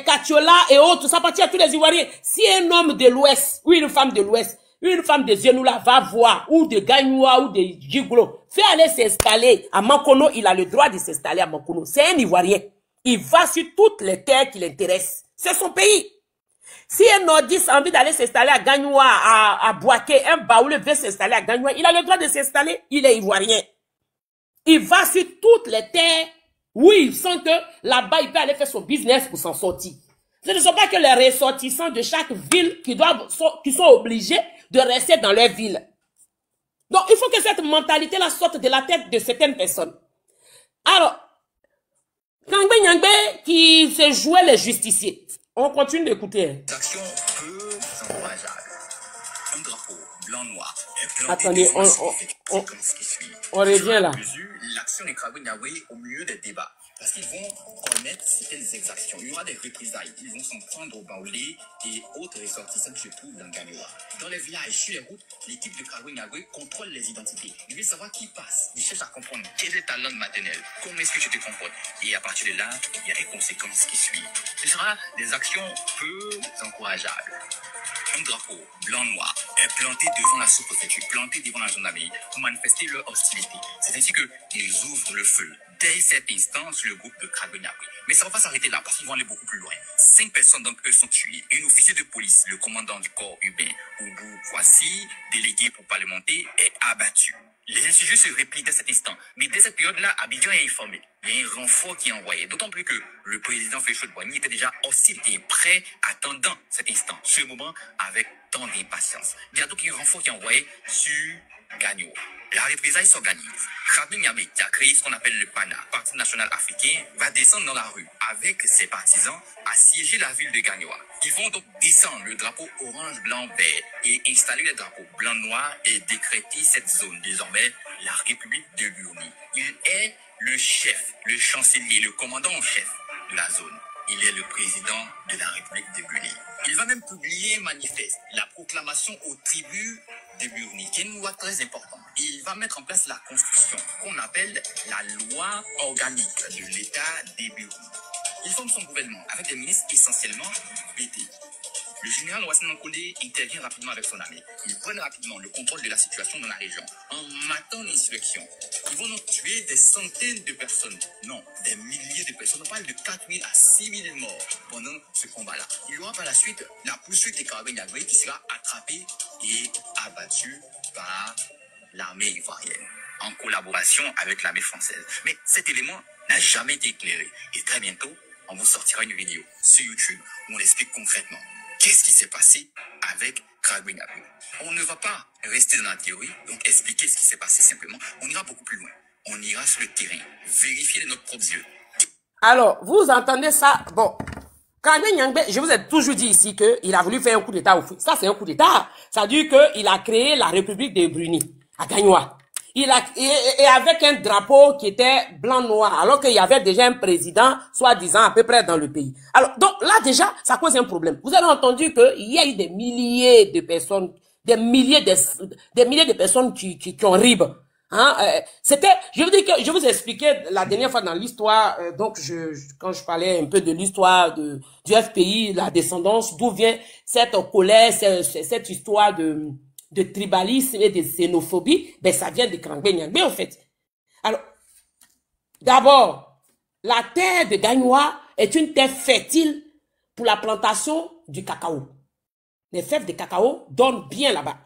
Katiola et autres, ça appartient à tous les Ivoiriens. Si un homme de l'Ouest, ou une femme de l'Ouest, une femme de Zenoula va voir, ou de Gagnoa, ou de Djiglo, fait aller s'installer à Mankono, il a le droit de s'installer à Mankono. C'est un Ivoirien. Il va sur toutes les terres qui l'intéressent. C'est son pays. Si un nordiste a envie d'aller s'installer à Gagnoa, à Bouaké, un Baoulé veut s'installer à Gagnoa, il a le droit de s'installer, il est Ivoirien. Il va sur toutes les terres où il sent que là-bas, il peut aller faire son business pour s'en sortir. Ce ne sont pas que les ressortissants de chaque ville qui sont obligés de rester dans leur ville. Donc, il faut que cette mentalité-là sorte de la tête de certaines personnes. Alors, Krangbe Nyangbe qui se jouait les justiciers. On continue d'écouter. Action peu encourageable. Un drapeau blanc-noir est planté Attendez, devant comme ce qui suit. on revient là. L'action des Krangbe Nyangbe au milieu des débats. Parce qu'ils vont commettre certaines exactions. Il y aura des représailles. Ils vont s'en prendre aux Baoulés et autres ressortissants qui se trouvent dans Gagnoa. Dans les villages, sur les routes, l'équipe de Krangbe Nyangbe contrôle les identités. Ils veulent savoir qui passe. Ils cherchent à comprendre quelle est ta langue maternelle. Comment est-ce que tu te comportes. Et à partir de là, il y a des conséquences qui suivent. Ce sera des actions peu encourageables. Un drapeau blanc-noir est planté devant la sous-préfecture, planté devant la gendarmerie pour manifester leur hostilité. C'est ainsi qu'ils ouvrent le feu. Dès cette instance, le groupe de Krangbe Nyangbe. Mais ça ne va pas s'arrêter là parce qu'ils vont aller beaucoup plus loin. 5 personnes d'entre eux sont tuées. Un officier de police, le commandant du corps urbain, Oubou Kwasi, délégué pour parlementer, est abattu. Les insurgés se replient dès cet instant. Mais dès cette période-là, Abidjan est informé. Il y a un renfort qui est envoyé. D'autant plus que le président Félix-Houphouët-Boigny était déjà hostile et prêt, attendant cet instant, ce moment, avec tant d'impatience. Il y a donc un renfort qui est envoyé sur Gagnoa. La représailles s'organise. Krangbe Nyangbe, qui a créé ce qu'on appelle le PANA, Parti national africain, va descendre dans la rue avec ses partisans, assiéger la ville de Gagnoa. Ils vont donc descendre le drapeau orange, blanc, vert et installer le drapeau blanc, noir et décréter cette zone, désormais la République de Burundi. Il est le chef, le chancelier, le commandant en chef de la zone. Il est le président de la République de Burundi. Il va même publier un manifeste, la proclamation aux tribus de Burundi, qui est une loi très importante. Il va mettre en place la constitution, qu'on appelle la loi organique de l'État des Burundi. Il forme son gouvernement avec des ministres essentiellement BT. Le général Ouassine Mankole intervient rapidement avec son armée. Ils prennent rapidement le contrôle de la situation dans la région. En matant l'insurrection, ils vont donc tuer des centaines de personnes. Non, des milliers de personnes. On parle de 4 000 à 6 000 morts pendant ce combat-là. Il y aura par la suite la poursuite des Krangbe Nyangbe qui sera attrapée et abattue par l'armée ivoirienne, en collaboration avec l'armée française. Mais cet élément n'a jamais été éclairé. Et très bientôt, on vous sortira une vidéo sur YouTube où on explique concrètement qu'est-ce qui s'est passé avec Krangbe Nyangbe. On ne va pas rester dans la théorie, donc expliquer ce qui s'est passé simplement. On ira beaucoup plus loin. On ira sur le terrain, vérifier de nos propres yeux. Alors, vous entendez ça? Bon, Krangbe Nyangbe, je vous ai toujours dit ici qu'il a voulu faire un coup d'État au foot. Ça, c'est un coup d'État. Ça veut dire qu'il a créé la République de Burundi à Gagnoa. Et avec un drapeau qui était blanc-noir, alors qu'il y avait déjà un président, soi-disant, à peu près dans le pays. Alors, donc là, déjà, ça cause un problème. Vous avez entendu qu'il y a eu des milliers de personnes, des milliers de personnes qui ont rib. Hein, je vous dis que je vous expliquais la dernière fois dans l'histoire, donc quand je parlais un peu de l'histoire du FPI, la descendance, d'où vient cette colère, cette histoire de tribalisme et de xénophobie, ben ça vient de Krangbe Nyangbe en fait. Alors, d'abord, la terre de Gagnoa est une terre fertile pour la plantation du cacao. Les fèves de cacao donnent bien là-bas.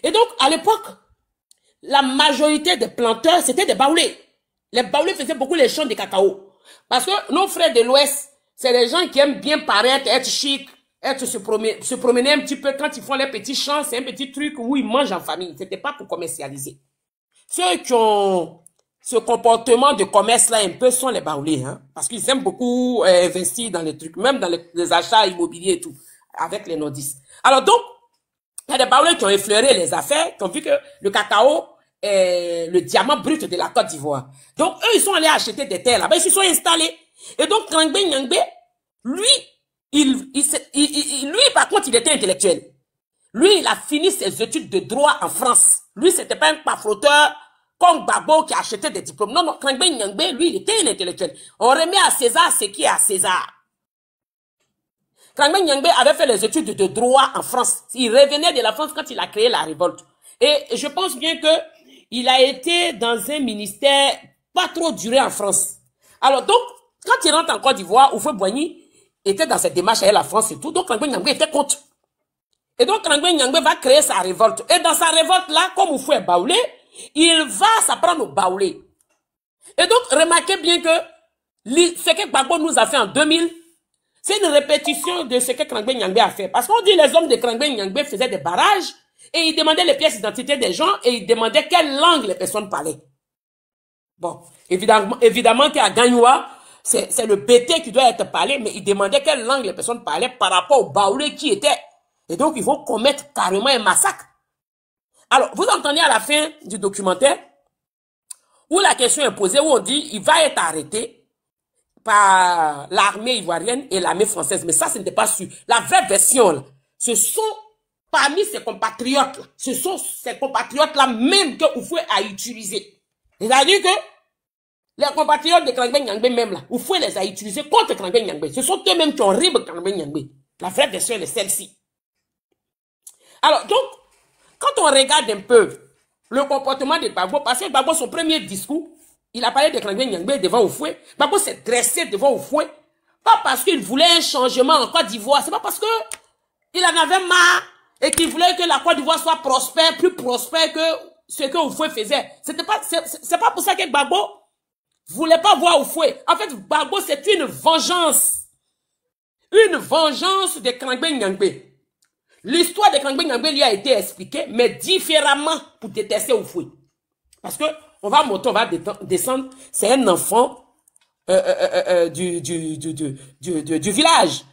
Et donc, à l'époque, la majorité des planteurs, c'était des Baoulés. Les Baoulés faisaient beaucoup les champs de cacao. Parce que nos frères de l'Ouest, c'est des gens qui aiment bien paraître, être chic, se promener un petit peu quand ils font les petits champs, c'est un petit truc où ils mangent en famille. C'était pas pour commercialiser. Ceux qui ont ce comportement de commerce là un peu sont les Baoulés, hein, parce qu'ils aiment beaucoup investir dans les trucs, même dans les achats immobiliers et tout, avec les nordistes. Alors donc, il y a des Baoulés qui ont effleuré les affaires, qui ont vu que le cacao est le diamant brut de la Côte d'Ivoire. Donc eux, ils sont allés acheter des terres là-bas, ils se sont installés. Et donc Krangbe Nyangbe, lui, par contre, il était intellectuel. Lui, il a fini ses études de droit en France. Lui, c'était pas un pafroteur comme Gbagbo qui achetait des diplômes. Non, non, Krangbe Nyangbe, lui, il était un intellectuel. On remet à César ce qui est à César. Krangbe Nyangbe avait fait les études de droit en France. Il revenait de la France quand il a créé la révolte. Et je pense bien que il a été dans un ministère pas trop duré en France. Alors donc, quand il rentre en Côte d'Ivoire, Houphouët-Boigny était dans cette démarche avec la France et tout. Donc Krangbe Nyangbe était contre. Et donc Krangbe Nyangbe va créer sa révolte. Et dans sa révolte là, comme Houphouët est Baoulé, il va s'apprendre au Baoulé. Et donc remarquez bien que ce que Gbagbo nous a fait en 2000, c'est une répétition de ce que Krangbe Nyangbe a fait. Parce qu'on dit les hommes de Krangbe Nyangbe faisaient des barrages et ils demandaient les pièces d'identité des gens et ils demandaient quelle langue les personnes parlaient. Bon, évidemment qu'à Gagnoua, c'est le BT qui doit être parlé, mais ils demandaient quelle langue les personnes parlaient par rapport aux Baoulés qui étaient. Et donc, ils vont commettre carrément un massacre. Alors, vous entendez à la fin du documentaire où la question est posée, où on dit il va être arrêté par l'armée ivoirienne et l'armée française. Mais ça, ce n'était pas sûr. La vraie version, là, ce sont parmi ses compatriotes, là, ce sont ces compatriotes-là même que Houphouët a utilisés. C'est-à-dire que les compatriotes de Krangbe Nyangbe même là, Houphouët les a utilisés contre Krangbe Nyangbe. Ce sont eux-mêmes qui ont ribe Krangbe Nyangbe. La vraie version est celle-ci. Alors donc, quand on regarde un peu le comportement de Gbagbo, parce que Gbagbo, son premier discours, il a parlé de Krangbe Nyangbe devant Houphouët. Gbagbo s'est dressé devant Houphouët. Pas parce qu'il voulait un changement en Côte d'Ivoire, c'est pas parce que il en avait marre et qu'il voulait que la Côte d'Ivoire soit prospère, plus prospère que ce que Houphouët faisait. C'est pas pour ça que Gbagbo voulait pas voir Houphouët. En fait, Gbagbo, c'est une vengeance. Une vengeance de Krangbe Nyangbe. L'histoire de Krangbe Nyangbe lui a été expliquée, mais différemment pour détester Houphouët. Parce que on va monter, on va descendre. C'est un enfant du village.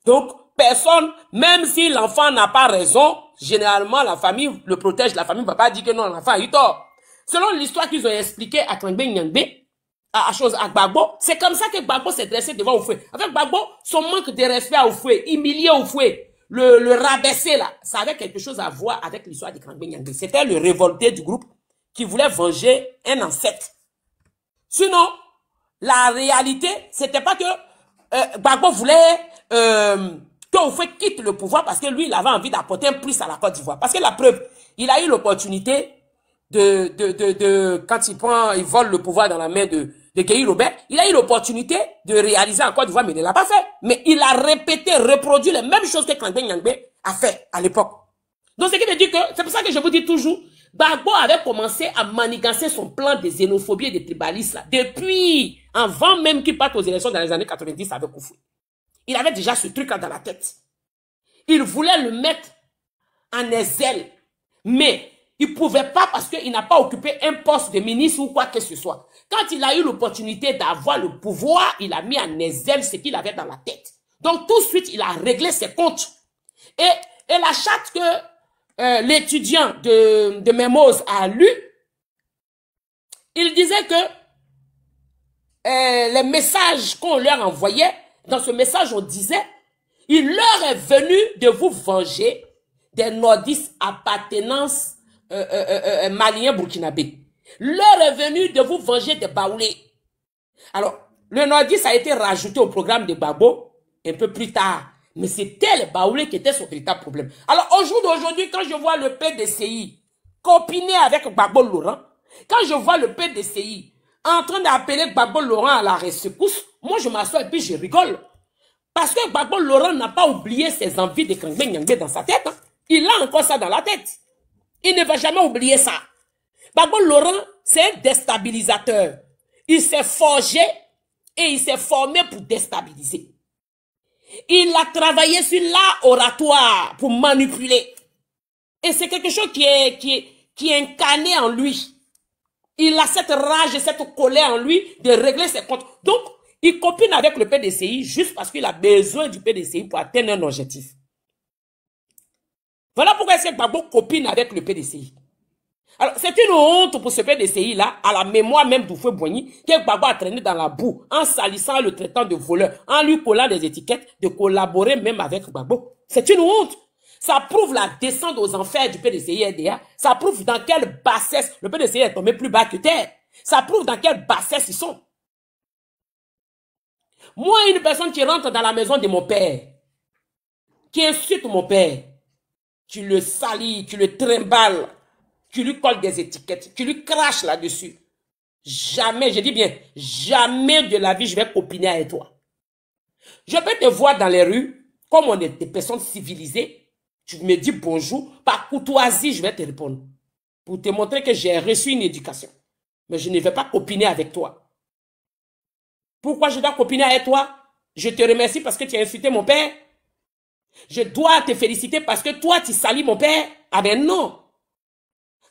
Donc, personne, même si l'enfant n'a pas raison, généralement, la famille le protège. La famille ne va pas dire que non, l'enfant a eu tort. Selon l'histoire qu'ils ont expliquée à Krangbe Nyangbe, à Gbagbo, c'est comme ça que Gbagbo s'est dressé devant Houphouët. En fait, Gbagbo, son manque de respect à Houphouët, humilier Houphouët, le rabaisser là, ça avait quelque chose à voir avec l'histoire de Krangbe Nyangbe. C'était le révolté du groupe qui voulait venger un ancêtre. Sinon, la réalité, c'était pas que Gbagbo voulait que Houphouët quitte le pouvoir parce que lui, il avait envie d'apporter un plus à la Côte d'Ivoire. Parce que la preuve, il a eu l'opportunité quand il vole le pouvoir dans la main de Guéhi Robert, il a eu l'opportunité de réaliser en Côte d'Ivoire, mais il ne l'a pas fait. Mais il a répété, reproduit les mêmes choses que Krangbe Nyangbe a fait à l'époque. Donc, ce qui veut dire que, c'est pour ça que je vous dis toujours, Gbagbo avait commencé à manigancer son plan de xénophobie et de tribalisme, là, depuis, avant même qu'il parte aux élections dans les années 90 avec Houphouët. Il avait déjà ce truc-là dans la tête. Il voulait le mettre en exil, mais il ne pouvait pas parce qu'il n'a pas occupé un poste de ministre ou quoi que ce soit. Quand il a eu l'opportunité d'avoir le pouvoir, il a mis en exil ce qu'il avait dans la tête. Donc tout de suite, il a réglé ses comptes. Et la charte que l'étudiant de Mermoz a lu, il disait que les messages qu'on leur envoyait, dans ce message on disait, il leur est venu de vous venger des nordistes appartenance maliens burkinabés. Leur est venu de vous venger des Baoulés. Alors, le nordiste a été rajouté au programme de Gbagbo un peu plus tard. Mais c'était les Baoulés qui étaient son véritable problème. Alors, au jour d'aujourd'hui, quand je vois le PDCI copiné avec Gbagbo Laurent, quand je vois le PDCI en train d'appeler Gbagbo Laurent à la rescousse, moi je m'assois et puis je rigole. Parce que Gbagbo Laurent n'a pas oublié ses envies de Krangbe Nyangbe dans sa tête. Hein. Il a encore ça dans la tête. Il ne va jamais oublier ça. Gbagbo Laurent, c'est un déstabilisateur. Il s'est forgé et il s'est formé pour déstabiliser. Il a travaillé sur l'art oratoire pour manipuler. Et c'est quelque chose qui est incarné en lui. Il a cette rage et cette colère en lui de régler ses comptes. Donc, il copine avec le PDCI juste parce qu'il a besoin du PDCI pour atteindre un objectif. Voilà pourquoi est-ce que Gbagbo copine avec le PDCI. Alors, c'est une honte pour ce PDCI-là, à la mémoire même d'Houphouët-Boigny, que Gbagbo a traîné dans la boue, en salissant le traitant de voleur, en lui collant des étiquettes, de collaborer même avec Gbagbo. C'est une honte. Ça prouve la descente aux enfers du PDCI-RDA. Ça prouve dans quelle bassesse le PDCI est tombé plus bas que terre. Ça prouve dans quelle bassesse ils sont. Moi, une personne qui rentre dans la maison de mon père, qui insulte mon père, tu le salis, tu le trimbales, tu lui colles des étiquettes, tu lui craches là-dessus. Jamais, je dis bien, jamais de la vie je vais copiner avec toi. Je peux te voir dans les rues, comme on est des personnes civilisées, tu me dis bonjour, par courtoisie, je vais te répondre. Pour te montrer que j'ai reçu une éducation. Mais je ne vais pas copiner avec toi. Pourquoi je dois copiner avec toi? Je te remercie parce que tu as insulté mon père. Je dois te féliciter parce que toi, tu salis mon père. Ah ben non.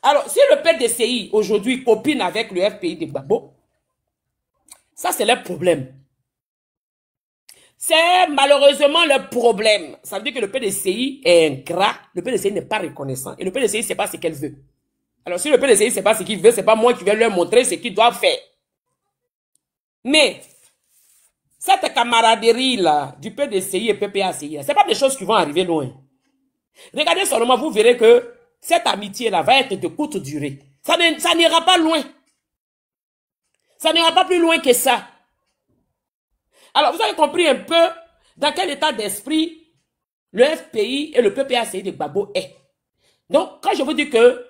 Alors, si le PDCI, aujourd'hui, copine avec le FPI de Gbagbo, ça, c'est leur problème. C'est malheureusement le problème. Ça veut dire que le PDCI est ingrat, le PDCI n'est pas reconnaissant, et le PDCI ne sait pas ce qu'elle veut. Alors, si le PDCI ne sait pas ce qu'il veut, ce n'est pas moi qui vais leur montrer ce qu'ils doivent faire. Mais, cette camaraderie-là, du PDCI et PPACI, ce n'est pas des choses qui vont arriver loin. Regardez seulement, vous verrez que cette amitié-là va être de courte durée. Ça n'ira pas loin. Ça n'ira pas plus loin que ça. Alors, vous avez compris un peu dans quel état d'esprit le FPI et le PPACI de Gbagbo est. Donc, quand je vous dis que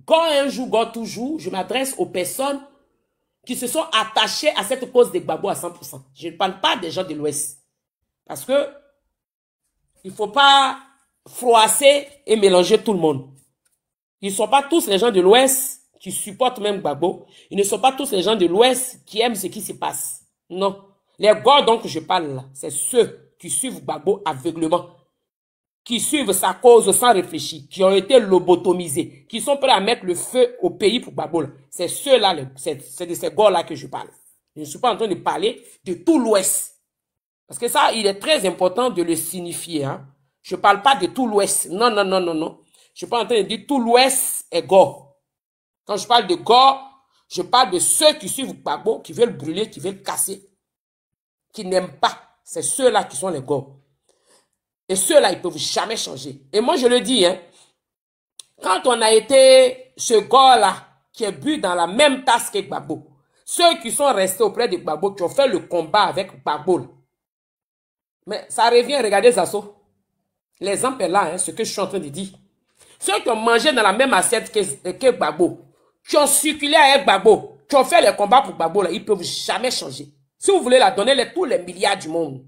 God un jour, God toujours, je m'adresse aux personnes qui se sont attachées à cette cause de Gbagbo à 100%. Je ne parle pas des gens de l'Ouest. Parce que il ne faut pas froisser et mélanger tout le monde. Ils ne sont pas tous les gens de l'Ouest qui supportent même Gbagbo. Ils ne sont pas tous les gens de l'Ouest qui aiment ce qui se passe. Non. Les gars dont je parle là, c'est ceux qui suivent Gbagbo aveuglement, qui suivent sa cause sans réfléchir, qui ont été lobotomisés, qui sont prêts à mettre le feu au pays pour Gbagbo. C'est ceux-là, c'est de ces gars-là que je parle. Je ne suis pas en train de parler de tout l'Ouest. Parce que ça, il est très important de le signifier. Hein. Je ne parle pas de tout l'Ouest. Non, non, non, non, non. Je ne suis pas en train de dire tout l'Ouest est gore. Quand je parle de gore, je parle de ceux qui suivent Gbagbo, qui veulent brûler, qui veulent casser, qui n'aiment pas. C'est ceux-là qui sont les gore. Et ceux-là, ils ne peuvent jamais changer. Et moi, je le dis, hein, quand on a été ce gore-là, qui est bu dans la même tasse que Gbagbo, ceux qui sont restés auprès de Gbagbo, qui ont fait le combat avec Gbagbo, mais ça revient, regardez Zasso. L'exemple est là, hein, ce que je suis en train de dire. Ceux qui ont mangé dans la même assiette que Gbagbo, qui ont circulé avec Gbagbo, qui ont fait les combats pour Gbagbo, là, ils ne peuvent jamais changer. Si vous voulez la donner tous les milliards du monde,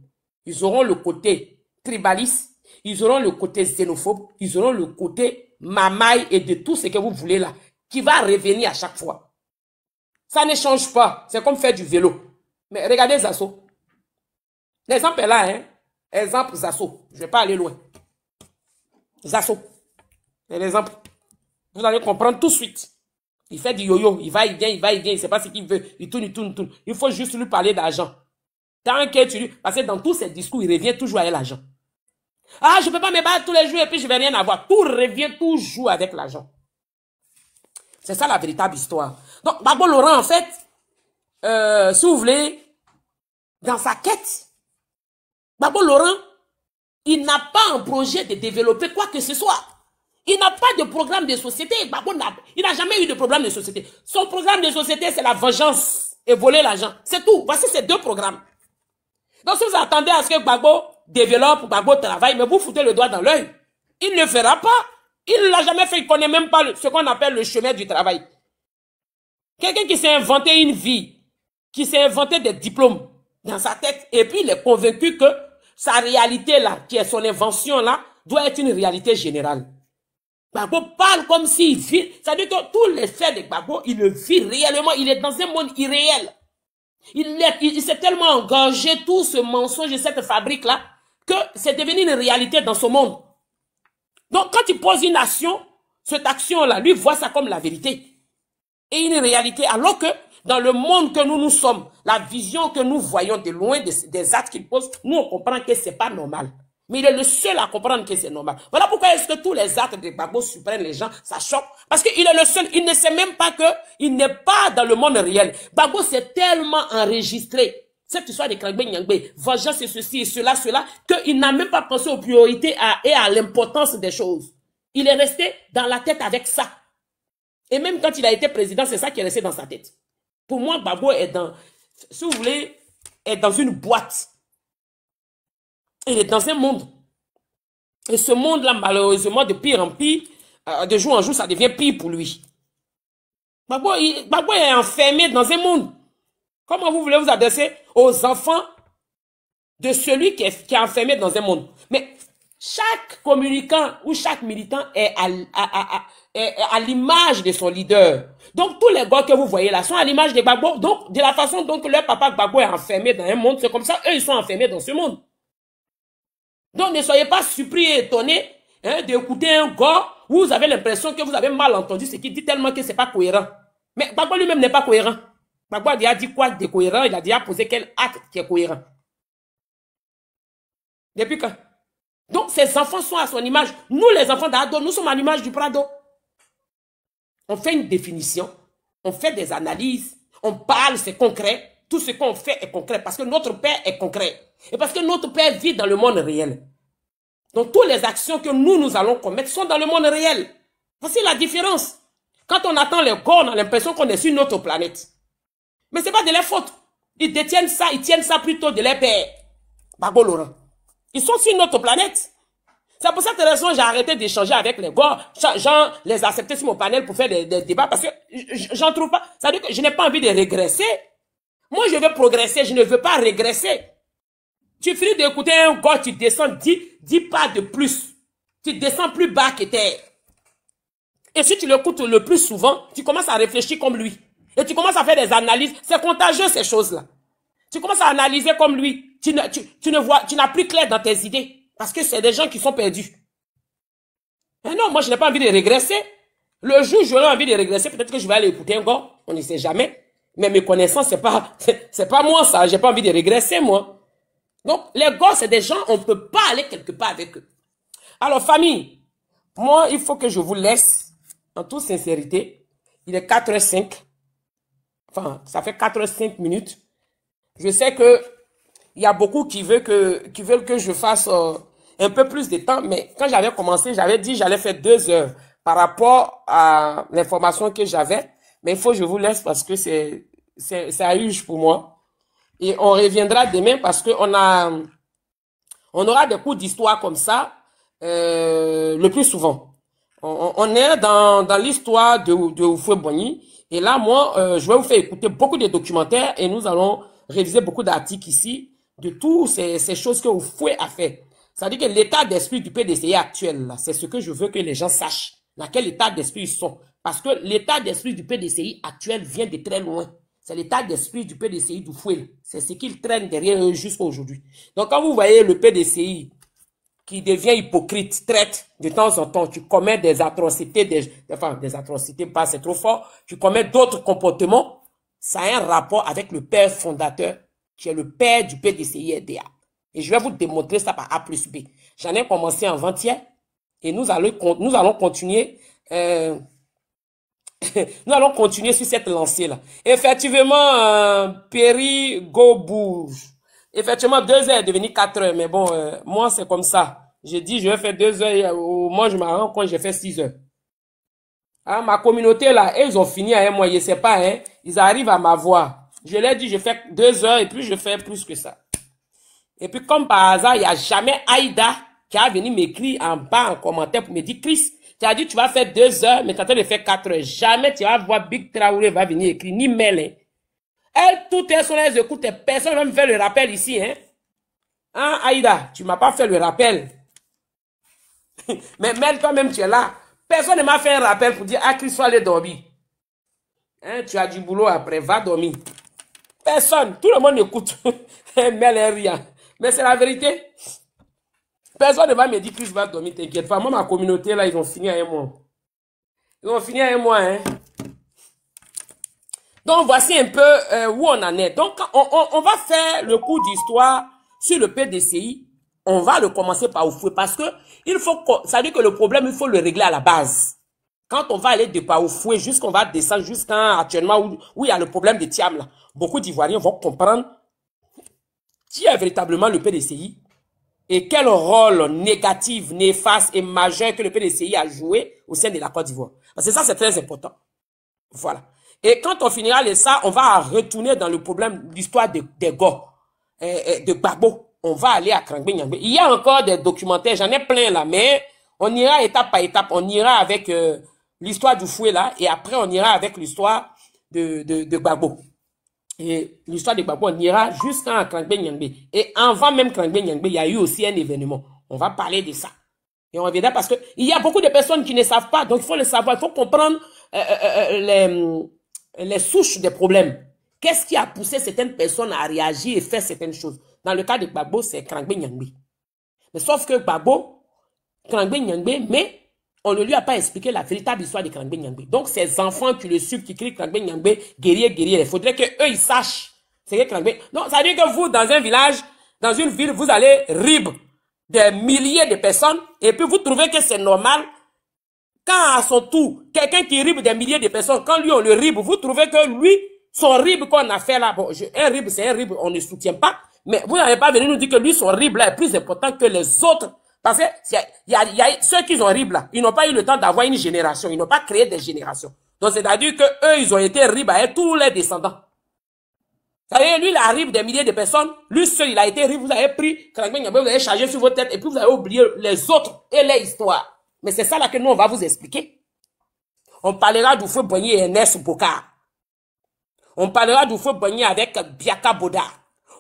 ils auront le côté tribaliste, ils auront le côté xénophobe, ils auront le côté mamaille et de tout ce que vous voulez là, qui va revenir à chaque fois. Ça ne change pas. C'est comme faire du vélo. Mais regardez Zasso. L'exemple est là, hein. Exemple Zasso. Je ne vais pas aller loin. Zasso. C'est l'exemple. Vous allez comprendre tout de suite. Il fait du yo-yo. Il va, il vient, il va, il vient. Il ne sait pas ce qu'il veut. Il tourne, il tourne, il tourne. Il faut juste lui parler d'argent. Tant que tu lui... Parce que dans tous ses discours, il revient toujours avec l'argent. Ah, je ne peux pas me battre tous les jours et puis je ne vais rien avoir. Tout revient toujours avec l'argent. C'est ça la véritable histoire. Donc, Gbagbo Laurent, en fait, si vous voulez, dans sa quête, Gbagbo Laurent, il n'a pas un projet de développer quoi que ce soit. Il n'a pas de programme de société. Gbagbo il n'a jamais eu de programme de société. Son programme de société, c'est la vengeance et voler l'argent. C'est tout. Voici ces deux programmes. Donc, si vous attendez à ce que Gbagbo développe, Gbagbo travaille, mais vous foutez le doigt dans l'œil. Il ne fera pas. Il ne l'a jamais fait. Il ne connaît même pas ce qu'on appelle le chemin du travail. Quelqu'un qui s'est inventé une vie, qui s'est inventé des diplômes dans sa tête, et puis il est convaincu que sa réalité là, qui est son invention là, doit être une réalité générale. Gbagbo parle comme s'il vit. C'est-à-dire que tous les faits de Gbagbo, il le vit réellement. Il est dans un monde irréel. Il s'est tellement engagé tout ce mensonge et cette fabrique-là que c'est devenu une réalité dans ce monde. Donc, quand il pose une action, cette action-là, lui voit ça comme la vérité. Et une réalité. Alors que dans le monde que nous sommes, la vision que nous voyons de loin des actes qu'il pose, nous on comprend que c'est pas normal. Mais il est le seul à comprendre que c'est normal. Voilà pourquoi est-ce que tous les actes de Gbagbo surprennent les gens, ça choque. Parce qu'il est le seul, il ne sait même pas qu'il n'est pas dans le monde réel. Gbagbo s'est tellement enregistré. Cette histoire de Krabbe Nyangbe, vengeance c'est ceci et cela, qu'il n'a même pas pensé aux priorités et à l'importance des choses. Il est resté dans la tête avec ça. Et même quand il a été président, c'est ça qui est resté dans sa tête. Pour moi, Gbagbo est dans, si vous voulez, est dans une boîte. Il est dans un monde. Et ce monde-là, malheureusement, de pire en pire, de jour en jour, ça devient pire pour lui. Gbagbo est enfermé dans un monde. Comment vous voulez vous adresser aux enfants de celui qui est enfermé dans un monde? Mais chaque communicant ou chaque militant est à l'image de son leader. Donc, tous les gars que vous voyez là sont à l'image de Gbagbo. Donc, de la façon dont leur papa Gbagbo est enfermé dans un monde, c'est comme ça, eux, ils sont enfermés dans ce monde. Donc, ne soyez pas surpris et étonnés d'écouter un gars où vous avez l'impression que vous avez mal entendu ce qu'il dit tellement que c'est pas cohérent. Mais Gbagbo lui-même n'est pas cohérent. Gbagbo a déjà dit quoi de cohérent? Il a déjà posé quel acte qui est cohérent? Depuis quand? Donc, ces enfants sont à son image. Nous, les enfants d'Ado, nous sommes à l'image du Prado. On fait une définition, on fait des analyses, on parle, c'est concret. Tout ce qu'on fait est concret parce que notre Père est concret. Et parce que notre Père vit dans le monde réel. Donc, toutes les actions que nous allons commettre sont dans le monde réel. Voici la différence. Quand on attend les gars, on a l'impression qu'on est sur notre planète. Mais ce n'est pas de leur faute. Ils détiennent ça, ils tiennent ça plutôt de leur père. Gbagbo Laurent. Ils sont sur notre planète. C'est pour cette raison que j'ai arrêté d'échanger avec les gars. J'en les accepté sur mon panel pour faire des débats parce que j'en trouve pas. Ça veut dire que je n'ai pas envie de régresser. Moi, je veux progresser, je ne veux pas régresser. Tu finis d'écouter un gars, tu descends 10 pas de plus. Tu descends plus bas que terre. Et si tu l'écoutes le plus souvent, tu commences à réfléchir comme lui. Et tu commences à faire des analyses. C'est contagieux, ces choses-là. Tu commences à analyser comme lui. Tu n'as plus clair dans tes idées. Parce que c'est des gens qui sont perdus. Mais non, moi, je n'ai pas envie de régresser. Le jour où j'aurai envie de régresser, peut-être que je vais aller écouter un gars. On ne sait jamais. Mais mes connaissances, c'est pas moi, ça. J'ai pas envie de régresser, moi. Donc, les gars, c'est des gens, on ne peut pas aller quelque part avec eux. Alors, famille, moi, il faut que je vous laisse, en toute sincérité. Il est 4h05. Enfin, ça fait 4h05 minutes. Je sais que il y a beaucoup qui veulent que je fasse un peu plus de temps, mais quand j'avais commencé, j'avais dit j'allais faire 2 heures par rapport à l'information que j'avais. Mais il faut que je vous laisse parce que c'est à huge pour moi. Et on reviendra demain parce que on aura des cours d'histoire comme ça le plus souvent. On est dans l'histoire de Houphouët-Boigny. Et là, moi, je vais vous faire écouter beaucoup de documentaires et nous allons réviser beaucoup d'articles ici de toutes ces choses que Houphouët a fait. C'est-à-dire que l'état d'esprit du PDCI actuel, là, c'est ce que je veux que les gens sachent. Dans quel état d'esprit ils sont. Parce que l'état d'esprit du PDCI actuel vient de très loin. C'est l'état d'esprit du PDCI d'Houphouët. C'est ce qu'ils traînent derrière eux jusqu'à aujourd'hui. Donc, quand vous voyez le PDCI qui devient hypocrite, traite de temps en temps, tu commets des atrocités, des atrocités, pas c'est trop fort, tu commets d'autres comportements, ça a un rapport avec le père fondateur, qui est le père du PDCI-RDA. Et je vais vous démontrer ça par A plus B. J'en ai commencé avant-hier, et nous allons continuer, nous allons continuer sur cette lancée-là. Effectivement, Péri Go bouge. Effectivement, 2 heures est devenu 4 heures, mais bon, moi, c'est comme ça. J'ai dit, je vais faire 2 heures, et au moins, je me rends compte, j'ai fait 6 heures. Hein, ma communauté, là, ils ont fini à un mois, je sais pas, hein, ils arrivent à m'avoir. Je leur ai dit, je fais 2 heures, et puis je fais plus que ça. Et puis, comme par hasard, il n'y a jamais Aïda qui a venu m'écrire en bas, en commentaire, pour me dire, Chris, tu as dit, tu vas faire 2 heures, mais tu as en train de faire 4 heures. Jamais tu vas voir Big Traoré va venir écrire, ni Mel, hein. Elle, tout est sur les écoutes, personne ne va me faire le rappel ici, hein. Hein, Aïda, tu m'as pas fait le rappel. Mais Mel, toi-même, tu es là. Personne ne m'a fait un rappel pour dire, ah, Chris, faut aller dormir. Hein, tu as du boulot après, va dormir. Personne, tout le monde écoute. Mais elle est rien. Mais c'est la vérité. Personne ne va me dire, Chris va dormir, t'inquiète pas. Moi, ma communauté, là, ils ont fini à un mois. Ils ont fini à un mois, hein. Donc, voici un peu où on en est. Donc, on va faire le cours d'histoire sur le PDCI. On va le commencer par Oufoué parce que il faut, ça veut dire que le problème, il faut le régler à la base. Quand on va aller de Paoufoué jusqu'on va descendre jusqu'à actuellement où il y a le problème de Thiam, là, beaucoup d'Ivoiriens vont comprendre qui est véritablement le PDCI et quel rôle négatif, néfaste et majeur que le PDCI a joué au sein de la Côte d'Ivoire. Parce que ça, c'est très important. Voilà. Et quand on finira les ça, on va retourner dans le problème, l'histoire des Go, de Gbagbo. On va aller à Krangbe Nyangbe. Il y a encore des documentaires, j'en ai plein là, mais on ira étape par étape. On ira avec l'histoire du fouet là, et après on ira avec l'histoire de Gbagbo. Et l'histoire de Gbagbo, on ira jusqu'à Krangbe Nyangbe. Et avant même Krangbe Nyangbe, il y a eu aussi un événement. On va parler de ça. Et on reviendra parce que il y a beaucoup de personnes qui ne savent pas, donc il faut le savoir, il faut comprendre les souches des problèmes. Qu'est-ce qui a poussé certaines personnes à réagir et faire certaines choses? Dans le cas de Gbagbo, c'est Krangbe Nyangbe. Mais sauf que Gbagbo, Krangbe Nyangbe, mais on ne lui a pas expliqué la véritable histoire de Krangbe Nyangbe. Donc, ces enfants qui le suivent, qui crient Krangbe Nyangbe, guerrier, guerrier, il faudrait qu'eux, ils sachent c'est que Krangbe. Donc, ça veut dire que vous, dans un village, dans une ville, vous allez rib des milliers de personnes et puis vous trouvez que c'est normal. Quand à son tour, quelqu'un qui rib des milliers de personnes, quand lui on le rib, vous trouvez que lui, son rib qu'on a fait là, bon, un rib c'est un rib, on ne soutient pas, mais vous n'avez pas venu nous dire que lui, son rib là est plus important que les autres. Parce que il y a ceux qui ont rib là, ils n'ont pas eu le temps d'avoir une génération, ils n'ont pas créé des générations. Donc c'est-à-dire que eux, ils ont été rib avec tous les descendants. Ça veut dire, lui, il a rib des milliers de personnes, lui seul, il a été rib, vous avez pris, vous avez chargé sur votre tête, et puis vous avez oublié les autres et les histoires. Mais c'est ça là que nous, on va vous expliquer. On parlera d'Oufoué Boigny et Ernest Bokar. On parlera d'Oufoué Boigny avec Biaka Boda.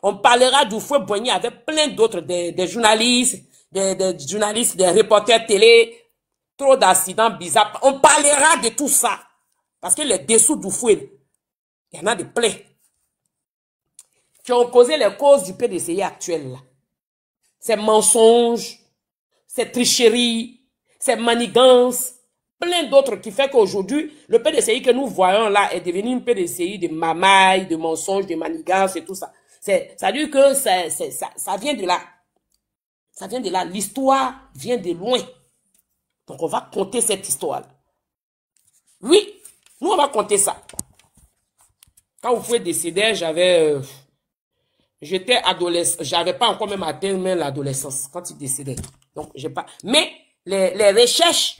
On parlera d'Oufoué Boigny avec plein d'autres, des journalistes, des journalistes, des reporters télé, trop d'accidents bizarres. On parlera de tout ça. Parce que les dessous d'Oufoué, il y en a de plein. Qui ont causé les causes du PDCI actuel là. Ces mensonges, ces tricheries, ces manigances, plein d'autres qui fait qu'aujourd'hui, le PDCI que nous voyons là est devenu une PDCI de mamailles, de mensonges, de manigances et tout ça. Ça veut dire que ça vient de là. Ça vient de là. L'histoire vient de loin. Donc on va compter cette histoire. Oui, nous on va compter ça. Quand vous pouvez décider, j'étais adolescent, j'avais pas encore même atteint même l'adolescence quand il décédait. Donc j'ai pas. Mais les recherches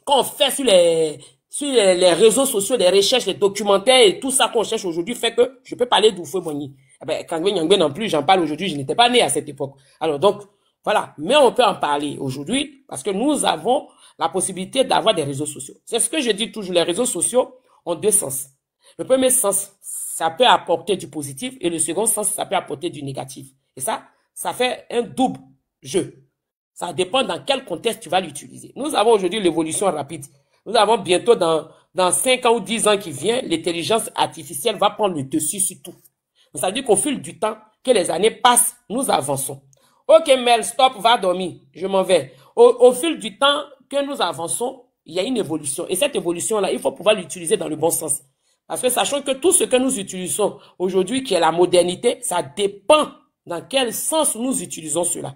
qu'on fait sur les réseaux sociaux, les recherches, les documentaires et tout ça qu'on cherche aujourd'hui fait que je peux parler d'Oufoué Boigny. Eh ben, Krangbe Nyangbe non plus, j'en parle aujourd'hui, je n'étais pas né à cette époque. Alors donc, voilà. Mais on peut en parler aujourd'hui parce que nous avons la possibilité d'avoir des réseaux sociaux. C'est ce que je dis toujours, les réseaux sociaux ont deux sens. Le premier sens, ça peut apporter du positif et le second sens, ça peut apporter du négatif. Et ça fait un double jeu. Ça dépend dans quel contexte tu vas l'utiliser. Nous avons aujourd'hui l'évolution rapide. Nous avons bientôt dans 5 ans ou 10 ans qui viennent, l'intelligence artificielle va prendre le dessus sur tout. Ça veut dire qu'au fil du temps, que les années passent, nous avançons. Ok Mel, stop, va dormir, je m'en vais. Au fil du temps que nous avançons, il y a une évolution. Et cette évolution-là, il faut pouvoir l'utiliser dans le bon sens. Parce que sachant que tout ce que nous utilisons aujourd'hui, qui est la modernité, ça dépend dans quel sens nous utilisons cela.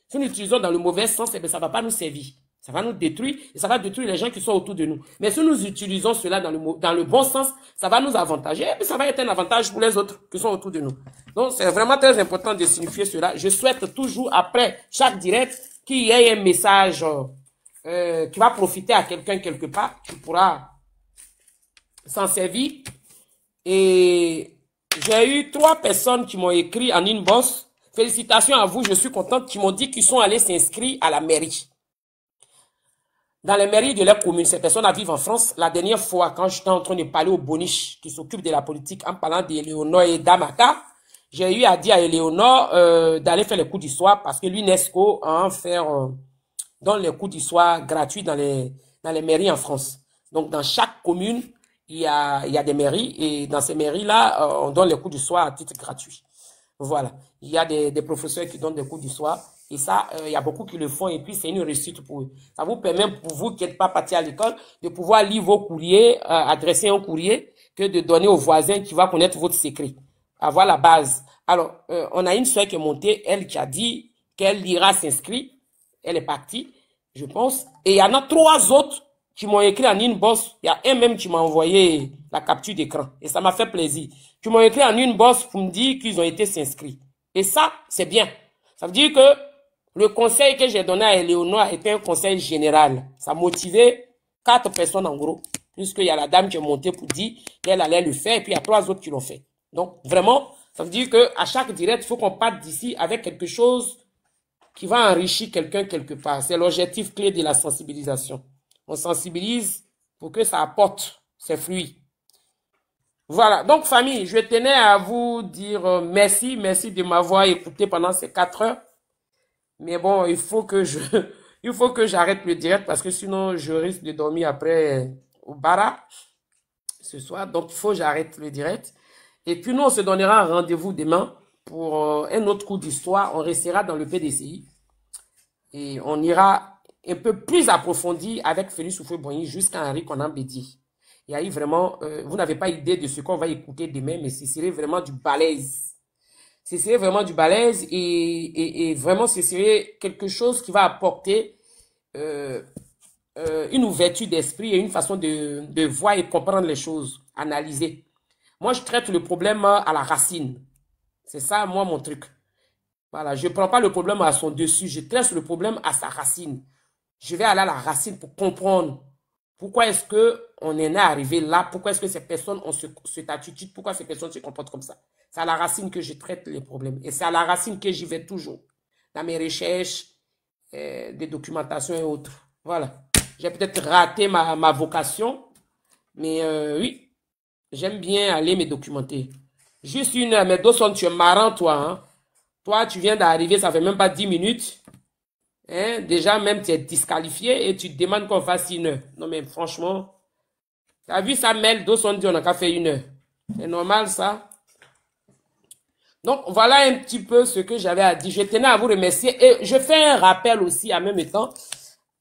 Si nous l'utilisons dans le mauvais sens, eh bien, ça ne va pas nous servir. Ça va nous détruire et ça va détruire les gens qui sont autour de nous. Mais si nous utilisons cela dans le bon sens, ça va nous avantager et puis ça va être un avantage pour les autres qui sont autour de nous. Donc, c'est vraiment très important de signifier cela. Je souhaite toujours, après chaque direct, qu'il y ait un message qui va profiter à quelqu'un quelque part, qui pourra s'en servir. Et j'ai eu 3 personnes qui m'ont écrit en inbox. Félicitations à vous, je suis contente, qui m'ont dit qu'ils sont allés s'inscrire à la mairie. Dans les mairies de leur commune, ces personnes vivent en France. La dernière fois, quand j'étais en train de parler au Boniche, qui s'occupe de la politique, en parlant d'Éléonore et d'Amaka, j'ai eu à dire à Éléonore d'aller faire les cours d'histoire parce que l'UNESCO a en faire dans les cours d'histoire gratuits dans dans les mairies en France. Donc, dans chaque commune, il y a des mairies et dans ces mairies-là, on donne les cours du soir à titre gratuit. Voilà. Il y a des professeurs qui donnent des cours du soir et ça, il y a beaucoup qui le font et puis c'est une réussite pour eux. Ça vous permet, pour vous qui n'êtes pas parti à l'école, de pouvoir lire vos courriers, adresser un courrier, que de donner au voisin qui va connaître votre secret. Avoir la base. Alors, on a une soeur qui est montée, elle qui a dit qu'elle ira s'inscrire. Elle est partie, je pense. Et il y en a 3 autres qui m'ont écrit en inbox. Il y a un même qui m'a envoyé la capture d'écran. Et ça m'a fait plaisir. Qui m'ont écrit en inbox pour me dire qu'ils ont été s'inscrits. Et ça, c'est bien. Ça veut dire que le conseil que j'ai donné à Éléonore était un conseil général. Ça a motivé 4 personnes en gros. Puisqu'il y a la dame qui est montée pour dire qu'elle allait le faire. Et puis il y a 3 autres qui l'ont fait. Donc vraiment, ça veut dire qu'à chaque direct, il faut qu'on parte d'ici avec quelque chose qui va enrichir quelqu'un quelque part. C'est l'objectif clé de la sensibilisation. On sensibilise pour que ça apporte ses fruits. Voilà. Donc, famille, je tenais à vous dire merci. Merci de m'avoir écouté pendant ces 4 heures. Mais bon, il faut que j'arrête le direct parce que sinon, je risque de dormir après au bara ce soir. Donc, il faut que j'arrête le direct. Et puis, nous, on se donnera un rendez-vous demain pour un autre cours d'histoire. On restera dans le PDCI. Et on ira un peu plus approfondi avec Félix Houphouët-Boigny jusqu'à Henri Konan Bédié. Il y a eu vraiment, vous n'avez pas idée de ce qu'on va écouter demain, mais ce serait vraiment du balèze. Ce serait vraiment du balèze et vraiment ce serait quelque chose qui va apporter une ouverture d'esprit et une façon de voir et comprendre les choses, analyser. Moi, je traite le problème à la racine. C'est ça, moi, mon truc. Voilà, je ne prends pas le problème à son dessus, je traite le problème à sa racine. Je vais aller à la racine pour comprendre pourquoi est-ce qu'on en est arrivé là, pourquoi est-ce que ces personnes ont cette attitude, pourquoi ces personnes se comportent comme ça. C'est à la racine que je traite les problèmes. Et c'est à la racine que j'y vais toujours, dans mes recherches, des documentations et autres. Voilà. J'ai peut-être raté ma vocation, mais oui, j'aime bien aller me documenter. Juste une heure, mais Dawson, tu es marrant, toi, hein. Toi, tu viens d'arriver, ça fait même pas 10 minutes. Hein? Déjà, même, tu es disqualifié et tu te demandes qu'on fasse 1 heure. Non, mais franchement, tu as vu ça, Mel, 210, on n'a qu'à faire 1 heure. C'est normal, ça. Donc, voilà un petit peu ce que j'avais à dire. Je tenais à vous remercier et je fais un rappel aussi, en même temps,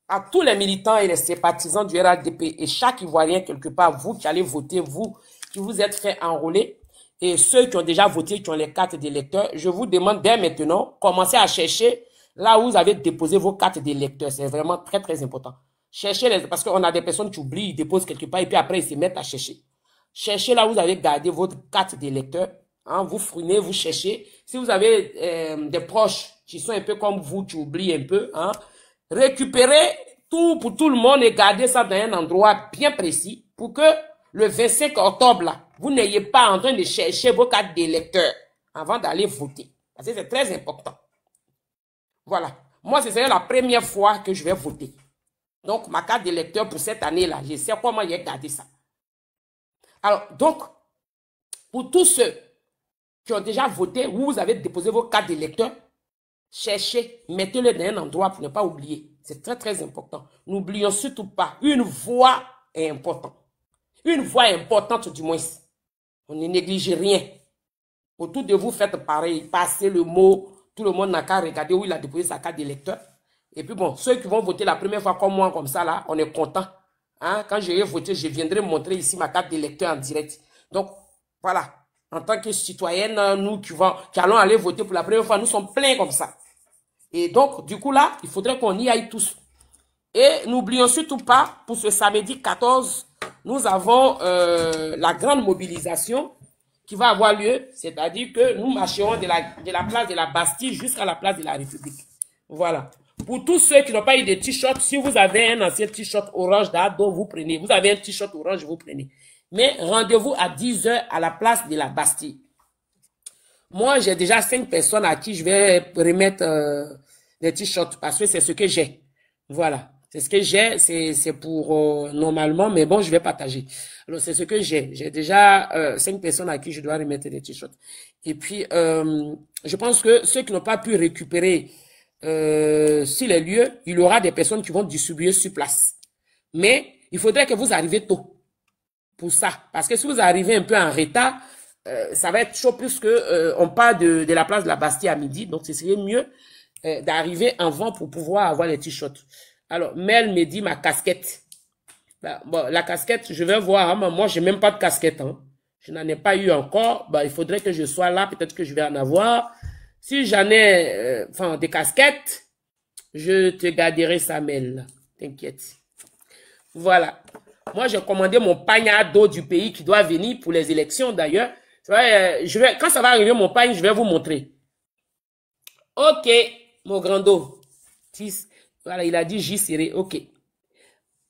à tous les militants et les sympathisants du RADP et chaque Ivoirien, quelque part, vous qui allez voter, vous qui vous êtes fait enrôler, et ceux qui ont déjà voté, qui ont les cartes d'électeurs, je vous demande dès maintenant, commencez à chercher là où vous avez déposé vos cartes d'électeurs. C'est vraiment très, très important. Cherchez parce qu'on a des personnes qui oublient, ils déposent quelque part et puis après ils se mettent à chercher. Cherchez là où vous avez gardé votre carte d'électeur. Hein, vous fouinez, vous cherchez. Si vous avez des proches qui sont un peu comme vous, qui oublient un peu, hein, récupérez tout pour tout le monde et gardez ça dans un endroit bien précis pour que le 25 octobre, là, vous n'ayez pas en train de chercher vos cartes d'électeurs avant d'aller voter. Parce que c'est très important. Voilà. Moi, ce serait la première fois que je vais voter. Donc, ma carte d'électeur pour cette année-là, je sais comment j'ai gardé ça. Alors, donc, pour tous ceux qui ont déjà voté, où vous avez déposé vos cartes d'électeur, cherchez, mettez-les dans un endroit pour ne pas oublier. C'est très, très important. N'oublions surtout pas, une voix est importante. Une voix importante du moins. On ne néglige rien. Autour de vous, faites pareil. Passez le mot. Tout le monde n'a qu'à regarder où il a déposé sa carte d'électeur. Et puis bon, ceux qui vont voter la première fois comme moi, comme ça, là, on est content. Hein? Quand je vais voter, je viendrai montrer ici ma carte d'électeur en direct. Donc, voilà. En tant que citoyenne, nous qui allons aller voter pour la première fois, nous sommes pleins comme ça. Et donc, du coup, là, il faudrait qu'on y aille tous. Et n'oublions surtout pas, pour ce samedi 14, nous avons la grande mobilisation qui va avoir lieu, c'est-à-dire que nous marcherons de la place de la Bastille jusqu'à la place de la République. Voilà. Pour tous ceux qui n'ont pas eu de t-shirt, si vous avez un ancien t-shirt orange d'Ado, vous prenez. Vous avez un t-shirt orange, vous prenez. Mais rendez-vous à 10 h à la place de la Bastille. Moi, j'ai déjà 5 personnes à qui je vais remettre des t-shirts parce que c'est ce que j'ai. Voilà. C'est ce que j'ai, c'est pour normalement, mais bon, je vais partager. Alors, c'est ce que j'ai. J'ai déjà 5 personnes à qui je dois remettre des t-shirts. Et puis, je pense que ceux qui n'ont pas pu récupérer sur les lieux, il y aura des personnes qui vont distribuer sur place. Mais il faudrait que vous arriviez tôt pour ça. Parce que si vous arrivez un peu en retard, ça va être chaud puisque on part de la place de la Bastille à midi. Donc, ce serait mieux d'arriver avant pour pouvoir avoir les t-shirts. Alors, Mel me dit ma casquette. Bon, la casquette, je vais voir. Hein, moi, j'ai même pas de casquette. Hein. Je n'en ai pas eu encore. Il faudrait que je sois là. Peut-être que je vais en avoir. Si j'en ai des casquettes, je te garderai ça, Mel. T'inquiète. Voilà. Moi, j'ai commandé mon panier d'eau du pays qui doit venir pour les élections, d'ailleurs. Quand ça va arriver, mon panier, je vais vous montrer. Ok, mon grand dos. Voilà, il a dit J serré. Ok.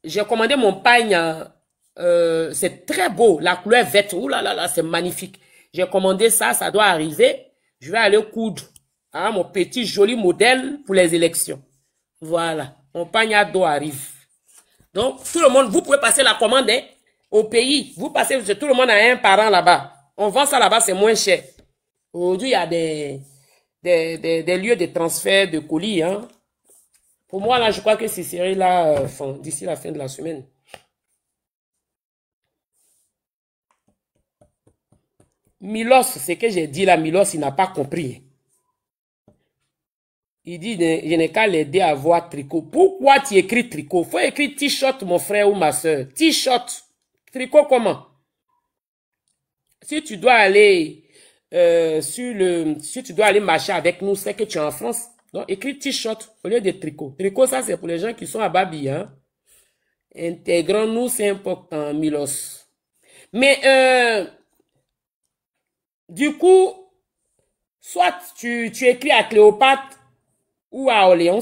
J'ai commandé mon panier. C'est très beau. La couleur verte. Ouh là là là, c'est magnifique. J'ai commandé ça. Ça doit arriver. Je vais aller coudre mon petit joli modèle pour les élections. Voilà. Mon panier d'eau arrive. Donc, tout le monde, vous pouvez passer la commande au pays. Vous passez, tout le monde a un parent là-bas. On vend ça là-bas, c'est moins cher. Aujourd'hui, il y a des lieux de transfert de colis. Hein. Pour moi, là, je crois que c'est serré là, d'ici la fin de la semaine. Milos, c'est que j'ai dit là, Milos, il n'a pas compris. Il dit, je n'ai qu'à l'aider à voir tricot. Pourquoi tu écris tricot? Faut écrire t-shirt, mon frère ou ma soeur. T-shirt. Tricot comment? Si tu dois aller si tu dois aller marcher avec nous, c'est que tu es en France. Donc, écris t-shirt au lieu de tricot. Tricot, ça, c'est pour les gens qui sont à Babi. Hein? Intégrons-nous, c'est important, Milos. Mais, du coup, soit tu écris à Cléopâtre ou à Orléans,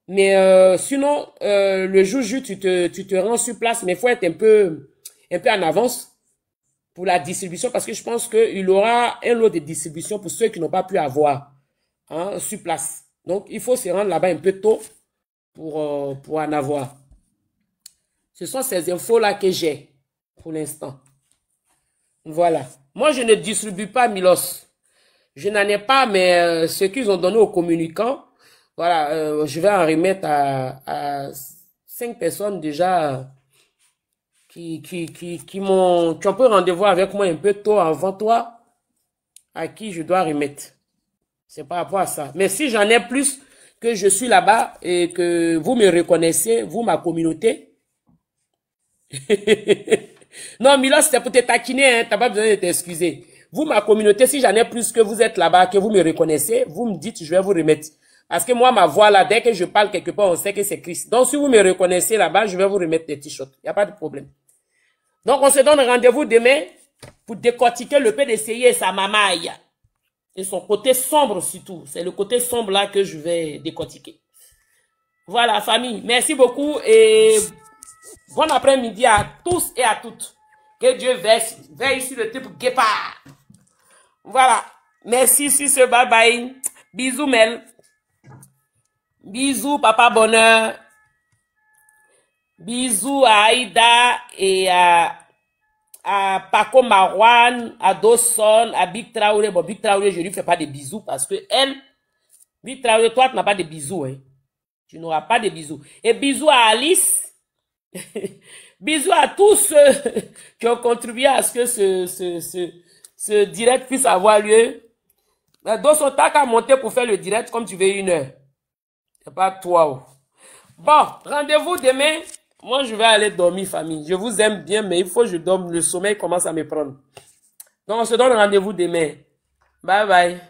mais sinon, le jour tu te rends sur place, mais il faut être un peu en avance pour la distribution, parce que je pense qu'il y aura un lot de distribution pour ceux qui n'ont pas pu avoir sur place. Donc, il faut se rendre là-bas un peu tôt pour en avoir. Ce sont ces infos-là que j'ai pour l'instant. Voilà. Moi, je ne distribue pas Milos. Je n'en ai pas, mais ce qu'ils ont donné aux communicants, voilà, je vais en remettre à 5 personnes déjà qui ont pris rendez-vous avec moi un peu tôt avant toi, à qui je dois remettre. C'est par rapport à ça. Mais si j'en ai plus, que je suis là-bas et que vous me reconnaissez, vous, ma communauté. Non, Milos, c'était pour te taquiner, hein, t'as pas besoin de t'excuser. Vous, ma communauté, si j'en ai plus que vous êtes là-bas, que vous me reconnaissez, vous me dites, je vais vous remettre. Parce que moi, ma voix là, dès que je parle quelque part, on sait que c'est Christ. Donc, si vous me reconnaissez là-bas, je vais vous remettre des t-shirts. Il n'y a pas de problème. Donc, on se donne rendez-vous demain pour décortiquer le PDCI et sa mamaille. Et son côté sombre surtout. C'est le côté sombre là que je vais décortiquer. Voilà, famille. Merci beaucoup et bon après-midi à tous et à toutes. Que Dieu veille sur le type guépard. Voilà. Merci, sur bye bye. Bisous, Mel. Bisous, Papa Bonheur. Bisous à Aïda et à Paco Marwan, à Dawson, à Big Traoré. Bon, Big Traoré, je lui fais pas de bisous parce que Big Traoré, toi, tu n'as pas de bisous. Hein. Tu n'auras pas de bisous. Et bisous à Alice. Bisous à tous ceux qui ont contribué à ce que ce direct puisse avoir lieu. Dawson, t'as qu'à monter pour faire le direct comme tu veux 1 heure. C'est pas toi. Bon, rendez-vous demain. Moi, je vais aller dormir, famille. Je vous aime bien, mais il faut que je dorme. Le sommeil commence à me prendre. Donc, on se donne rendez-vous demain. Bye bye.